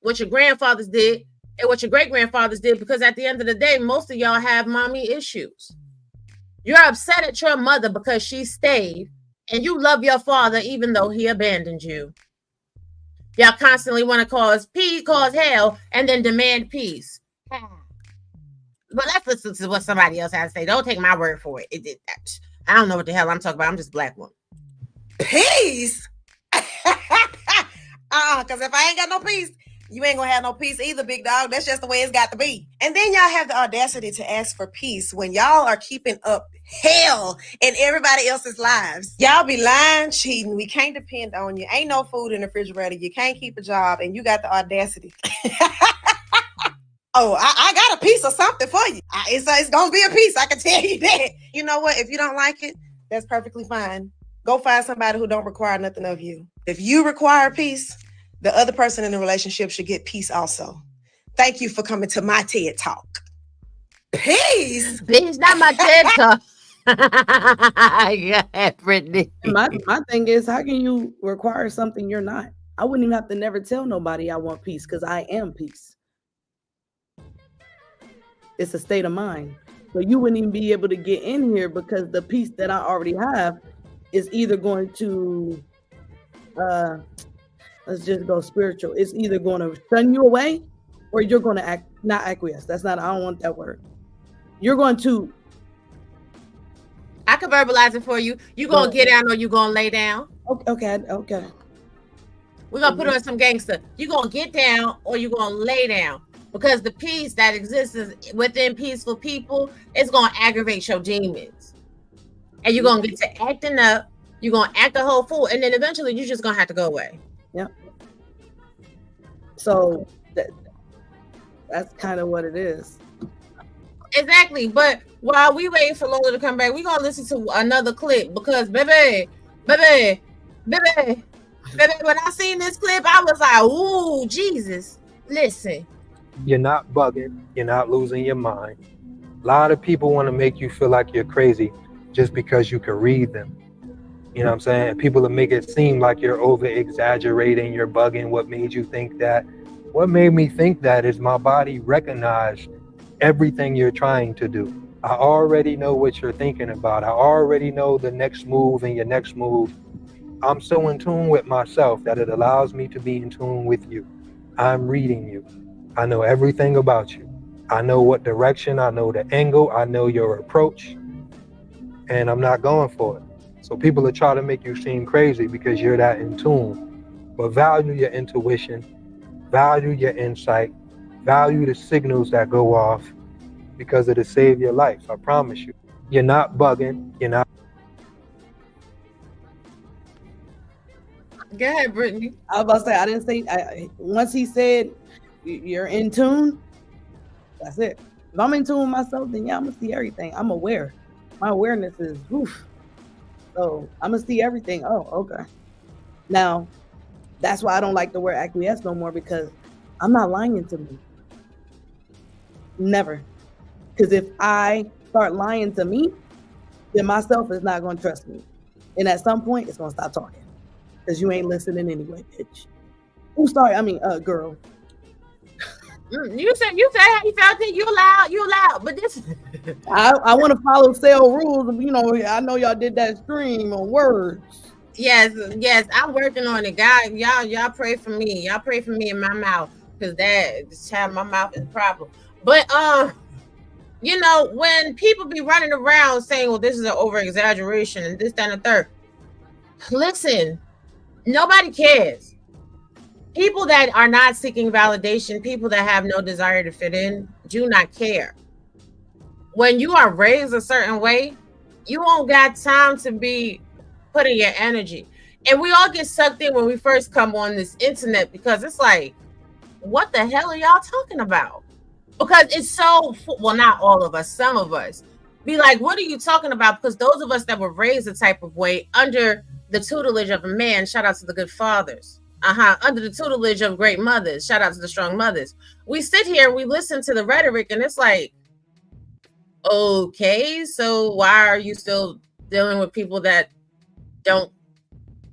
Speaker 3: what your grandfathers did, and what your great grandfathers did, because at the end of the day, most of y'all have mommy issues. You're upset at your mother because she stayed, and you love your father even though he abandoned you. Y'all constantly want to cause hell, and then demand peace. But let's listen to what somebody else has to say. Don't take my word for it. I don't know what the hell I'm talking about. I'm just a black woman.
Speaker 17: Peace? Because if I ain't got no peace, you ain't gonna have no peace either, big dog. That's just the way it's got to be. And then y'all have the audacity to ask for peace when y'all are keeping up hell in everybody else's lives. Y'all be lying, cheating. We can't depend on you. Ain't no food in the refrigerator. You can't keep a job, and you got the audacity. Oh, I got a piece of something for you. It's gonna be a piece. I can tell you that. You know what? If you don't like it, that's perfectly fine. Go find somebody who don't require nothing of you. If you require peace, the other person in the relationship should get peace also. Thank you for coming to my TED Talk. Peace.
Speaker 3: Bitch, not my TED Talk. Yeah, Brittany.
Speaker 9: My thing is, how can you require something you're not? I wouldn't even have to never tell nobody I want peace because I am peace. It's a state of mind. So you wouldn't even be able to get in here because the peace that I already have is either going to, let's just go spiritual. It's either going to shun you away or you're going to not acquiesce. I don't want that word. You're going to.
Speaker 3: I can verbalize it for you. You gonna get down or you gonna lay down?
Speaker 9: Okay.
Speaker 3: We're gonna put on some gangster. You gonna get down or you gonna lay down? Because the peace that exists within peaceful people is gonna aggravate your demons. And you're gonna get to acting up, you're gonna act a whole fool, and then eventually you're just gonna have to go away.
Speaker 9: Yeah. So that's kind of what it is.
Speaker 3: Exactly. But while we waiting for Lola to come back, we're gonna listen to another clip because baby, when I seen this clip, I was like, ooh, Jesus. Listen.
Speaker 18: You're not bugging, you're not losing your mind. A lot of people want to make you feel like you're crazy just because you can read them. You know what I'm saying? People will make it seem like you're over exaggerating, you're bugging. What made you think that? What made me think that is my body recognized everything you're trying to do. I already know what you're thinking about. I already know the next move and your next move. I'm so in tune with myself that it allows me to be in tune with you. I'm reading you. I know everything about you. I know what direction, I know the angle, I know your approach, and I'm not going for it. So people are trying to make you seem crazy because you're that in tune. But value your intuition, value your insight, value the signals that go off because it'll save your life. I promise you. You're not bugging. You're not.
Speaker 3: Go ahead, Brittany.
Speaker 9: I was about to say, I didn't say, once he said you're in tune, that's it. If I'm in tune with myself, then yeah, I'm going to see everything. I'm aware. My awareness is, oof. So I'm going to see everything. Oh, okay. Now, that's why I don't like the word acquiesce no more because I'm not lying to me. Never. Because if I start lying to me, then myself is not going to trust me. And at some point, it's going to stop talking. Because you ain't listening anyway, bitch. Oh, sorry. I mean, girl.
Speaker 3: You said how you felt it. You allowed. But this.
Speaker 9: I want to follow cell rules. You know, I know y'all did that stream on words.
Speaker 3: Yes. I'm working on it, guys. Y'all pray for me. Y'all pray for me in my mouth because my mouth is a problem. But you know, when people be running around saying, "Well, this is an over exaggeration," and this, that, and the third. Listen, nobody cares. People that are not seeking validation, people that have no desire to fit in, do not care. When you are raised a certain way, you won't got time to be putting your energy. And we all get sucked in when we first come on this internet because it's like, what the hell are y'all talking about? Because it's so, well, not all of us, some of us be like, what are you talking about? Because those of us that were raised a type of way under the tutelage of a man, shout out to the good fathers. Under the tutelage of great mothers, shout out to the strong mothers. We sit here and we listen to the rhetoric and it's like, okay, so why are you still dealing with people that don't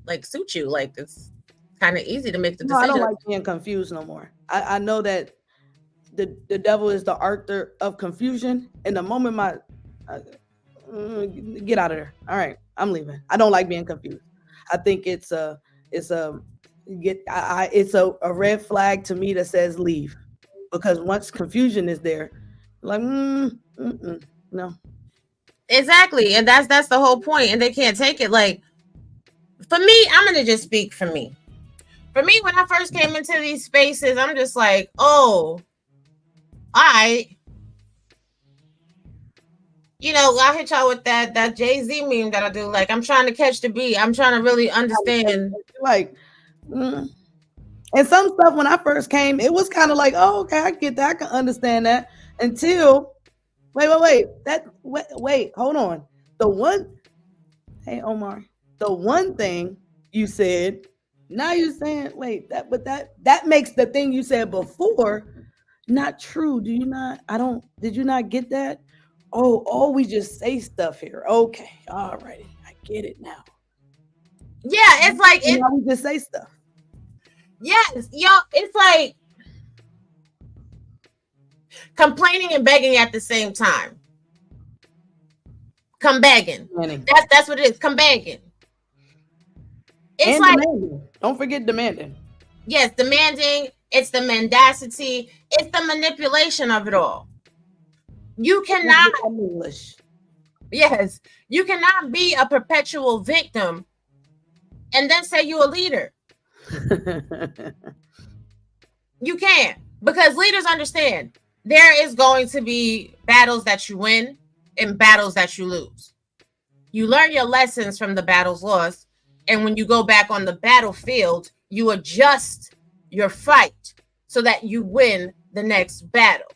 Speaker 3: like suit you? Like it's kind of easy to make the decision.
Speaker 9: I don't like being confused no more. I know that the devil is the author of confusion. And the moment get out of there. All right, I'm leaving. I don't like being confused. I think it's a red flag to me that says leave, because once confusion is there, like no.
Speaker 3: Exactly, and that's the whole point, and they can't take it. Like for me, I'm gonna just speak for me. For me, when I first came into these spaces, I'm just like, oh, all right. You know, I'll hit y'all with that Jay-Z meme that I do. Like, I'm trying to catch the beat. I'm trying to really understand.
Speaker 9: Like, and some stuff when I first came, it was kind of like, oh, okay, I get that. I can understand that. Until, wait, hold on. Hey, Omar, the one thing you said, now you're saying, wait, that makes the thing you said before not true. Do you not? Did you not get that? Oh, we just say stuff here. Okay, all righty, I get it now.
Speaker 3: Yeah, it's like
Speaker 9: now we just say stuff.
Speaker 3: Yes, y'all, it's like complaining and begging at the same time. Come begging. That's what it is. Come begging. It's
Speaker 9: and
Speaker 3: like
Speaker 9: demanding. Don't forget demanding.
Speaker 3: Yes, demanding. It's the mendacity. It's the manipulation of it all. You cannot.
Speaker 9: English.
Speaker 3: Yes, you cannot be a perpetual victim and then say you're a leader. You can't, because leaders understand there is going to be battles that you win and battles that you lose. You learn your lessons from the battles lost, and when you go back on the battlefield, you adjust your fight so that you win the next battle.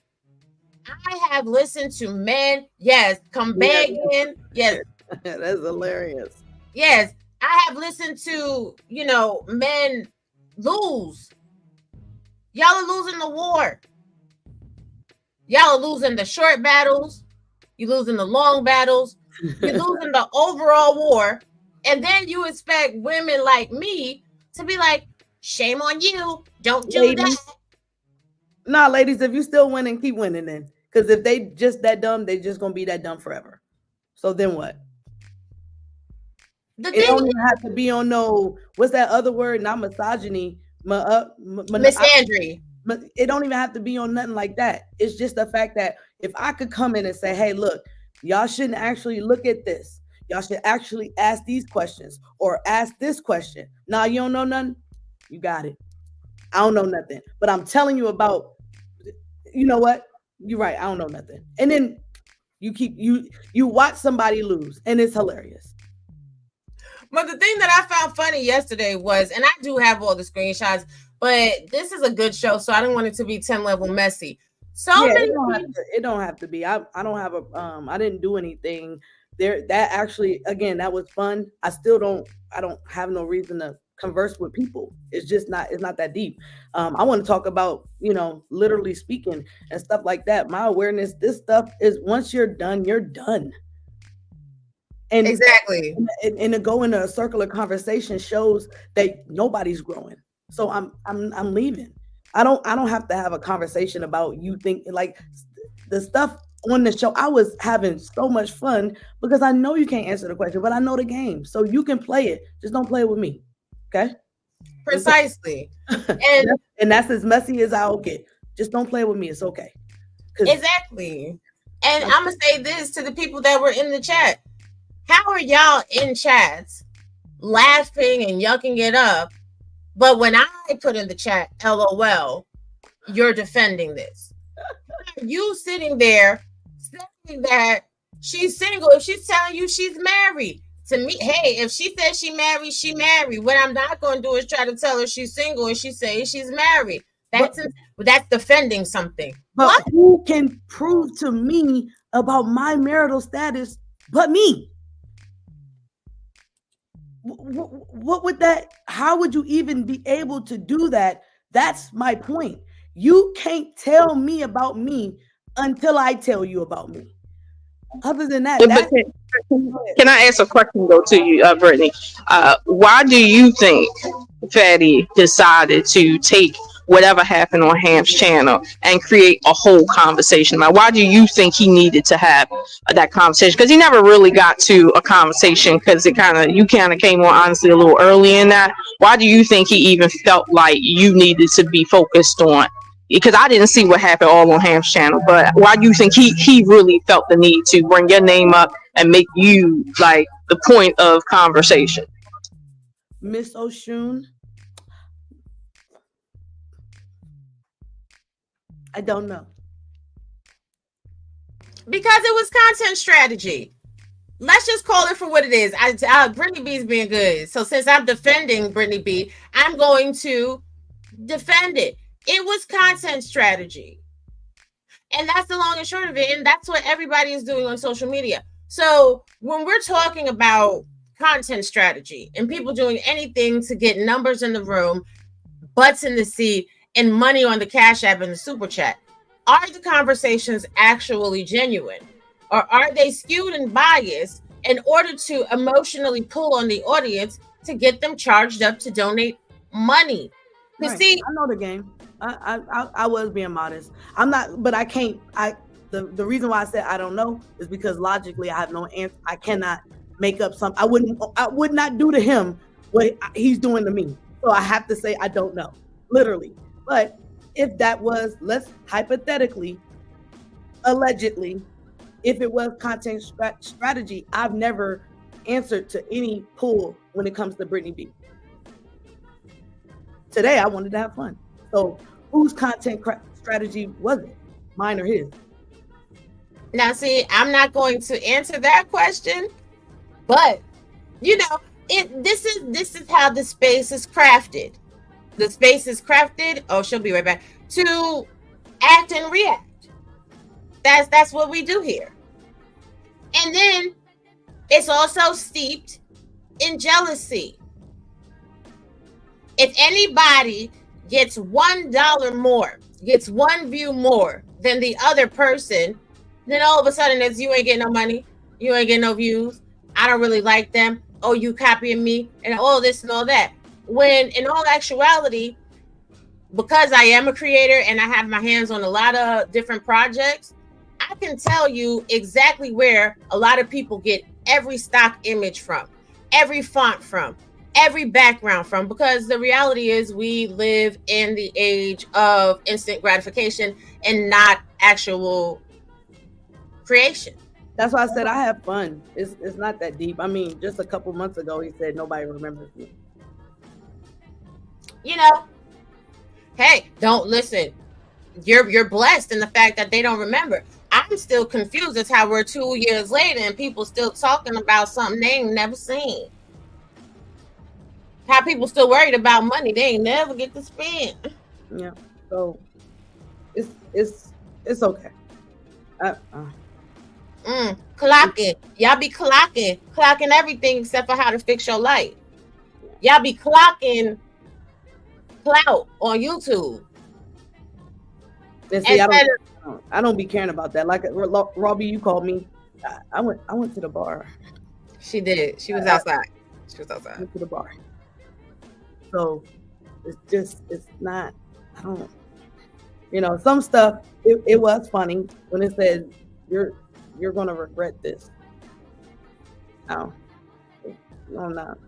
Speaker 3: I have listened to men, yes, come begging, yes.
Speaker 9: That's hilarious.
Speaker 3: Yes, I have listened to, men lose. Y'all are losing the war. Y'all are losing the short battles. You're losing the long battles. You're losing the overall war. And then you expect women like me to be like, shame on you. Don't do that.
Speaker 9: Nah, ladies, if you still winning, keep winning then. Because if they just that dumb, they just going to be that dumb forever. So then what? It don't even have to be on what's that other word? Not misogyny.
Speaker 3: Misandry.
Speaker 9: It don't even have to be on nothing like that. It's just the fact that if I could come in and say, hey, look, y'all shouldn't actually look at this. Y'all should actually ask these questions or ask this question. Nah, you don't know nothing? You got it. I don't know nothing. But I'm telling you about, you know what? You're right. I don't know nothing. And then you watch somebody lose, and it's hilarious.
Speaker 3: But the thing that I found funny yesterday was, and I do have all the screenshots, but this is a good show, so I didn't want it to be 10 level messy.
Speaker 9: It don't have to be. I don't have I didn't do anything there. That actually, again, that was fun. I don't have no reason to converse with people. It's not that deep. I want to talk about, literally speaking and stuff like that. My awareness, this stuff is once you're done, you're done. And
Speaker 3: exactly.
Speaker 9: And to go into a circular conversation shows that nobody's growing. So I'm leaving. I don't have to have a conversation about you think like the stuff on the show. I was having so much fun because I know you can't answer the question, but I know the game. So you can play it. Just don't play it with me. Okay?
Speaker 3: Precisely.
Speaker 9: And that's as messy as I'll get. Just don't play with me. It's okay.
Speaker 3: Exactly. And I'm going to say this to the people that were in the chat. How are y'all in chats laughing and yucking it up? But when I put in the chat, LOL, you're defending this. You sitting there saying that she's single. If she's telling you she's married, to me, hey, if she says she married, she married. What I'm not going to do is try to tell her she's single and she says she's married. That's defending something.
Speaker 9: But who can prove to me about my marital status but me? What would that? How would you even be able to do that? That's my point. You can't tell me about me until I tell you about me. Other than that,
Speaker 8: can I ask a question though to you, Brittany? Why do you think Fatty decided to take whatever happened on Ham's channel and create a whole conversation? Like, why do you think he needed to have that conversation? Because he never really got to a conversation because you kind of came on honestly a little early in that. Why do you think he even felt like you needed to be focused on? Because I didn't see what happened all on Ham's channel, but why do you think he really felt the need to bring your name up and make you like the point of conversation?
Speaker 9: Miss Oshun, I don't know.
Speaker 3: Because it was content strategy. Let's just call it for what it is. Brittany B's being good. So since I'm defending Brittany B, I'm going to defend it. It was content strategy. And that's the long and short of it. And that's what everybody is doing on social media. So when we're talking about content strategy and people doing anything to get numbers in the room, butts in the seat, and money on the Cash App and the Super Chat. Are the conversations actually genuine? Or are they skewed and biased in order to emotionally pull on the audience to get them charged up to donate money?
Speaker 9: Right.
Speaker 3: See,
Speaker 9: I know the game. I was being modest. I'm not, but I can't. The reason why I said I don't know is because logically I have no answer. I cannot make up something. I would not do to him what he's doing to me. So I have to say I don't know, literally. But if that was, let's hypothetically, allegedly, if it was content strategy, I've never answered to any pull when it comes to Brittany B. Today I wanted to have fun. So whose content strategy was it? Mine or his?
Speaker 3: Now, see, I'm not going to answer that question, but you know, this is how the space is crafted. The space is crafted. Oh, she'll be right back. To act and react. That's what we do here. And then it's also steeped in jealousy. If anybody gets $1 more, gets one view more than the other person, then all of a sudden it's you ain't getting no money, you ain't getting no views, I don't really like them, oh, you copying me, and all this and all that. When in all actuality, because I am a creator and I have my hands on a lot of different projects, I can tell you exactly where a lot of people get every stock image from, every font from, every background from, because the reality is we live in the age of instant gratification and not actual creation.
Speaker 9: That's why I said I have fun. It's not that deep. I mean, just a couple months ago, he said nobody remembers me.
Speaker 3: You know, hey, don't listen. You're blessed in the fact that they don't remember. I'm still confused as how we're 2 years later and people still talking about something they ain't never seen. How people still worried about money they ain't never get to spend.
Speaker 9: Yeah, so it's okay.
Speaker 3: Clocking. Y'all be clocking everything except for how to fix your life. Y'all be clocking clout on YouTube.
Speaker 9: And see, I don't be caring about that. Like Robbie, you called me. I went to the bar.
Speaker 3: She did. She was outside. She was outside.
Speaker 9: Went to the bar. So it's not. I don't. You know, some stuff. It was funny when it said you're gonna regret this. No, I'm not.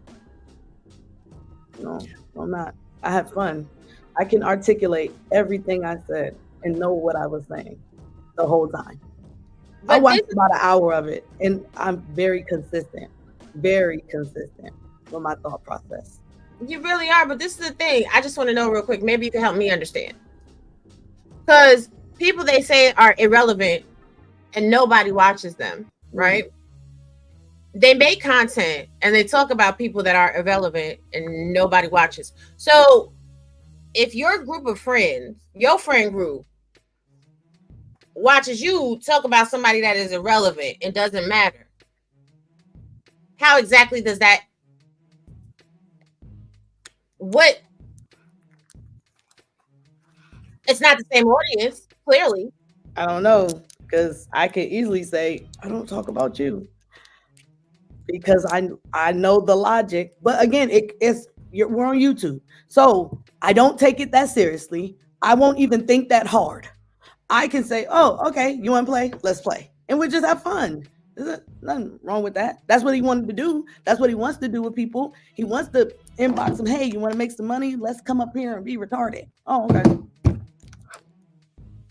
Speaker 9: No, I'm not. I had fun. I can articulate everything I said and know what I was saying the whole time. I watched about an hour of it, and I'm very consistent with my thought process.
Speaker 3: You really are, but this is the thing. I just want to know real quick. Maybe you can help me understand. Because people they say are irrelevant and nobody watches them, right? Mm-hmm. They make content and they talk about people that are irrelevant and nobody watches. So if your group of friends, your friend group, watches you talk about somebody that is irrelevant and doesn't matter, how exactly does that, what, it's not the same audience, clearly.
Speaker 9: I don't know, because I could easily say, I don't talk about you. Because I know the logic. But again, we're on YouTube. So I don't take it that seriously. I won't even think that hard. I can say, oh, okay, you want to play? Let's play. And we just have fun. There's nothing wrong with that. That's what he wanted to do. That's what he wants to do with people. He wants to inbox them, hey, you want to make some money? Let's come up here and be retarded. Oh, okay.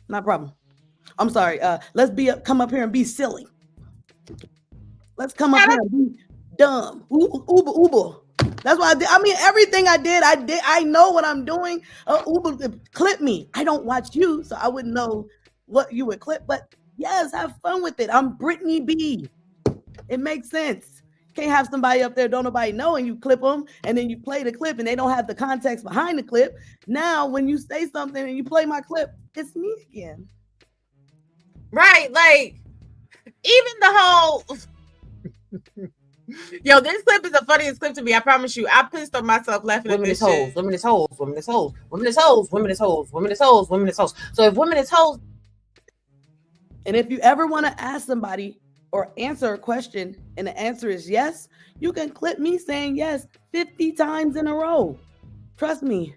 Speaker 9: Not a problem. I'm sorry. Let's come up here and be silly. Let's come up here and be dumb. Uber. That's what I did. I mean, everything I did. I know what I'm doing. Uber clip me. I don't watch you, so I wouldn't know what you would clip. But yes, have fun with it. I'm Brittany B. It makes sense. Can't have somebody up there don't nobody know and you clip them and then you play the clip and they don't have the context behind the clip. Now, when you say something and you play my clip, it's me again.
Speaker 3: Right, like even the whole Yo, this clip is the funniest clip to me. I promise you. I pissed on myself laughing
Speaker 19: Women
Speaker 3: at
Speaker 19: is
Speaker 3: this
Speaker 19: hoes.
Speaker 3: shit.
Speaker 19: Women is hoes. Women is hoes. Women is hoes. Women is hoes. Women is hoes. Women is hoes. Women is hoes. So if women is hoes,
Speaker 9: and if you ever want to ask somebody or answer a question and the answer is yes, you can clip me saying yes 50 times in a row. Trust me,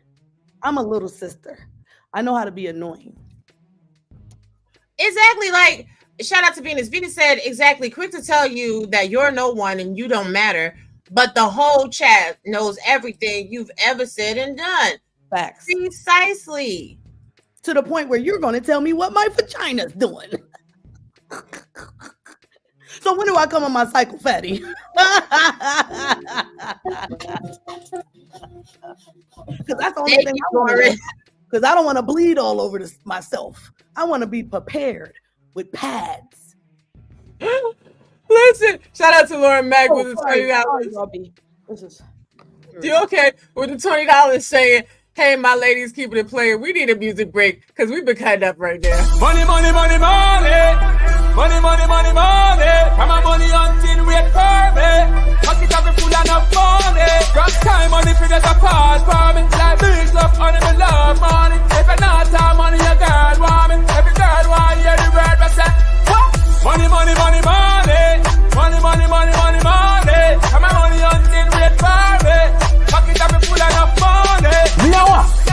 Speaker 9: I'm a little sister. I know how to be annoying.
Speaker 3: Exactly. Like, shout out to Venus. Venus said exactly, quick to tell you that you're no one and you don't matter, but the whole chat knows everything you've ever said and done.
Speaker 9: Facts.
Speaker 3: Precisely.
Speaker 9: To the point where you're going to tell me what my vagina's doing. So when do I come on my cycle, fatty? Because that's the only thing I want to do. Because I don't want to bleed all over myself. I want to be prepared with pads.
Speaker 3: Listen, shout out to Lauren Mack with the $20.
Speaker 9: Robbie. This is
Speaker 3: you okay with the $20 saying, hey, my ladies, keeping it playing. We need a music break because we've been cutting up right now.
Speaker 12: Money, money, money, money. Money, money, money, money. From my money until wait for me. Pocket have it full enough money. From time money for just a part for me. Like big love, honey, me love money. If I not have money, your girl want me. Every girl want hear the word, but say, what? Money, money, money, money. Money, money, money, money, money. From my money until wait for me. Pocket have it full enough money.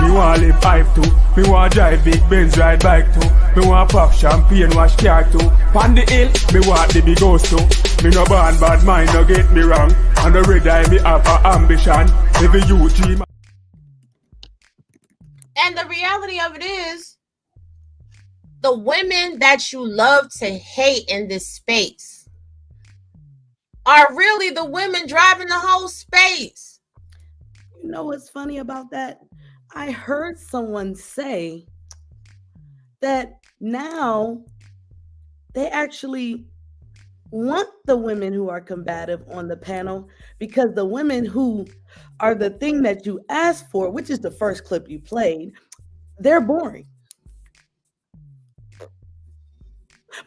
Speaker 12: Me want live life too. Me want drive big Benz, ride bike too. Me want pop champagne, wash car too. Pon the hill, me want the big house too. Me no born bad mind, no get me wrong. And the red eye, me have a ambition. Every youth dream.
Speaker 3: And the reality of it is, the women that you love to hate in this space are really the women driving the whole space.
Speaker 9: You know what's funny about that? I heard someone say that now they actually want the women who are combative on the panel because the women who are the thing that you asked for, which is the first clip you played, they're boring.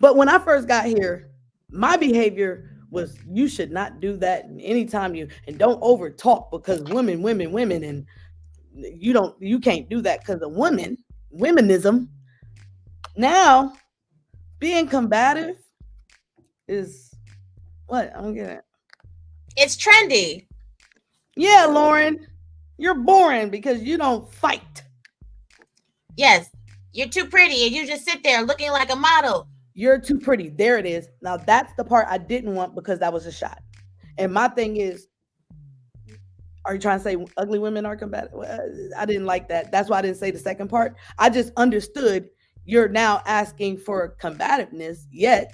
Speaker 9: But when I first got here, my behavior was you should not do that anytime and don't over talk because women, and you can't do that because of womenism. Now, being combative is what? I don't get it.
Speaker 3: It's trendy.
Speaker 9: Yeah, Lauren, you're boring because you don't fight.
Speaker 3: Yes, you're too pretty and you just sit there looking like a model.
Speaker 9: You're too pretty. There it is. Now, that's the part I didn't want because that was a shot. And my thing is, are you trying to say ugly women are combative? I didn't like that. That's why I didn't say the second part. I just understood you're now asking for combativeness, yet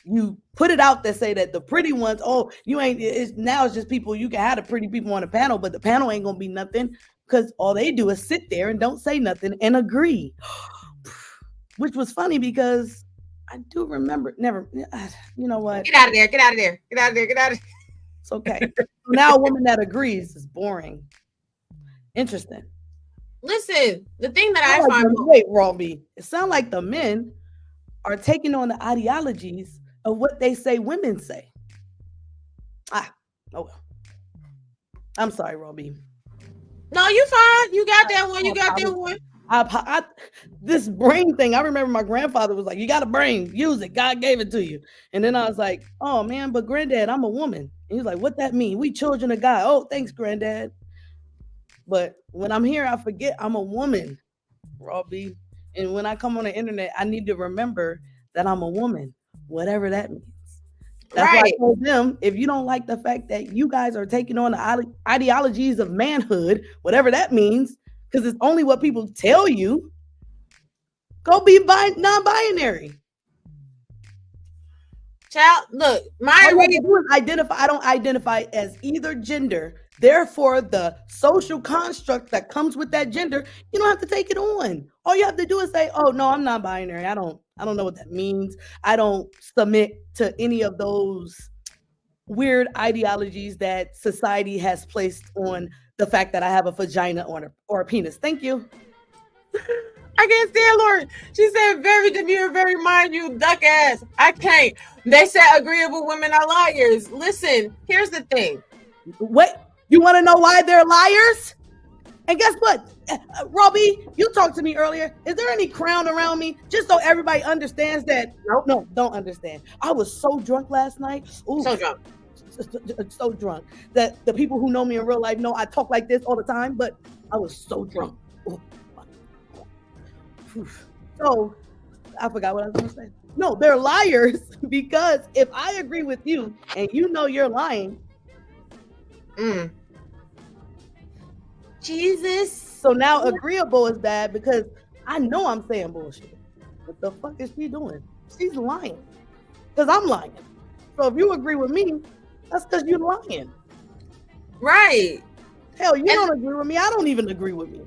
Speaker 9: you put it out that say that the pretty ones, now it's just people, you can have the pretty people on the panel, but the panel ain't going to be nothing because all they do is sit there and don't say nothing and agree. Which was funny because I do remember, you know what?
Speaker 3: Get out of there, get out of there, get out of there, get out of there.
Speaker 9: It's okay. Now a woman that agrees is boring. Interesting.
Speaker 3: Listen, the thing that I find...
Speaker 9: Wait, Robbie. It sounds like the men are taking on the ideologies of what they say women say. Oh well. I'm sorry, Robbie.
Speaker 3: No, you fine. You got that one. You got that one.
Speaker 9: This brain thing, I remember my grandfather was like, you got a brain, use it. God gave it to you. And then I was like, oh man, but granddad, I'm a woman. And he's like, what that mean? We children of God. Oh, thanks, granddad. But when I'm here, I forget I'm a woman, Robbie. And when I come on the internet, I need to remember that I'm a woman, whatever that means. That's why I told them, if you don't like the fact that you guys are taking on the ideologies of manhood, whatever that means, because it's only what people tell you, go be non-binary.
Speaker 3: Child, look,
Speaker 9: all you do is identify. I don't identify as either gender. Therefore, the social construct that comes with that gender, you don't have to take it on. All you have to do is say, "Oh no, I'm non-binary. I don't know what that means. I don't submit to any of those weird ideologies that society has placed on the fact that I have a vagina or a penis." Thank you.
Speaker 3: I can't stand Lauren. She said, very demure, very mind you, duck ass. I can't. They said agreeable women are liars. Listen, here's the thing.
Speaker 9: Wait, you want to know why they're liars? And guess what? Robbie, you talked to me earlier. Is there any crown around me? Just so everybody understands that.
Speaker 3: Nope.
Speaker 9: No, don't understand. I was so drunk last night. Ooh,
Speaker 3: so drunk.
Speaker 9: So drunk that the people who know me in real life know I talk like this all the time, but I was so drunk. So I forgot what I was going to say. No, they're liars because if I agree with you and you know you're lying,
Speaker 3: Jesus.
Speaker 9: So now agreeable is bad because I know I'm saying bullshit. What the fuck is she doing? She's lying because I'm lying. So if you agree with me, that's because you're lying.
Speaker 3: Right.
Speaker 9: Hell, you don't agree with me. I don't even agree with me.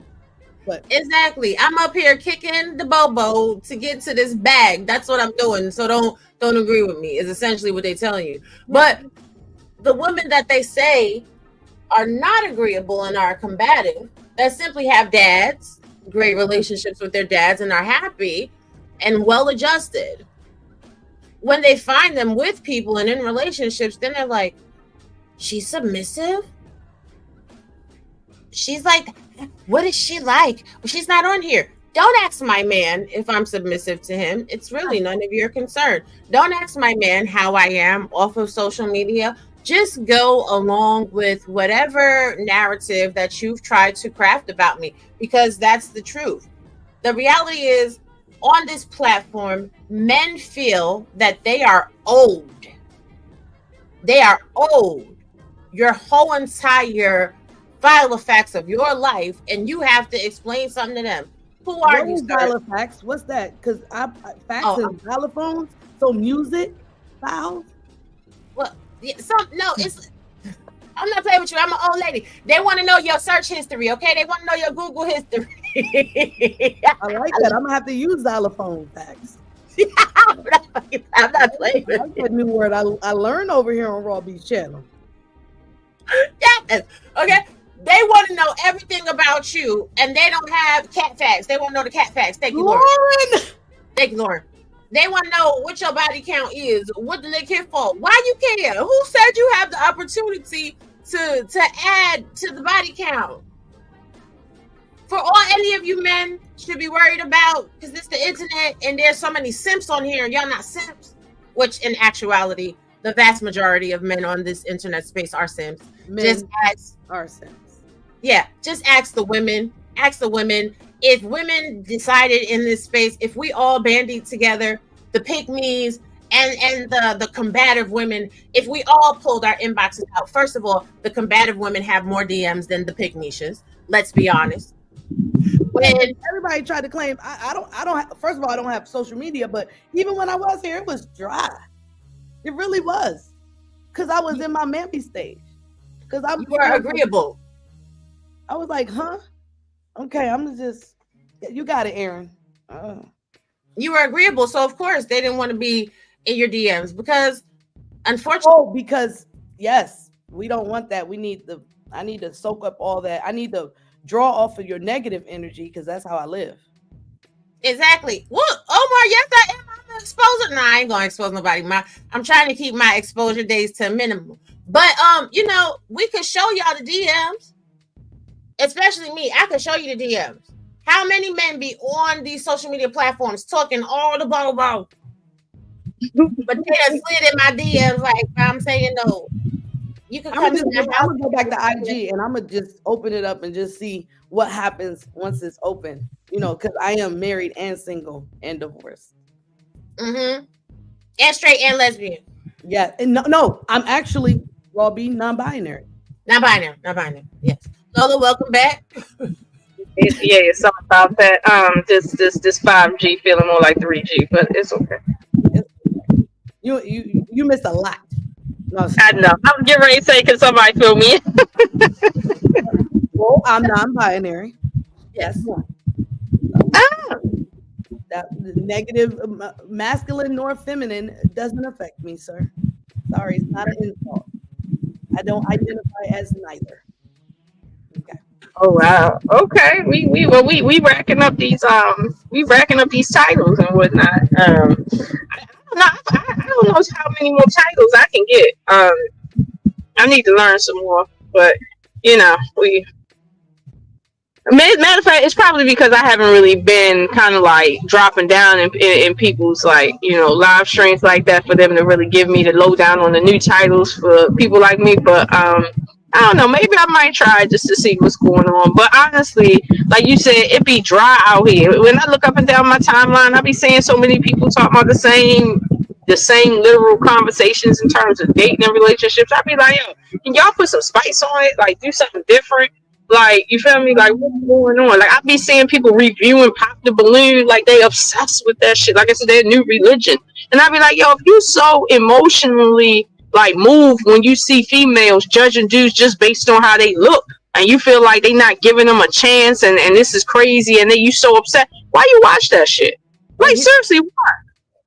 Speaker 9: But
Speaker 3: exactly. I'm up here kicking the bobo to get to this bag. That's what I'm doing. So don't agree with me is essentially what they're telling you. But the women that they say are not agreeable and are combative, that simply have dads, great relationships with their dads and are happy and well adjusted. When they find them with people and in relationships, then they're like, she's submissive? She's like, what is she like? Well, she's not on here. Don't ask my man if I'm submissive to him. It's really none of your concern. Don't ask my man how I am off of social media. Just go along with whatever narrative that you've tried to craft about me, because that's the truth. The reality is, on this platform, men feel that they are owed. They are owed your whole entire file of facts of your life, and you have to explain something to them. Who are you,
Speaker 9: file of facts? What's that? Because facts and xylophones. So music files.
Speaker 3: Well, yeah, it's. I'm not playing with you. I'm an old lady. They want to know your search history, okay? They want to know your Google history.
Speaker 9: I like that. I'm gonna have to use xylophone facts.
Speaker 3: I'm not playing with
Speaker 9: you. That's a new word I learned over here on Raw Beach channel.
Speaker 3: Yes. Okay. They want to know everything about you, and they don't have cat facts. They want to know the cat facts. Thank you, Lauren. Thank you, Lauren. They want to know what your body count is. What do they care for? Why you care? Who said you have the opportunity to add to the body count? For all any of you men should be worried about, because it's the internet and there's so many simps on here, and y'all not simps, which in actuality, the vast majority of men on this internet space are simps.
Speaker 9: Men are simps.
Speaker 3: Yeah, just ask the women. Ask the women. If women decided in this space, if we all bandied together, the pick-me's and the combative women, if we all pulled our inboxes out, first of all, the combative women have more DMs than the pick-me's. Let's be honest.
Speaker 9: When everybody tried to claim, I don't. First of all, I don't have social media, but even when I was here, it was dry. It really was, because I was in my mammy stage. Because you
Speaker 3: were agreeable.
Speaker 9: I was like, huh? Okay, I'm just. You got it, Aaron.
Speaker 3: You were agreeable, so of course they didn't want to be in your DMs because, unfortunately,
Speaker 9: because yes, we don't want that. I need to soak up all that. I need to draw off of your negative energy because that's how I live.
Speaker 3: Exactly. Well, Omar, yes, I am. I'm exposing. No, I ain't gonna expose nobody. I'm trying to keep my exposure days to a minimum. But we could show y'all the DMs. Especially me, I could show you the DMs. How many men be on these social media platforms talking all the blah blah, but they done slid in my DMs like I'm saying no. You can come to my house.
Speaker 9: I'm gonna go back to IG and I'm gonna just open it up and just see what happens once it's open. Because I am married and single and divorced.
Speaker 3: Mm-hmm. And straight and lesbian.
Speaker 9: Yeah, and no, I'm actually Robbie non-binary.
Speaker 3: Non-binary. Yes. Lola, welcome back.
Speaker 8: It's something about that. This 5G feeling more like 3G, but it's okay.
Speaker 9: You missed a lot. No,
Speaker 8: I know. I'm getting ready to say, can somebody fill me in?
Speaker 9: Well, I'm non-binary. Yes. That negative masculine nor feminine doesn't affect me, sir. Sorry, it's not an insult. I don't identify as neither. Okay.
Speaker 8: Oh wow. Okay. We racking up these titles and whatnot. I don't know how many more titles I can get. I need to learn some more, but we. Matter of fact, it's probably because I haven't really been kind of like dropping down in people's like live streams like that for them to really give me the lowdown on the new titles for people like me. But I don't know. Maybe I might try just to see what's going on. But honestly, like you said, it be dry out here. When I look up and down my timeline, I be seeing so many people talk about the same literal conversations in terms of dating and relationships. I be like, yo, can y'all put some spice on it? Like, do something different. Like, you feel me? Like, what's going on? Like, I be seeing people reviewing Pop the Balloon, like they obsessed with that shit. Like I said, their new religion. And I be like, yo, if you so emotionally like moved when you see females judging dudes just based on how they look, and you feel like they not giving them a chance, and this is crazy, and then you so upset, why you watch that shit? Like, seriously, why?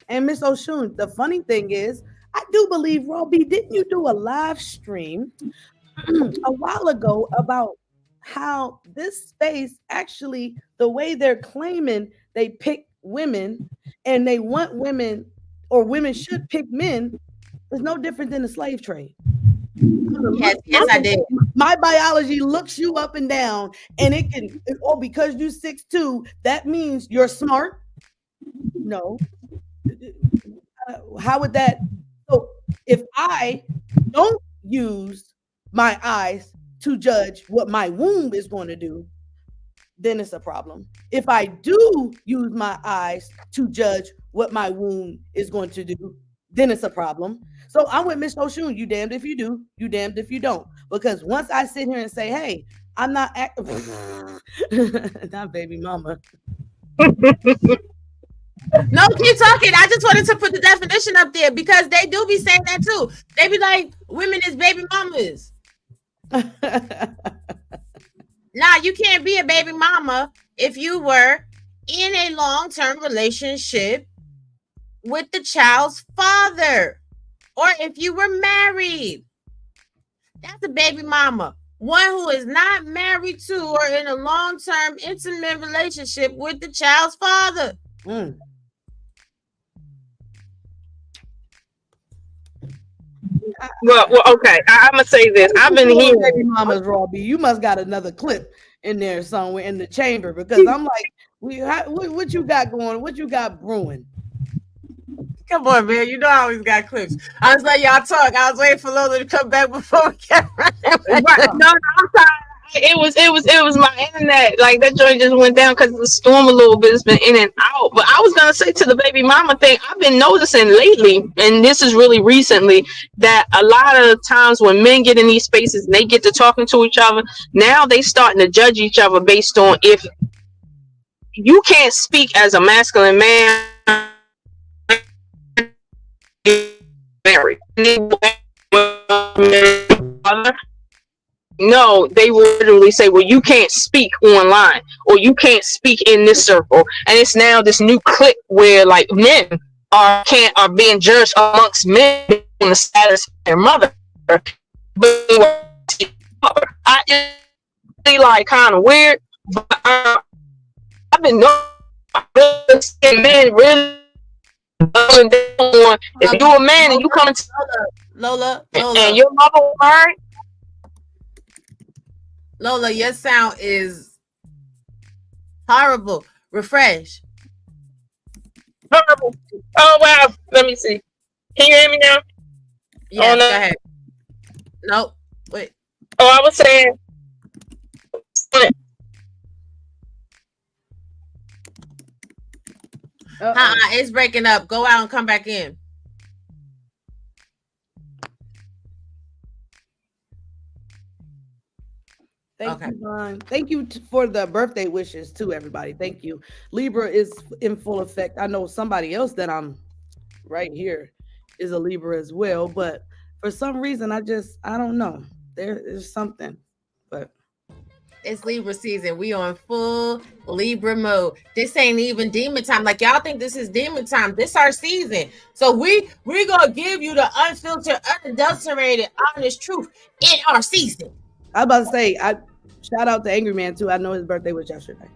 Speaker 9: And Miss Oshun, the funny thing is, I do believe, Robbie, didn't you do a live stream a while ago about how this space actually, the way they're claiming they pick women and they want women, or women should pick men, is no different than the slave trade.
Speaker 19: Yes, I did.
Speaker 9: My biology looks you up and down, and it can, because you 6'2", that means you're smart. No. How would that? So if I don't use my eyes to judge what my womb is going to do, then it's a problem. If I do use my eyes to judge what my womb is going to do, then it's a problem. So I'm with Miss Oshun. You damned if you do, you damned if you don't. Because once I sit here and say, hey, I'm not not baby mama.
Speaker 19: No, keep talking. I just wanted to put the definition up there because they do be saying that too. They be like, women is baby mamas. Nah, you can't be a baby mama if you were in a long-term relationship with the child's father, or if you were married. That's a baby mama. One who is not married to or in a long-term intimate relationship with the child's father.
Speaker 8: Well, okay. I'm gonna say this. I've been hearing
Speaker 9: baby mamas, Robbie. You must got another clip in there somewhere in the chamber, because I'm like, what you got going? What you got brewing?
Speaker 3: Come on, man. You know I always got clips. I was like, y'all talk. I was waiting for Lola to come back before we get right.
Speaker 8: No, I'm sorry. It was my internet. Like, that joint just went down because of the storm a little bit. It's been in and out. But I was gonna say, to the baby mama thing, I've been noticing lately, and this is really recently, that a lot of times when men get in these spaces and they get to talking to each other, now they starting to judge each other based on if you can't speak as a masculine man. Married. No, they will literally say, well, you can't speak online, or you can't speak in this circle. And it's now this new clique where like men are being judged amongst men on the status of their mother. But I just like kind of weird, but I've been noticing men really. If you're a man and you come to
Speaker 19: Lola,
Speaker 8: and your mother married,
Speaker 19: Lola, your sound is horrible. Refresh.
Speaker 8: Horrible. Oh wow. Let me see. Can you hear me now?
Speaker 19: Yeah, go ahead. Nope. Wait.
Speaker 8: Oh, I was saying.
Speaker 19: It's breaking up. Go out and come back in.
Speaker 9: Thank you, Ron. Thank you for the birthday wishes too, everybody. Thank you. Libra is in full effect. I know somebody else that I'm right here is a Libra as well, but for some reason I don't know. There is something, but
Speaker 19: it's Libra season. We on full Libra mode. This ain't even demon time. Like, y'all think this is demon time. This our season. So we gonna give you the unfiltered, unadulterated, honest truth in our season.
Speaker 9: I was about to say, Shout out to Angry Man too. I know his birthday was yesterday.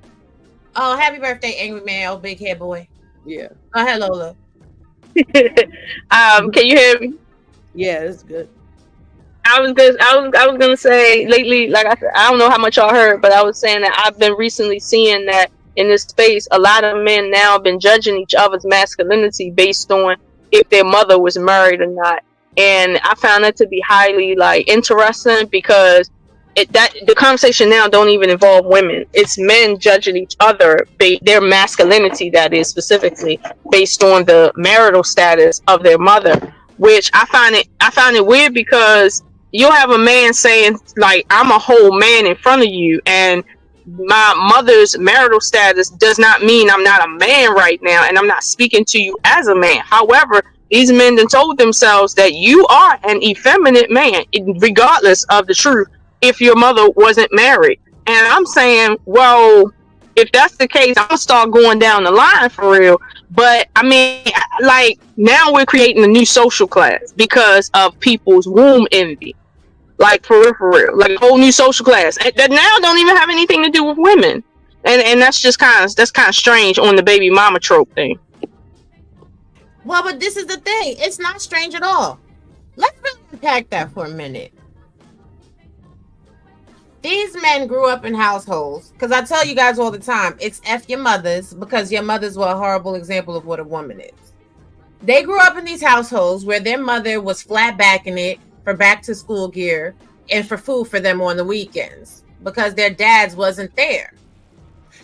Speaker 19: Oh, happy birthday, Angry Man, oh big head boy.
Speaker 9: Yeah.
Speaker 19: Go ahead, Lola.
Speaker 8: Can you hear me?
Speaker 9: Yeah, it's good.
Speaker 8: I was gonna say lately, like I said, I don't know how much y'all heard, but I was saying that I've been recently seeing that in this space, a lot of men now have been judging each other's masculinity based on if their mother was married or not. And I found that to be highly like interesting because the conversation now don't even involve women. It's men judging each other, their masculinity, that is specifically based on the marital status of their mother, which I find it weird because you'll have a man saying like, I'm a whole man in front of you, and my mother's marital status does not mean I'm not a man right now, and I'm not speaking to you as a man. However, these men then told themselves that you are an effeminate man, regardless of the truth, if your mother wasn't married. And I'm saying, well, if that's the case, I'm gonna start going down the line for real. But I mean, like, now we're creating a new social class because of people's womb envy. Like, for real, like a whole new social class that now don't even have anything to do with women, and that's just kind of strange on the baby mama trope thing.
Speaker 19: Well, but this is the thing. It's not strange at all. Let's really unpack that for a minute. These men grew up in households, because I tell you guys all the time, it's F your mothers, because your mothers were a horrible example of what a woman is. They grew up in these households where their mother was flat backing it for back to school gear and for food for them on the weekends because their dads wasn't there.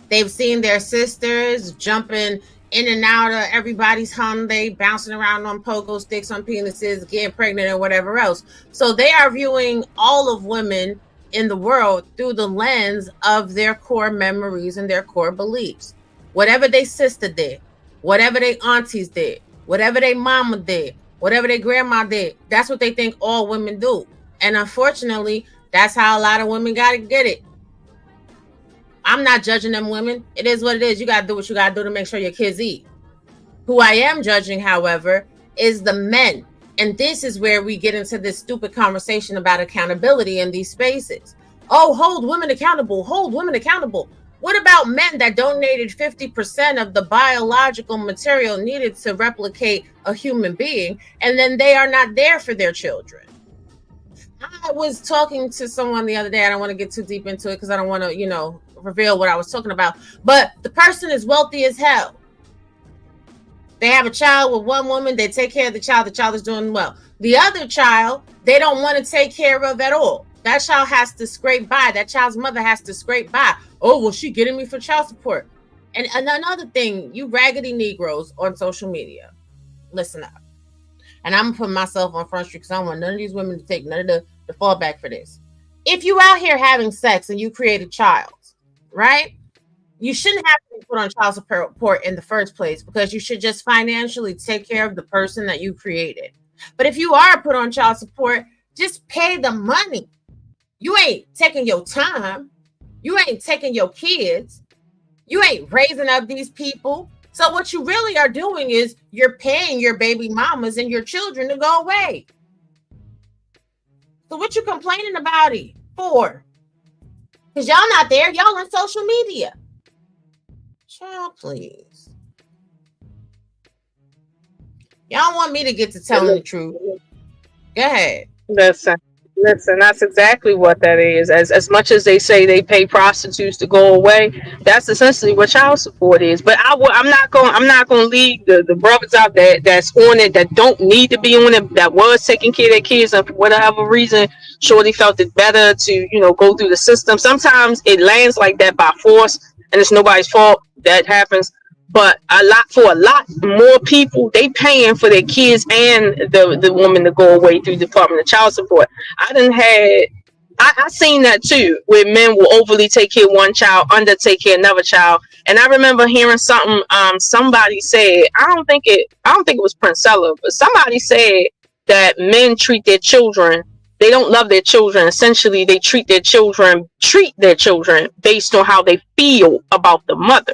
Speaker 19: They've seen their sisters jumping in and out of everybody's holiday, bouncing around on pogo sticks, on penises, getting pregnant and whatever else. So they are viewing all of women in the world through the lens of their core memories and their core beliefs. Whatever they sister did, whatever they aunties did, whatever they mama did, whatever their grandma did, that's what they think all women do. And unfortunately, that's how a lot of women got to get it. I'm not judging them women. It is what it is. You got to do what you got to do to make sure your kids eat. Who I am judging, however, is the men. And this is where we get into this stupid conversation about accountability in these spaces. Oh, hold women accountable. Hold women accountable. What about men that donated 50% of the biological material needed to replicate a human being, and then they are not there for their children? I was talking to someone the other day. I don't want to get too deep into it because I don't want to, reveal what I was talking about. But the person is wealthy as hell. They have a child with one woman. They take care of the child. The child is doing well. The other child, they don't want to take care of at all. That child has to scrape by. That child's mother has to scrape by. Oh, well, she getting me for child support. And another thing, you raggedy Negroes on social media, listen up. And I'm putting myself on Front Street because I don't want none of these women to take none of the fallback for this. If you out here having sex and you create a child, right? You shouldn't have to be put on child support in the first place because you should just financially take care of the person that you created. But if you are put on child support, just pay the money. You ain't taking your time. You ain't taking your kids. You ain't raising up these people. So what you really are doing is you're paying your baby mamas and your children to go away. So what you complaining about it for? Because y'all not there. Y'all on social media. Child, please. Y'all want me to get to telling the truth. Go ahead.
Speaker 8: Listen, that's exactly what that is. As much as they say they pay prostitutes to go away, that's essentially what child support is. But I'm not going to leave the brothers out there that's on it that don't need to be on it, that was taking care of their kids, and for whatever reason, Shorty felt it better to go through the system. Sometimes it lands like that by force, and it's nobody's fault that happens. But a lot more people, they paying for their kids and the woman to go away through the Department of Child Support. I seen that too, where men will overly take care of one child, under take care of another child. And I remember hearing something somebody said, I don't think it was Princella, but somebody said that men treat their children, they don't love their children. Essentially, they treat their children based on how they feel about the mother.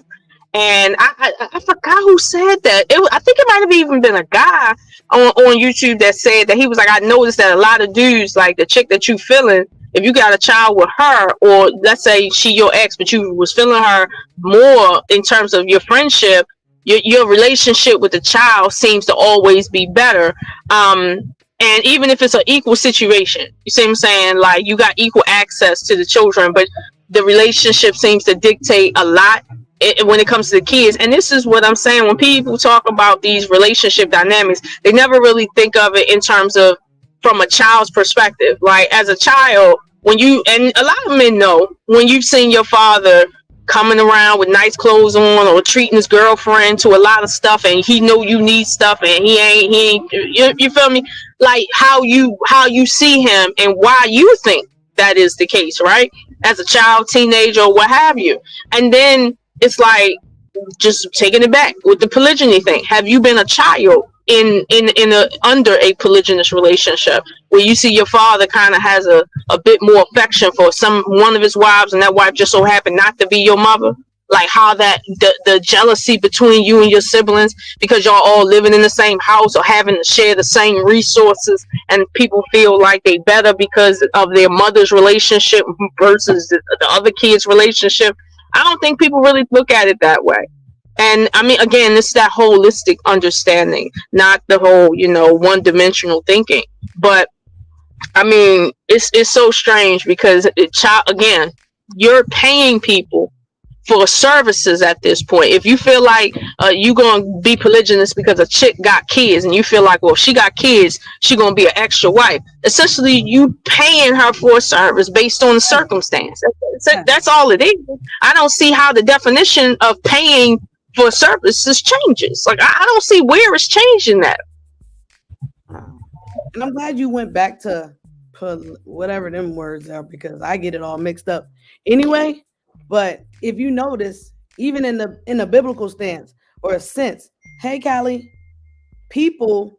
Speaker 8: And I forgot who said that. I think it might have even been a guy on YouTube that said that he was like, I noticed that a lot of dudes, like the chick that you feeling, if you got a child with her, or let's say she your ex, but you was feeling her more in terms of your friendship, your relationship with the child seems to always be better. And even if it's an equal situation, you see what I'm saying? Like, you got equal access to the children, but the relationship seems to dictate a lot when it comes to the kids. And this is what I'm saying. When people talk about these relationship dynamics, they never really think of it in terms of from a child's perspective. Like, as a child, when you, and a lot of men know, when you've seen your father coming around with nice clothes on, or treating his girlfriend to a lot of stuff, and he know you need stuff, and he ain't you feel me? Like, how you see him and why you think that is the case, right? As a child, teenager, or what have you. And then it's like, just taking it back with the polygyny thing. Have you been a child in a under a polygynous relationship where you see your father kind of has a bit more affection for one of his wives, and that wife just so happened not to be your mother? Like, how that the jealousy between you and your siblings, because y'all all living in the same house or having to share the same resources, and people feel like they better because of their mother's relationship versus the other kid's relationship. I don't think people really look at it that way. And I mean, again, it's that holistic understanding, not the whole, one-dimensional thinking. But I mean, it's so strange because again, you're paying people for services at this point. If you feel like you gonna be polygynous because a chick got kids, and you feel like, well, if she got kids, she gonna be an extra wife. Essentially, you paying her for a service based on the circumstance. That's all it is. I don't see how the definition of paying for services changes. Like, I don't see where it's changing that.
Speaker 9: And I'm glad you went back to whatever them words are, because I get it all mixed up anyway. But if you notice, even in the biblical stance or a sense, hey, Callie, people,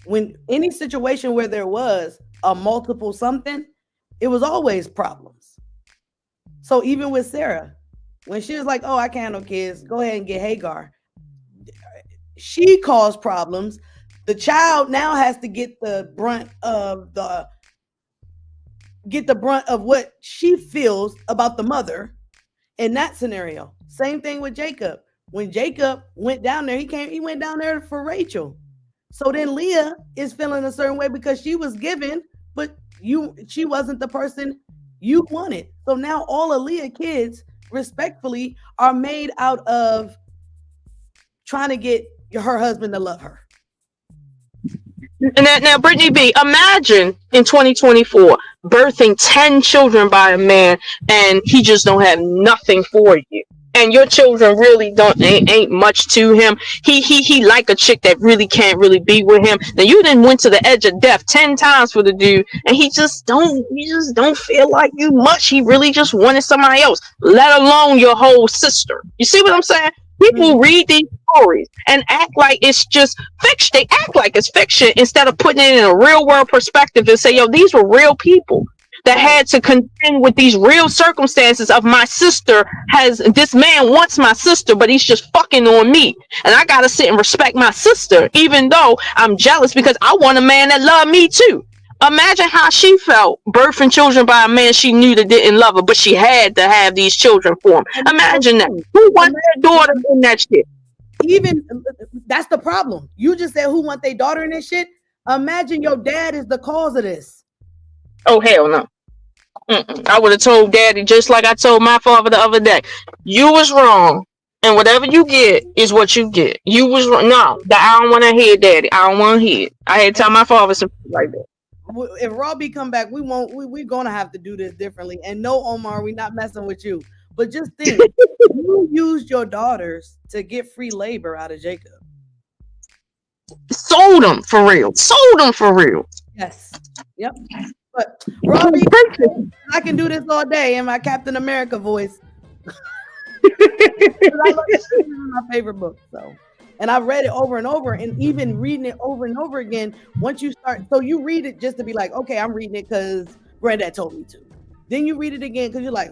Speaker 9: when any situation where there was a multiple something, it was always problems. So even with Sarah, when she was like, oh, I can't have no kids, go ahead and get Hagar, she caused problems. The child now has to get the brunt of what she feels about the mother in that scenario. Same thing with Jacob. When Jacob went down there, he went down there for Rachel. So then Leah is feeling a certain way because she was given, but she wasn't the person you wanted. So now all of Leah kids, respectfully, are made out of trying to get her husband to love her.
Speaker 8: And now, Brittany B, imagine in 2024 birthing 10 children by a man, and he just don't have nothing for you, and your children really ain't much to him. He like a chick that really can't really be with him. Now, you done went to the edge of death 10 times for the dude, and he just don't feel like you much. He really just wanted somebody else, let alone your whole sister. You see what I'm saying? People read these stories and act like it's just fiction. They act like it's fiction instead of putting it in a real world perspective and say, yo, these were real people that had to contend with these real circumstances of my sister this man wants my sister, but he's just fucking on me. And I gotta sit and respect my sister, even though I'm jealous because I want a man that loved me too. Imagine how she felt birthing children by a man she knew that didn't love her, but she had to have these children for him. Imagine that. Who wants their daughter in that shit?
Speaker 9: Even that's the problem. You just said who want their daughter in this shit. Imagine your dad is the cause of this.
Speaker 8: Oh, hell no. I would have told daddy just like I told my father the other day. You was wrong, and whatever you get is what you get. You was wrong. No, I don't want to hear daddy. I don't want to hear it. I had to tell my father something like that.
Speaker 9: If Robbie come back, we're gonna have to do this differently. And no, Omar, we're not messing with you. But just think, you used your daughters to get free labor out of Jacob.
Speaker 8: Sold them for real.
Speaker 9: Yes. Yep. But Robbie, I can do this all day in my Captain America voice. This is my favorite book, so. And I've read it over and over, and even reading it over and over again. Once you start, so you read it just to be like, okay, I'm reading it because Granddad told me to. Then you read it again because you're like,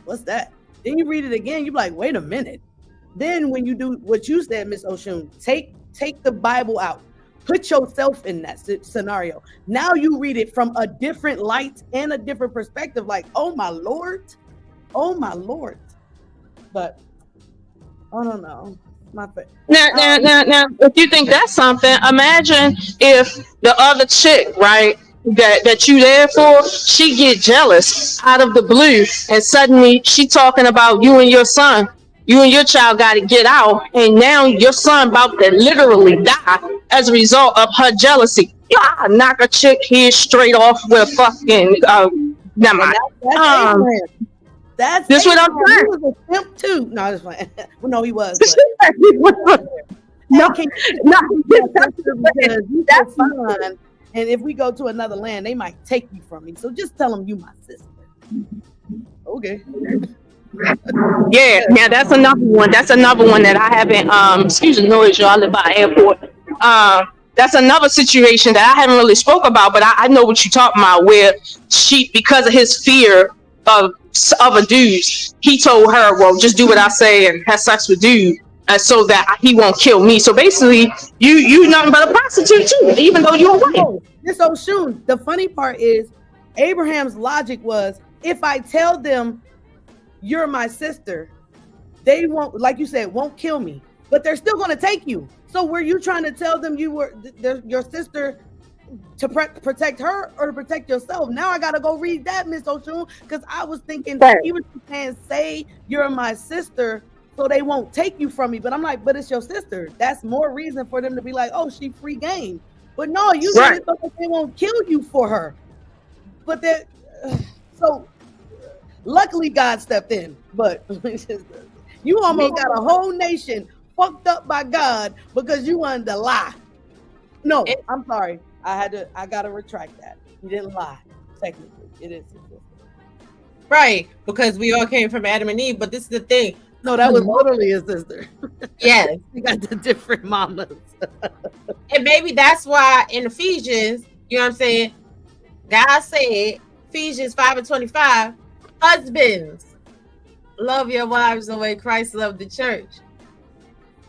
Speaker 9: what's that? Then you read it again, you're like, wait a minute. Then when you do what you said, Miss Oshun, take the Bible out, Put yourself in that scenario. Now you read it from a different light and a different perspective. Like, oh my Lord. But I don't know. My
Speaker 8: Now, if you think that's something, imagine if the other chick, right, that you there for, she get jealous out of the blue, and suddenly she talking about you and your son. You and your child got to get out, and now your son about to literally die as a result of her jealousy. I knock a chick here straight off with fucking. Never mind.
Speaker 9: That's Abraham. That's
Speaker 8: this what I'm saying.
Speaker 9: He was a pimp too. No, I just well, no, he was.
Speaker 8: No,
Speaker 9: that's fine. And if we go to another land, they might take you from me. So just tell them you my sister. Okay.
Speaker 8: Yeah, that's another one. That's another one that I haven't. Excuse the noise, y'all. I live by an airport. That's another situation that I haven't really spoke about, but I know what you're talking about. Where she, because of his fear of other dudes, he told her, "Well, just do what I say and have sex with dude, so that he won't kill me." So basically, you nothing but a prostitute too, even though you're white.
Speaker 9: So Shun, the funny part is, Abraham's logic was, if I tell them you're my sister, they won't, like you said, won't kill me, but they're still going to take you. So were you trying to tell them you were your sister to protect her or to protect yourself? Now I got to go read that, Miss Oshun, because I was thinking, even if you can say you're my sister, so they won't take you from me. But I'm like, but it's your sister. That's more reason for them to be like, oh, she free game. But no, you did it so that they won't kill you for her. But that, so luckily God stepped in. But you almost got a whole nation fucked up by God because you wanted to lie. No, I'm sorry. I gotta retract that. You didn't lie. Technically, it is.
Speaker 3: Right, because we all came from Adam and Eve. But this is the thing.
Speaker 9: No, that was literally his sister.
Speaker 3: Yes.
Speaker 9: We got the different mamas.
Speaker 3: And maybe that's why in Ephesians, you know what I'm saying, God said, Ephesians 5:25, husbands, love your wives the way Christ loved the church.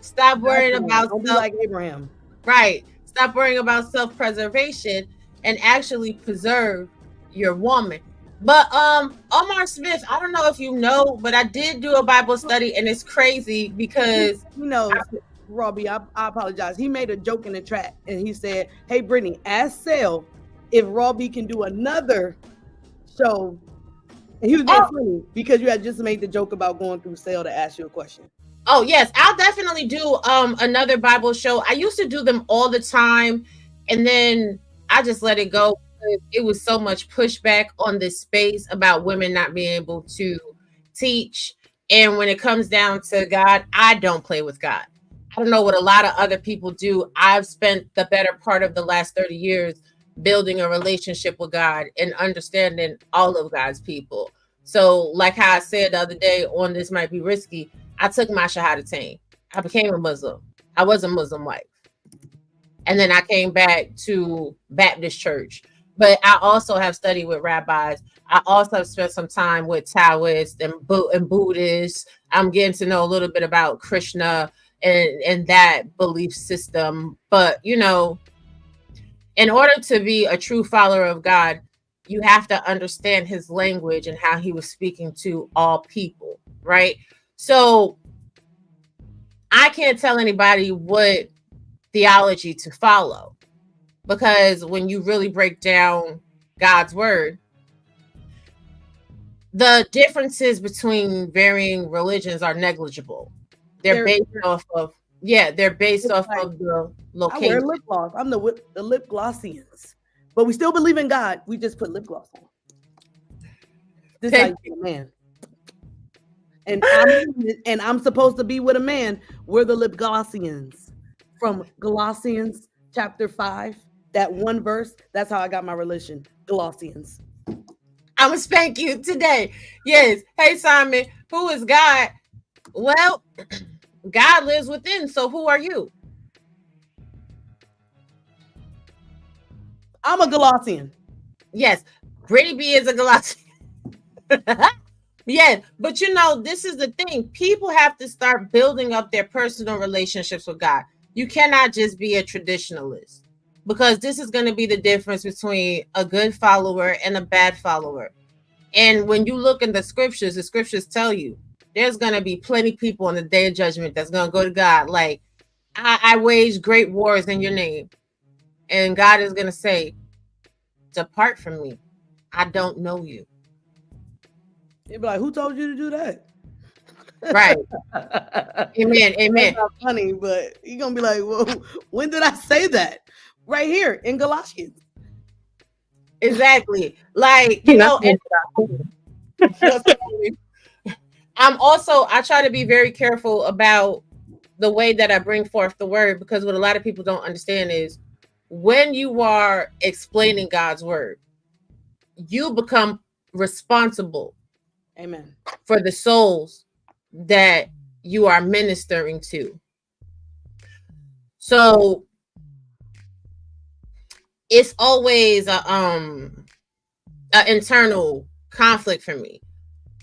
Speaker 3: Stop worrying about
Speaker 9: like Abraham.
Speaker 3: Right. Stop worrying about self-preservation and actually preserve your woman. But Omar Smith, I don't know if you know, but I did do a Bible study, and it's crazy because
Speaker 9: Robbie, I apologize. He made a joke in the chat, and he said, "Hey, Brittany, ask Sel if Robbie can do another show." And he was being funny because you had just made the joke about going through Sel to ask you a question.
Speaker 3: Oh yes, I'll definitely do another Bible show. I used to do them all the time, and then I just let it go. It was so much pushback on this space about women not being able to teach. And when it comes down to God, I don't play with God. I don't know what a lot of other people do. I've spent the better part of the last 30 years building a relationship with God and understanding all of God's people. So like how I said the other day on This Might Be Risky, I took my Shahadatain. I became a Muslim. I was a Muslim wife. And then I came back to Baptist church. But I also have studied with rabbis. I also have spent some time with Taoists and Buddhists. I'm getting to know a little bit about Krishna and that belief system. But, you know, in order to be a true follower of God, you have to understand his language and how he was speaking to all people, right? So I can't tell anybody what theology to follow. Because when you really break down God's word, the differences between varying religions are negligible. They're based off of the location.
Speaker 9: I wear lip gloss. I'm the lip glossians. But we still believe in God. We just put lip gloss on. This is how you be a man. And I'm supposed to be with a man. We're the lip glossians. From Colossians chapter 5. That one verse, that's how I got my religion, Colossians.
Speaker 3: I'm gonna spank you today. Yes. Hey, Simon, who is God? Well, God lives within. So who are you?
Speaker 9: I'm a Colossian.
Speaker 3: Yes. Brittany B is a Colossian. Yes. But you know, this is the thing. People have to start building up their personal relationships with God. You cannot just be a traditionalist.
Speaker 19: because this is going to be the difference between a good follower and a bad follower. And when you look in the scriptures tell you there's going to be plenty of people on the day of judgment that's going to go to God like, I wage great wars in your name. And God is going to say, depart from me. I don't know you.
Speaker 9: You'd be like, who told you to do that?
Speaker 19: Right. Amen. Amen.
Speaker 9: That's not funny, but you're going to be like, well, when did I say that? Right here in Galatians.
Speaker 19: Exactly. Like, you know, and I try to be very careful about the way that I bring forth the word, because what a lot of people don't understand is when you are explaining God's word, you become responsible.
Speaker 9: Amen.
Speaker 19: For the souls that you are ministering to. So it's always an internal conflict for me,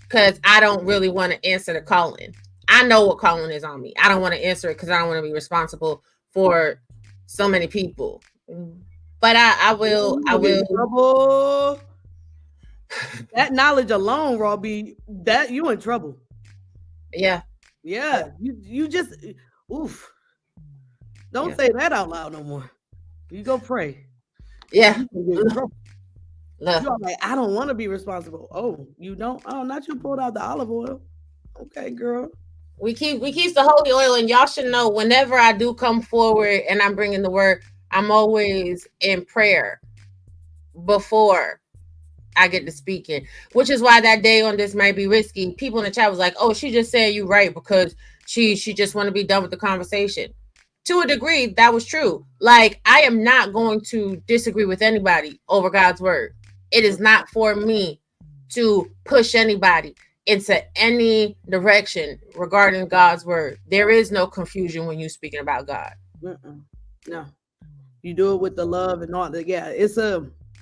Speaker 19: because I don't really want to answer the calling. I know what calling is on me. I don't want to answer it because I don't want to be responsible for so many people. But I will.
Speaker 9: Trouble. That knowledge alone, Robbie, that you in trouble.
Speaker 19: Yeah.
Speaker 9: Yeah. You just oof. Don't say that out loud no more. You go pray.
Speaker 19: Yeah.
Speaker 9: You're like, I don't want to be responsible. Oh, you don't? Oh, not you pulled out the olive oil. Okay, girl.
Speaker 19: We keep the holy oil, and y'all should know whenever I do come forward and I'm bringing the word, I'm always in prayer before I get to speaking, which is why that day on This Might Be Risky, people in the chat was like, oh, she just said you right because she just want to be done with the conversation. To a degree, that was true. Like, I am not going to disagree with anybody over God's word. It is not for me to push anybody into any direction regarding God's word. There is no confusion when you're speaking about God.
Speaker 9: No, you do it with the love and all that. Yeah, it's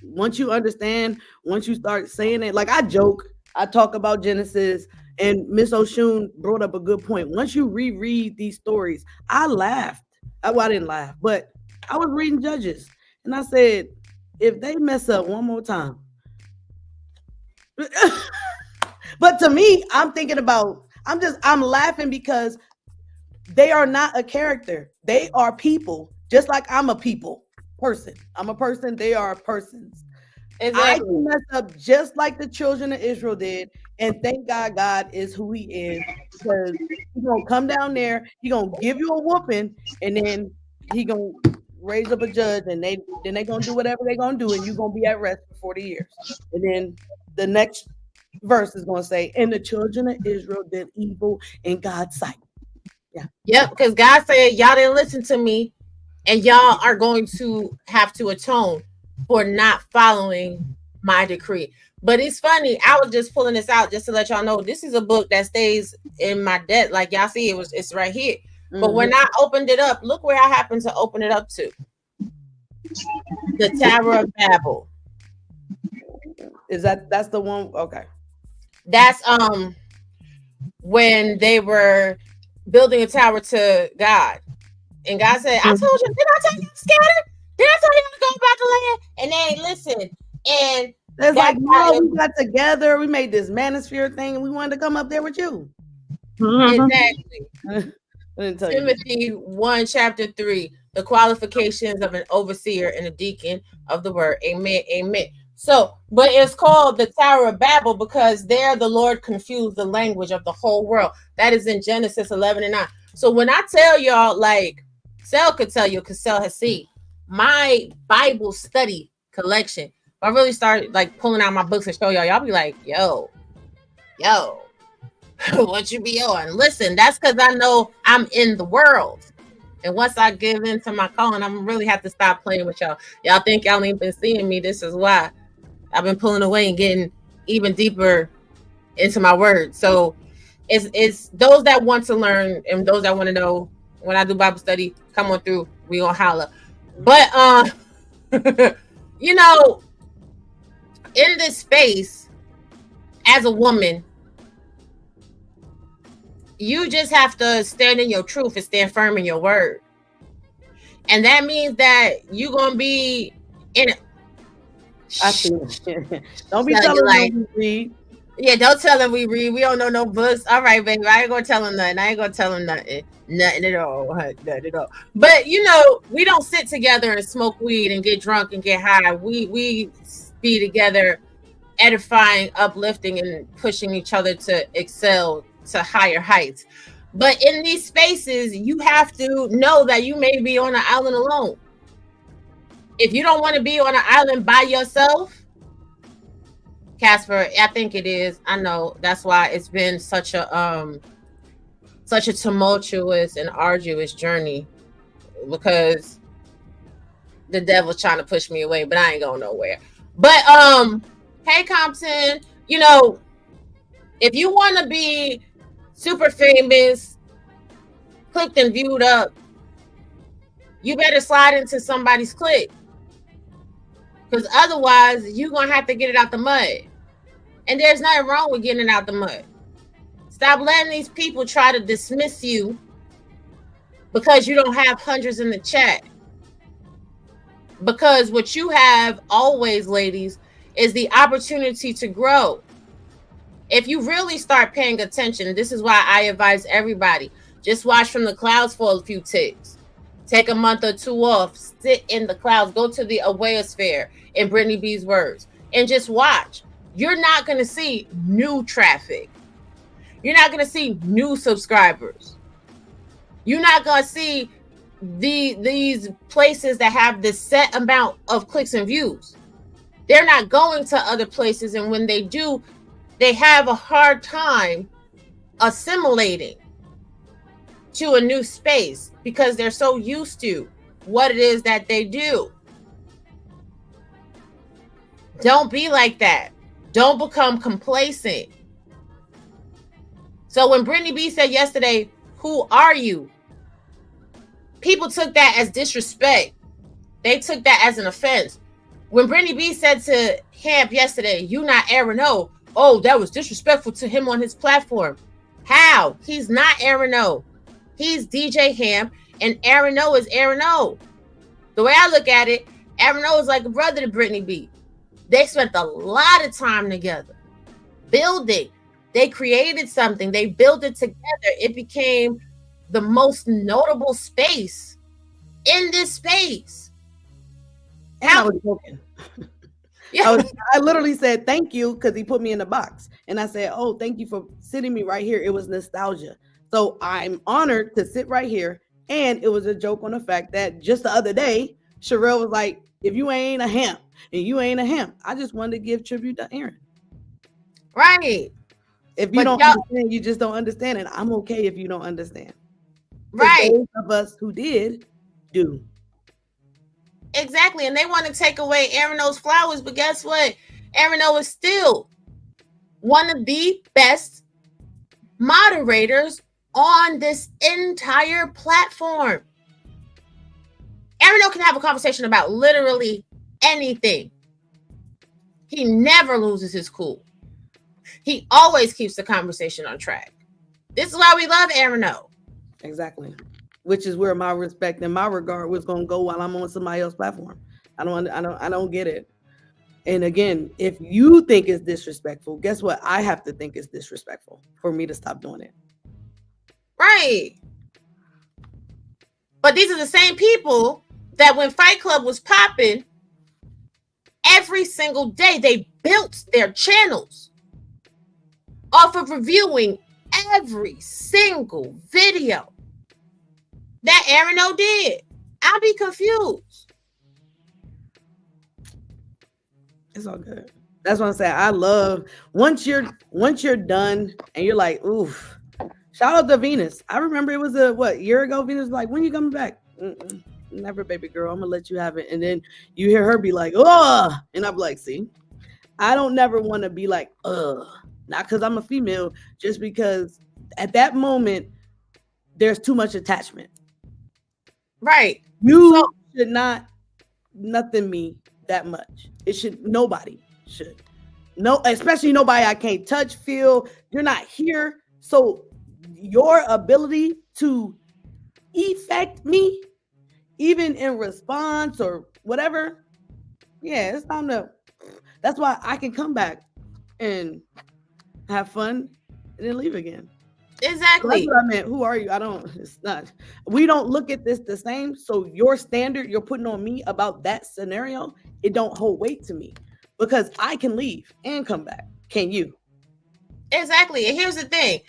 Speaker 9: once you understand, once you start saying it, like I joke, I talk about Genesis, and Miss Oshun brought up a good point. Once you reread these stories, I laughed. Well, I didn't laugh, but I was reading Judges, and I said, if they mess up one more time. But to me, I'm thinking about, I'm laughing because they are not a character. They are people, just like I'm a person. I'm a person. They are persons. Exactly. I can mess up just like the children of Israel did. And thank God, God is who he is, because he's going to come down there. He's going to give you a whooping, and then he going to raise up a judge, and they're going to do whatever they're going to do, and you're going to be at rest for 40 years. And then the next verse is going to say, and the children of Israel did evil in God's sight. Yeah.
Speaker 19: Yep, because God said, y'all didn't listen to me, and y'all are going to have to atone for not following my decree. But it's funny, I was just pulling this out just to let y'all know this is a book that stays in my debt. Like y'all see, it's right here. Mm-hmm. But when I opened it up, look where I happened to open it up to. The Tower of Babel.
Speaker 9: That's the one? Okay.
Speaker 19: That's when they were building a tower to God. And God said, I told you, did I tell you to scatter? Did I tell you to go about the land? And they ain't listen. And
Speaker 9: it's like, no, we got together, we made this manosphere thing, and we wanted to come up there with you.
Speaker 19: Exactly. Timothy 1 chapter 3, the qualifications of an overseer and a deacon of the word. Amen. Amen. So, but it's called the Tower of Babel because there the Lord confused the language of the whole world. That is in Genesis 11 and 9. So when I tell y'all, like, Sel could tell you, because Sel has seen my Bible study collection. I really started like pulling out my books and show y'all be like, yo, what you be on? Listen, that's because I know I'm in the world. And once I give in to my calling, I'm really have to stop playing with y'all. Y'all think y'all ain't been seeing me. This is why I've been pulling away and getting even deeper into my word. So it's those that want to learn and those that want to know when I do Bible study, come on through. We gonna holla. But you know, in this space, as a woman, you just have to stand in your truth and stand firm in your word. And that means that you're gonna be in it.
Speaker 9: I see. Don't be
Speaker 19: Like,
Speaker 9: telling
Speaker 19: like,
Speaker 9: them we read.
Speaker 19: yeah, don't tell him we read. We don't know no books. All right, baby. I ain't gonna tell him nothing. I ain't gonna tell him nothing. Nothing at all. Nothing at all. But you know, we don't sit together and smoke weed and get drunk and get high. We be together, edifying, uplifting, and pushing each other to excel to higher heights. But in these spaces, you have to know that you may be on an island alone. If you don't want to be on an island by yourself, Casper, I think it is. I know that's why it's been such a tumultuous and arduous journey, because the devil's trying to push me away, but I ain't going nowhere. But hey Compton, you know, if you want to be super famous, clicked and viewed up, you better slide into somebody's clique, because otherwise you're gonna have to get it out the mud. And there's nothing wrong with getting it out the mud. Stop letting these people try to dismiss you because you don't have hundreds in the chat. Because what you have always, ladies, is the opportunity to grow. If you really start paying attention, this is why I advise everybody, just watch from the clouds for a few ticks. Take a month or two off, sit in the clouds, go to the awayosphere, in Brittany B's words, and just watch. You're not going to see new traffic. You're not going to see new subscribers. You're not going to see these places that have this set amount of clicks and views. They're not going to other places, and when they do, they have a hard time assimilating to a new space because they're so used to what it is that they do. Don't be like that. Don't become complacent. So when Brittany B said yesterday, "Who are you?" people took that as disrespect. They took that as an offense. When Brittany B said to Hamp yesterday, "You not Aaron O," oh, that was disrespectful to him on his platform. How? He's not Aaron O. He's DJ Hamp, and Aaron O is Aaron O. The way I look at it, Aaron O is like a brother to Brittany B. They spent a lot of time together building. They created something. They built it together. It became the most notable space in this space.
Speaker 9: I was joking.
Speaker 19: Yeah.
Speaker 9: I literally said thank you because he put me in the box. And I said, oh, thank you for sitting me right here. It was nostalgia. So I'm honored to sit right here. And it was a joke on the fact that just the other day, Sherelle was like, if you ain't a Hamp and you ain't a Hamp, I just wanted to give tribute to Aaron.
Speaker 19: Right.
Speaker 9: If you don't understand, you just don't understand. And I'm okay if you don't understand.
Speaker 19: Right.
Speaker 9: Those of us who did do.
Speaker 19: Exactly. And they want to take away Aaron O's flowers. But guess what? Aaron O is still one of the best moderators on this entire platform. Aaron O can have a conversation about literally anything. He never loses his cool. He always keeps the conversation on track. This is why we love Aaron O.
Speaker 9: Exactly. Which is where my respect and my regard was going to go while I'm on somebody else's platform. I don't get it. And again, if you think it's disrespectful, guess what? I have to think it's disrespectful for me to stop doing it.
Speaker 19: Right. But these are the same people that when Fight Club was popping, every single day they built their channels off of reviewing every single video that Aaron O did. I'll be confused.
Speaker 9: It's all good. That's what I'm saying. I love once you're done and you're like, oof. Shout out to Venus. I remember it was a year ago. Venus was like, when you coming back? Never, baby girl. I'm gonna let you have it. And then you hear her be like, oh, and I'm like, see, I don't never want to be like, not because I'm a female, just because at that moment there's too much attachment.
Speaker 19: Right.
Speaker 9: You should not nothing me that much. It should, nobody should. No, especially nobody I can't touch, feel. You're not here. So your ability to affect me even in response or whatever, yeah, it's time to. That's why I can come back and have fun and then leave again.
Speaker 19: Exactly.
Speaker 9: That's what I meant. Who are you? I don't. It's not. We don't look at this the same. So your standard you're putting on me about that scenario, it don't hold weight to me because I can leave and come back. Can you?
Speaker 19: Exactly. And here's the thing.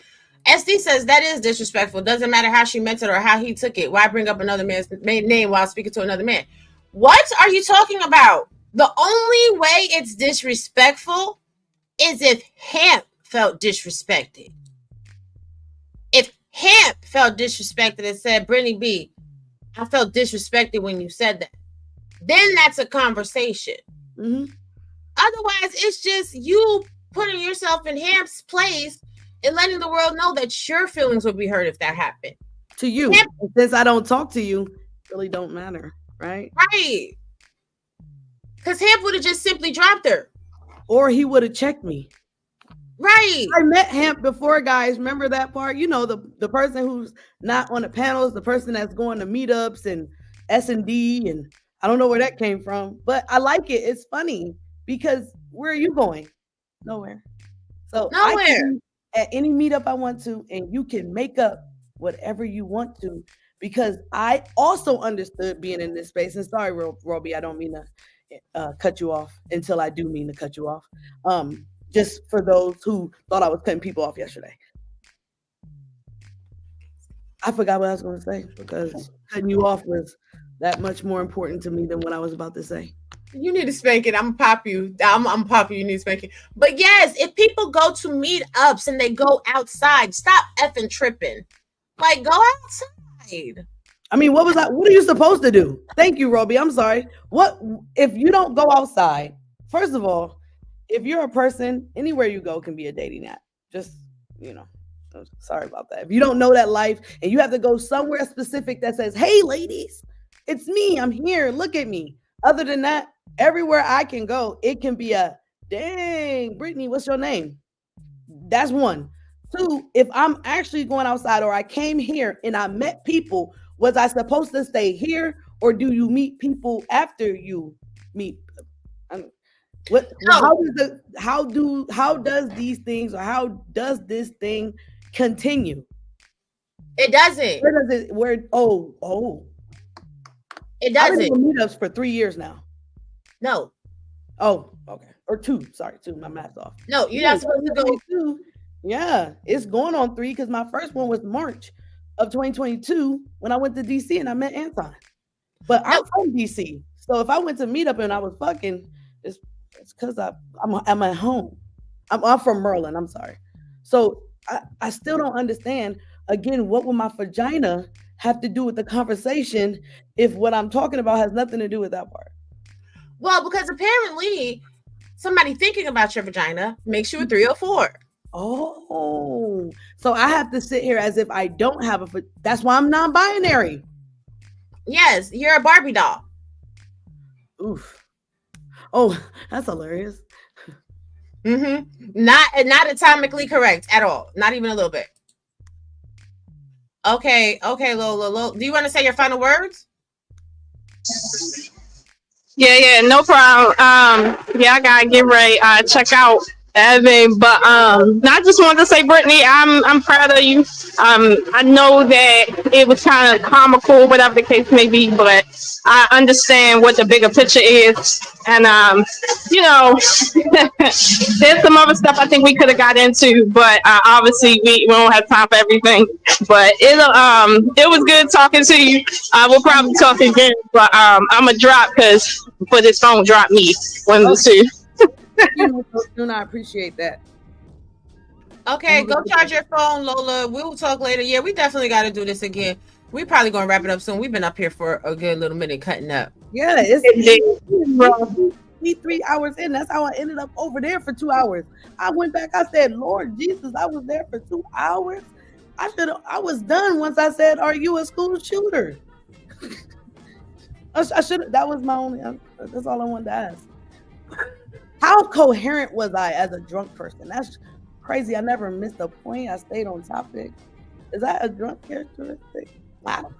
Speaker 19: SD says that is disrespectful. Doesn't matter how she meant it or how he took it. Why bring up another man's name while speaking to another man? What are you talking about? The only way it's disrespectful is if Hemp felt disrespected. If Hemp felt disrespected and said, Brittany B, I felt disrespected when you said that, then that's a conversation.
Speaker 9: Mm-hmm.
Speaker 19: Otherwise, it's just you putting yourself in Hamp's place and letting the world know that your feelings would be hurt if that happened.
Speaker 9: To you. Hemp, since I don't talk to you, really don't matter, right?
Speaker 19: Right. Because Hemp would have just simply dropped her.
Speaker 9: Or he would have checked me.
Speaker 19: Right.
Speaker 9: I met Hemp before, guys. Remember that part? You know, the person who's not on the panels, the person that's going to meetups and S&D, and I don't know where that came from, but I like it. It's funny because where are you going? Nowhere. So
Speaker 19: nowhere.
Speaker 9: I can be at any meetup I want to, and you can make up whatever you want to, because I also understood being in this space. And sorry, Roby, I don't mean to cut you off until I do mean to cut you off. Just for those who thought I was cutting people off yesterday. I forgot what I was going to say because cutting you off was that much more important to me than what I was about to say.
Speaker 19: You need to spank it. I'm pop you. I'm pop you. You need to spank it. But yes, if people go to meetups and they go outside, stop effing tripping. Like, go outside.
Speaker 9: I mean, what are you supposed to do? Thank you, Roby. I'm sorry. What if you don't go outside? First of all, if you're a person, anywhere you go can be a dating app. Just, sorry about that. If you don't know that life and you have to go somewhere specific that says, hey, ladies, it's me. I'm here. Look at me. Other than that, everywhere I can go, it can be a, dang, Brittany, what's your name? That's one. Two, if I'm actually going outside or I came here and I met people, was I supposed to stay here or do you meet people after you meet? How does these things, or how does this thing continue?
Speaker 19: It doesn't.
Speaker 9: Where does it?
Speaker 19: It doesn't.
Speaker 9: I've been in meetups for 3 years now.
Speaker 19: No.
Speaker 9: Oh, okay. Or 2. Sorry, 2. My math's off.
Speaker 19: No, you're not supposed to go.
Speaker 9: 2. Yeah, it's going on 3 because my first one was March of 2022 when I went to DC and I met Anton. But I'm from DC, so if I went to meetup and I was fucking, it's because I'm at home. I'm from Maryland. I'm sorry. So I still don't understand. Again, what will my vagina have to do with the conversation if what I'm talking about has nothing to do with that part?
Speaker 19: Well, because apparently somebody thinking about your vagina makes you a 304.
Speaker 9: Oh, so I have to sit here as if I don't have that's why I'm non-binary.
Speaker 19: Yes, you're a Barbie doll.
Speaker 9: Oof. Oh, that's hilarious.
Speaker 19: Mm-hmm. Not atomically correct at all. Not even a little bit. Okay, Lolo. Do you want to say your final words?
Speaker 8: Yeah, no problem. I gotta get ready. Check out Evan, but I just wanted to say, Brittany, I'm proud of you. I know that it was kind of comical, whatever the case may be, but I understand what the bigger picture is, and there's some other stuff I think we could have got into, but obviously we don't have time for everything. But it was good talking to you. We'll probably talk again, but I'm gonna drop because for this phone drop me when we see.
Speaker 9: I appreciate that.
Speaker 19: Okay, go charge your phone, Lola. We'll talk later. Yeah, we definitely got to do this again. We probably gonna wrap it up soon. We've been up here for a good little minute cutting up.
Speaker 9: Yeah, it's 3 hours in. That's how I ended up over there for 2 hours. I went back. I said, Lord Jesus, I was there for 2 hours. I was done once I said, are you a school shooter? I should. That was my only. That's all I wanted to ask. How coherent was I as a drunk person? That's crazy. I never missed a point. I stayed on topic. Is that a drunk characteristic? Wow.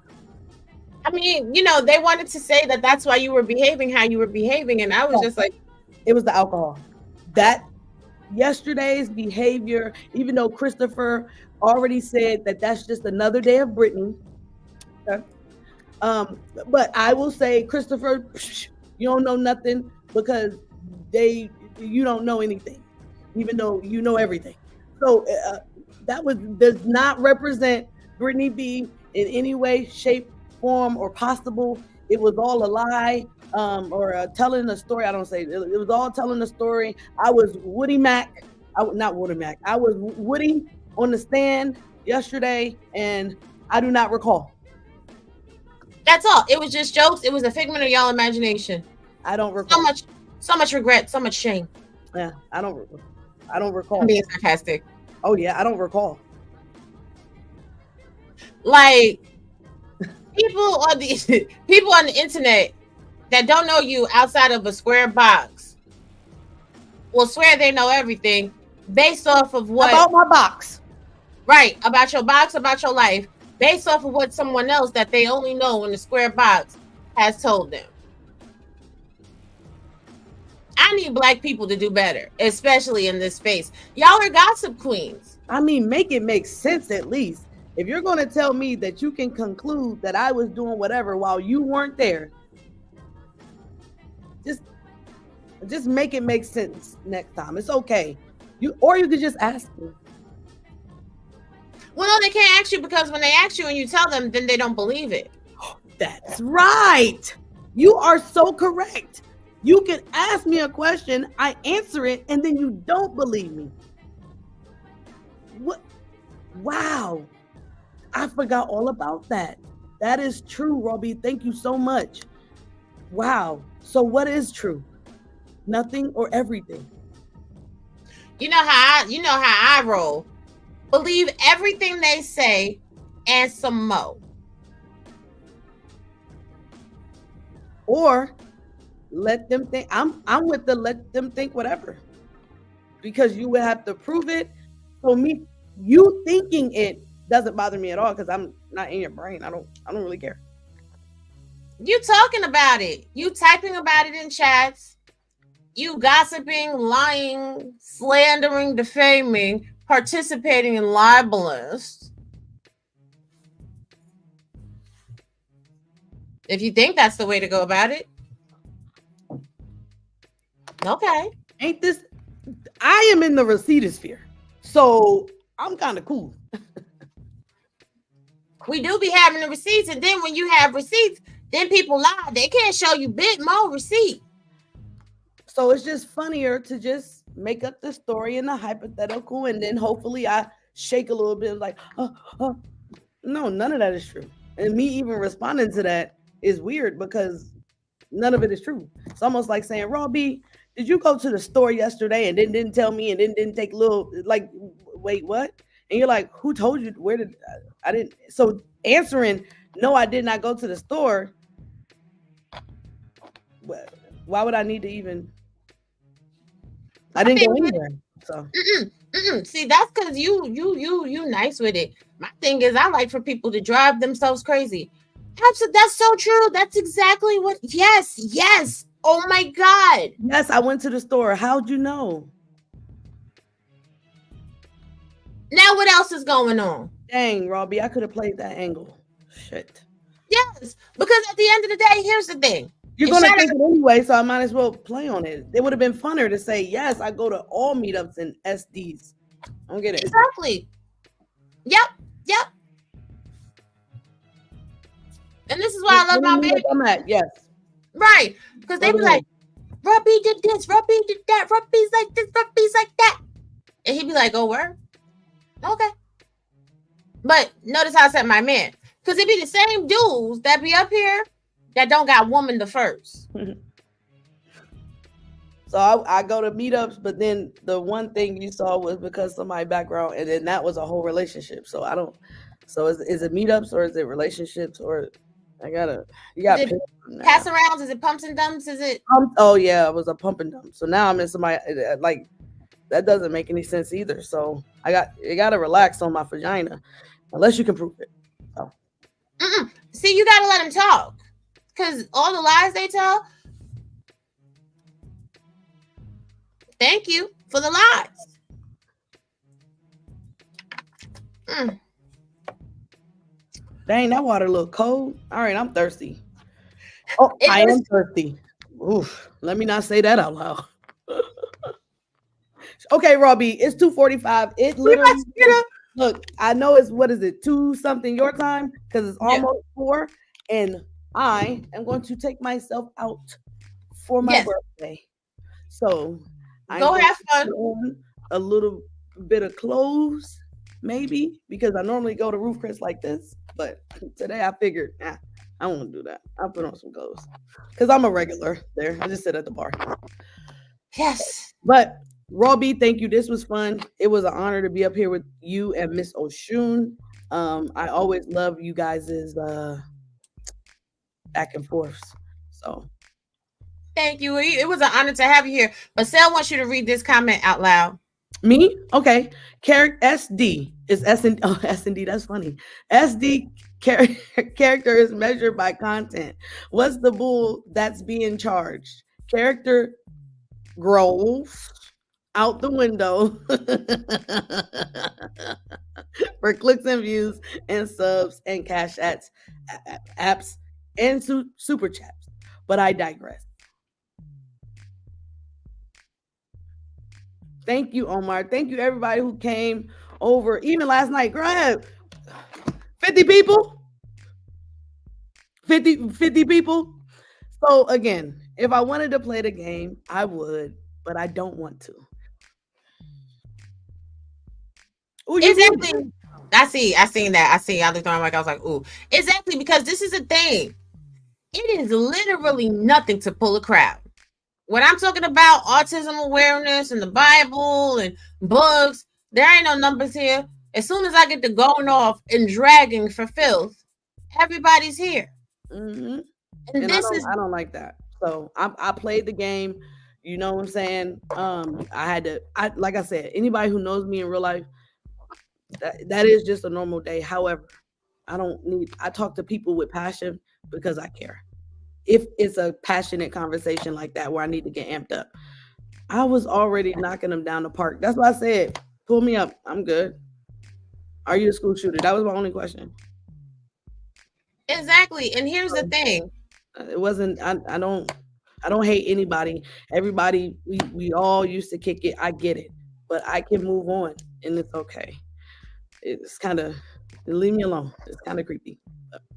Speaker 19: I mean, they wanted to say that that's why you were behaving how you were behaving, and I was just like,
Speaker 9: it was the alcohol. That yesterday's behavior, even though Christopher already said that that's just another day of Brittany. Okay. But I will say, Christopher, you don't know nothing because you don't know anything, even though you know everything. So that does not represent Brittany B in any way, shape, form, or possible. It was all a lie, or telling a story. I don't say it was all telling a story. I was Woody Mac. Not Woody Mac. I was Woody on the stand yesterday, and I do not recall.
Speaker 19: That's all. It was just jokes. It was a figment of y'all imagination.
Speaker 9: I don't recall.
Speaker 19: So much regret, so much shame.
Speaker 9: Yeah, I don't recall.
Speaker 19: I'm being sarcastic.
Speaker 9: Oh yeah, I don't recall.
Speaker 19: Like people on the internet that don't know you outside of a square box will swear they know everything based off of what
Speaker 9: about my box.
Speaker 19: Right, about your box, about your life, based off of what someone else that they only know in the square box has told them. I need Black people to do better, especially in this space. Y'all are gossip queens.
Speaker 9: I mean, make it make sense at least. If you're going to tell me that you can conclude that I was doing whatever while you weren't there, just make it make sense next time. It's okay. You could just ask me.
Speaker 19: Well, no, they can't ask you because when they ask you and you tell them, then they don't believe it.
Speaker 9: That's right. You are so correct. You can ask me a question, I answer it, and then you don't believe me. What? Wow. I forgot all about that. That is true, Robbie. Thank you so much. Wow. So what is true? Nothing or everything?
Speaker 19: You know how I roll. Believe everything they say and some more.
Speaker 9: Or let them think. I'm with the let them think whatever. Because you would have to prove it. So you thinking it doesn't bother me at all because I'm not in your brain. I don't really care.
Speaker 19: You talking about it. You typing about it in chats. You gossiping, lying, slandering, defaming, participating in libelous. If you think that's the way to go about it. Okay.
Speaker 9: Ain't this? I am in the receipt-sphere. So I'm kind of cool.
Speaker 19: We do be having the receipts, and then when you have receipts, then people lie. They can't show you bit more receipt.
Speaker 9: So it's just funnier to just make up the story in the hypothetical, and then hopefully I shake a little bit like, no, none of that is true. And me even responding to that is weird because none of it is true. It's almost like saying, Robbie, did you go to the store yesterday and then didn't tell me and then didn't take a little, like, wait, what? And you're like, who told you? Where did I didn't? So answering, no, I did not go to the store. Why would I need to even? I didn't go anywhere. So
Speaker 19: see, that's because you nice with it. My thing is, I like for people to drive themselves crazy. That's so true. That's exactly what. Yes. Oh my God.
Speaker 9: Yes, I went to the store. How'd you know?
Speaker 19: Now what else is going on?
Speaker 9: Dang, Robbie, I could have played that angle. Shit.
Speaker 19: Yes, because at the end of the day, here's the thing.
Speaker 9: You're going to think it anyway, so I might as well play on it. It would have been funner to say, yes, I go to all meetups and SDs. I don't get it.
Speaker 19: Exactly. Yep. And this is why I love my baby.
Speaker 9: I'm at, yes.
Speaker 19: Right. Because they be like, Robbie did this, Robbie did that, Robbie's like this, Robbie's like that. And he'd be like, oh, word? Okay. But notice how I said my man. Because it be the same dudes that be up here that don't got woman the first.
Speaker 9: So I go to meetups, but then the one thing you saw was because of my background, and then that was a whole relationship. So I don't. So is it meetups or is it relationships or you got
Speaker 19: pass arounds? Is it pumps and dumps? Is it?
Speaker 9: Oh yeah, it was a pump and dump. So now I'm in somebody like that doesn't make any sense either. So you got to relax on my vagina unless you can prove it. So.
Speaker 19: See, you gotta let them talk, because all the lies they tell. Thank you for the lies.
Speaker 9: Dang, that water look cold. All right, I'm thirsty. Oh, I am thirsty. Oof. Let me not say that out loud. Okay, Robbie, it's 2:45. It literally look, I know it's what is it, 2 something your time? Because it's almost 4. And I am going to take myself out for my birthday. So
Speaker 19: go have fun.
Speaker 9: On a little bit of clothes, maybe, because I normally go to Roof Chris like this. But today I figured, I won't do that. I'll put on some clothes. Because I'm a regular there. I just sit at the bar.
Speaker 19: Yes.
Speaker 9: But Robbie, thank you. This was fun. It was an honor to be up here with you and Miss Oshun. I always love you guys' back and forths. So
Speaker 19: thank you. It was an honor to have you here. But Sel wants you to read this comment out loud.
Speaker 9: Me? Okay. SD is S&D. Oh, S&D. That's funny. SD character is measured by content. What's the bull that's being charged? Character growth out the window for clicks and views and subs and cash apps and super chats. But I digress. Thank you, Omar. Thank you, everybody who came over. Even last night, girl, I had 50 people. 50 people. So again, if I wanted to play the game, I would, but I don't want to.
Speaker 19: Ooh, exactly. I seen that. I looked on my mic. I was like, ooh. Exactly, because this is the thing. It is literally nothing to pull a crowd. When I'm talking about autism awareness and the Bible and books, there ain't no numbers here. As soon as I get to going off and dragging for filth, everybody's here.
Speaker 9: Mm-hmm. And I don't like that. So I played the game. You know what I'm saying? Like I said, anybody who knows me in real life, that is just a normal day. However, I talk to people with passion because I care. If it's a passionate conversation like that where I need to get amped up, I was already knocking them down the park. That's why I said, pull me up. I'm good. Are you a school shooter? That was my only question.
Speaker 19: Exactly. And here's the thing.
Speaker 9: It wasn't, I don't hate anybody. Everybody, we all used to kick it. I get it. But I can move on and it's okay. It's kind of, leave me alone. It's kind of creepy.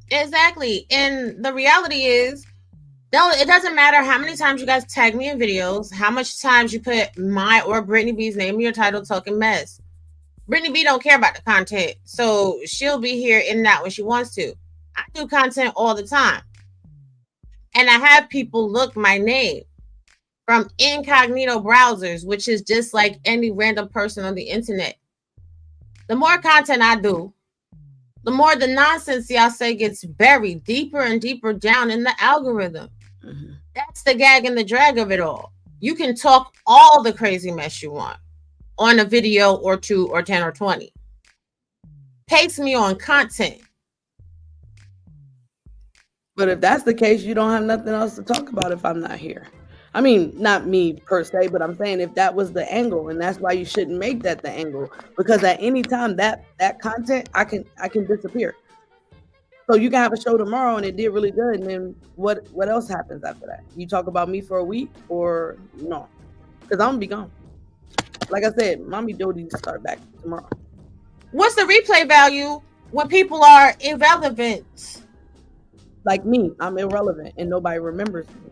Speaker 19: Exactly. And the reality is, it doesn't matter how many times you guys tag me in videos, how much times you put my or Brittany B's name in your title talking mess. Brittany B don't care about the content, so she'll be here in and out when she wants to. I do content all the time. And I have people look my name from incognito browsers, which is just like any random person on the internet. The more content I do, the more the nonsense y'all say gets buried deeper and deeper down in the algorithm. Mm-hmm. That's the gag and the drag of it all. You can talk all the crazy mess you want on a video or 2 or 10 or 20. Pace me on content.
Speaker 9: But if that's the case, you don't have nothing else to talk about if I'm not here. I mean, not me per se, but I'm saying if that was the angle, and that's why you shouldn't make that the angle, because at any time that content, I can disappear. So you can have a show tomorrow and it did really good, and then what else happens after that? You talk about me for a week or no? Because I'm gonna be gone. Like I said, Mommy Dodie start back tomorrow.
Speaker 19: What's the replay value when people are irrelevant?
Speaker 9: Like me, I'm irrelevant and nobody remembers me.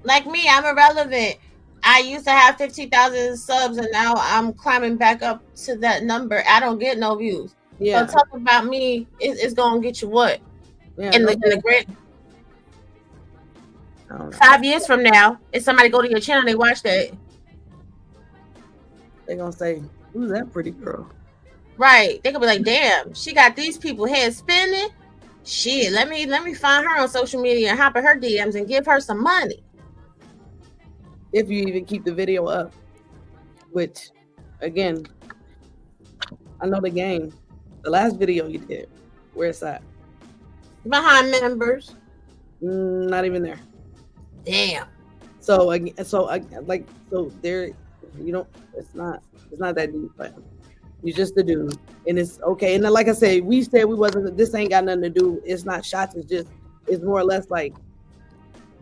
Speaker 19: Like me, I'm irrelevant. I used to have 50,000 subs and now I'm climbing back up to that number. I don't get no views. Yeah. So talk about me, it's gonna get you what? Yeah, in the grant. 5 years from now, if somebody go to your channel, they watch that.
Speaker 9: They're gonna say, who's that pretty girl?
Speaker 19: Right. They're gonna be like, damn, she got these people head spinning. Shit, let me find her on social media and hop in her DMs and give her some money.
Speaker 9: If you even keep the video up, which again, I know the game. The last video you did, where's that?
Speaker 19: Behind members.
Speaker 9: Not even there.
Speaker 19: Damn.
Speaker 9: So there, you don't. It's not that deep. But you're just a dude, and it's okay. And then, like I said, we said we wasn't. This ain't got nothing to do. It's not shots. It's more or less like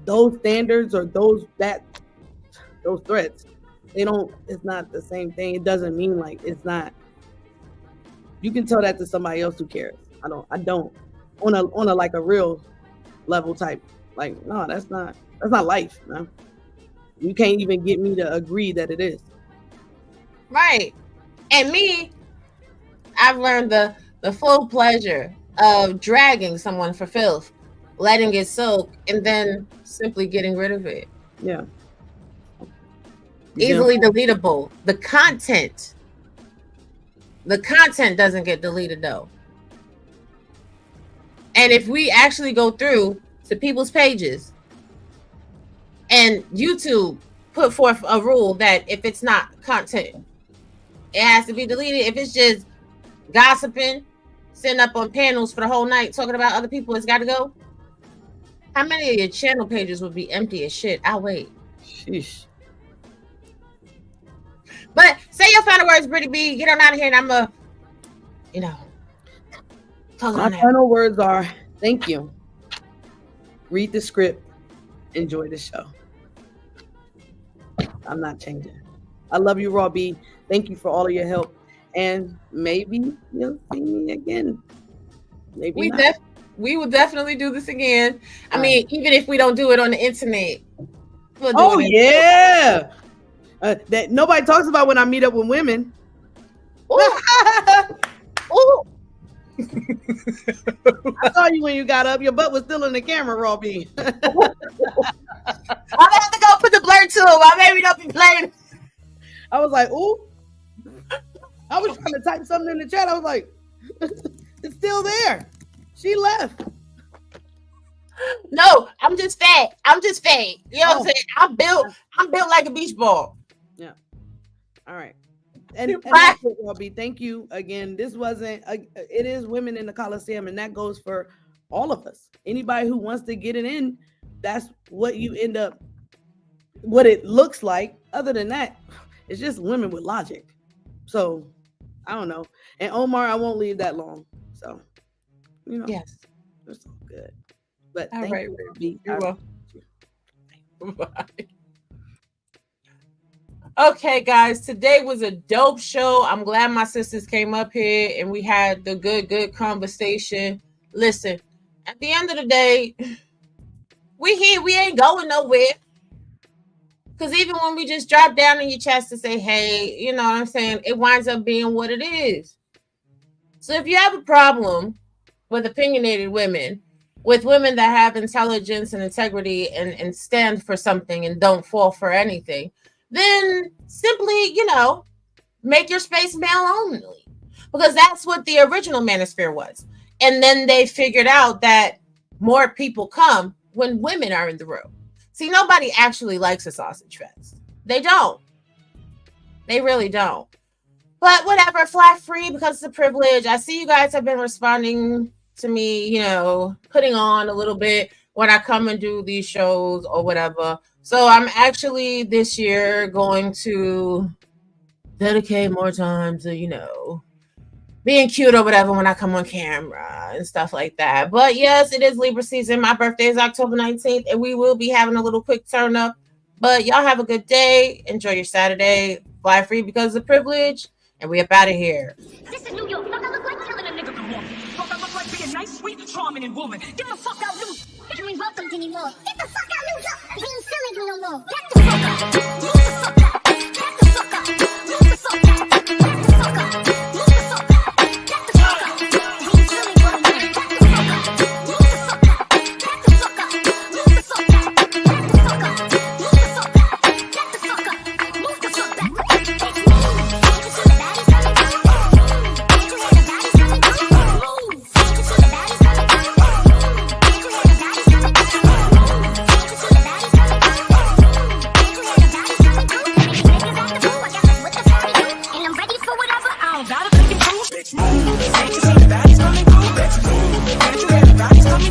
Speaker 9: those standards or those threats. They don't. It's not the same thing. It doesn't mean like it's not. You can tell that to somebody else who cares. I don't. On a like a real level type. Like, no, that's not life, man. You can't even get me to agree that it is.
Speaker 19: Right. And me, I've learned the full pleasure of dragging someone for filth, letting it soak, and then simply getting rid of it.
Speaker 9: Yeah.
Speaker 19: Easily deletable. The content doesn't get deleted though. And if we actually go through to people's pages and YouTube put forth a rule that if it's not content, it has to be deleted. If it's just gossiping, sitting up on panels for the whole night talking about other people, it's got to go. How many of your channel pages would be empty as shit? I'll wait.
Speaker 9: Sheesh.
Speaker 19: But say your final words, Brittany B. Get on out of here, and I'm
Speaker 9: my final words are thank you. Read the script. Enjoy the show. I'm not changing. I love you, Raw B. Thank you for all of your help. And maybe you'll see me again. Maybe not.
Speaker 19: We will definitely do this again. I mean, even if we don't do it on the internet. We'll do
Speaker 9: Oh,
Speaker 19: it
Speaker 9: yeah. That nobody talks about when I meet up with women.
Speaker 19: Ooh.
Speaker 9: I saw you when you got up. Your butt was still in the camera, Raw B.
Speaker 19: I'm gonna have to go put the blur to him. My baby don't be playing.
Speaker 9: I was like, ooh. I was trying to type something in the chat. I was like, it's still there. She left.
Speaker 19: No, I'm just fat. You know what I'm saying? I'm built like a beach ball.
Speaker 9: Yeah. All right. And that's it, Robbie. Thank you again. This wasn't it is Women in the Coliseum, and that goes for all of us. Anybody who wants to get it in, that's what you end up, what it looks like. Other than that, it's just women with logic. So I don't know. And Omar, I won't leave that long. So
Speaker 19: yes,
Speaker 9: it's all good. But
Speaker 19: all
Speaker 9: thank
Speaker 19: right,
Speaker 9: you,
Speaker 19: baby.
Speaker 9: You're
Speaker 19: welcome. Bye. Okay, guys, today was a dope show. I'm glad my sisters came up here and we had the good conversation. Listen, at the end of the day, we here. We ain't going nowhere. Because even when we just drop down in your chest to say, hey, you know what I'm saying, it winds up being what it is. So if you have a problem with opinionated women, with women that have intelligence and integrity and stand for something and don't fall for anything, then simply, make your space male only. Because that's what the original manosphere was. And then they figured out that more people come when women are in the room. See, nobody actually likes a sausage fest. They don't. They really don't. But whatever, flat free because it's a privilege. I see you guys have been responding to me, putting on a little bit when I come and do these shows or whatever. So I'm actually this year going to dedicate more time to, being cute or whatever when I come on camera and stuff like that. But yes, it is Libra season. My birthday is October 19th, and we will be having a little quick turn up. But y'all have a good day. Enjoy your Saturday. Fly free because of privilege. And we up out of here.
Speaker 20: This is New York. Fuck, I look like killing a nigga good morning. Fuck, I look like being nice, sweet, charming, and woman. Get the fuck out, loose. You ain't welcome anymore. Get the fuck out, loser. You ain't feeling me no more. Get the fuck out. Move the fuck out. Get the fuck out. Move the fuck out. Get the fuck out. Move the fuck out. Get the fuck out. You ain't feeling me no more. Get the fuck out. Move the fuck out. Get the fuck out. Move the fuck out. Get the fuck out. Move the fuck out. Get the fuck out. Move the fuck out. It's me. Take it to the baddies coming through. Can't you hear the baddies coming through? Move. Take it to the baddies coming through. Can't you hear the baddies coming through? Take it to the baddies coming through. Can't you hear the baddies coming through? These niggas at the boo, I guess that's what the family do. And I'm ready for whatever. I don't gotta pick and choose. Bitch, move. Can't you see the baddies coming through? Bitch, move. Can't you hear the baddies coming through?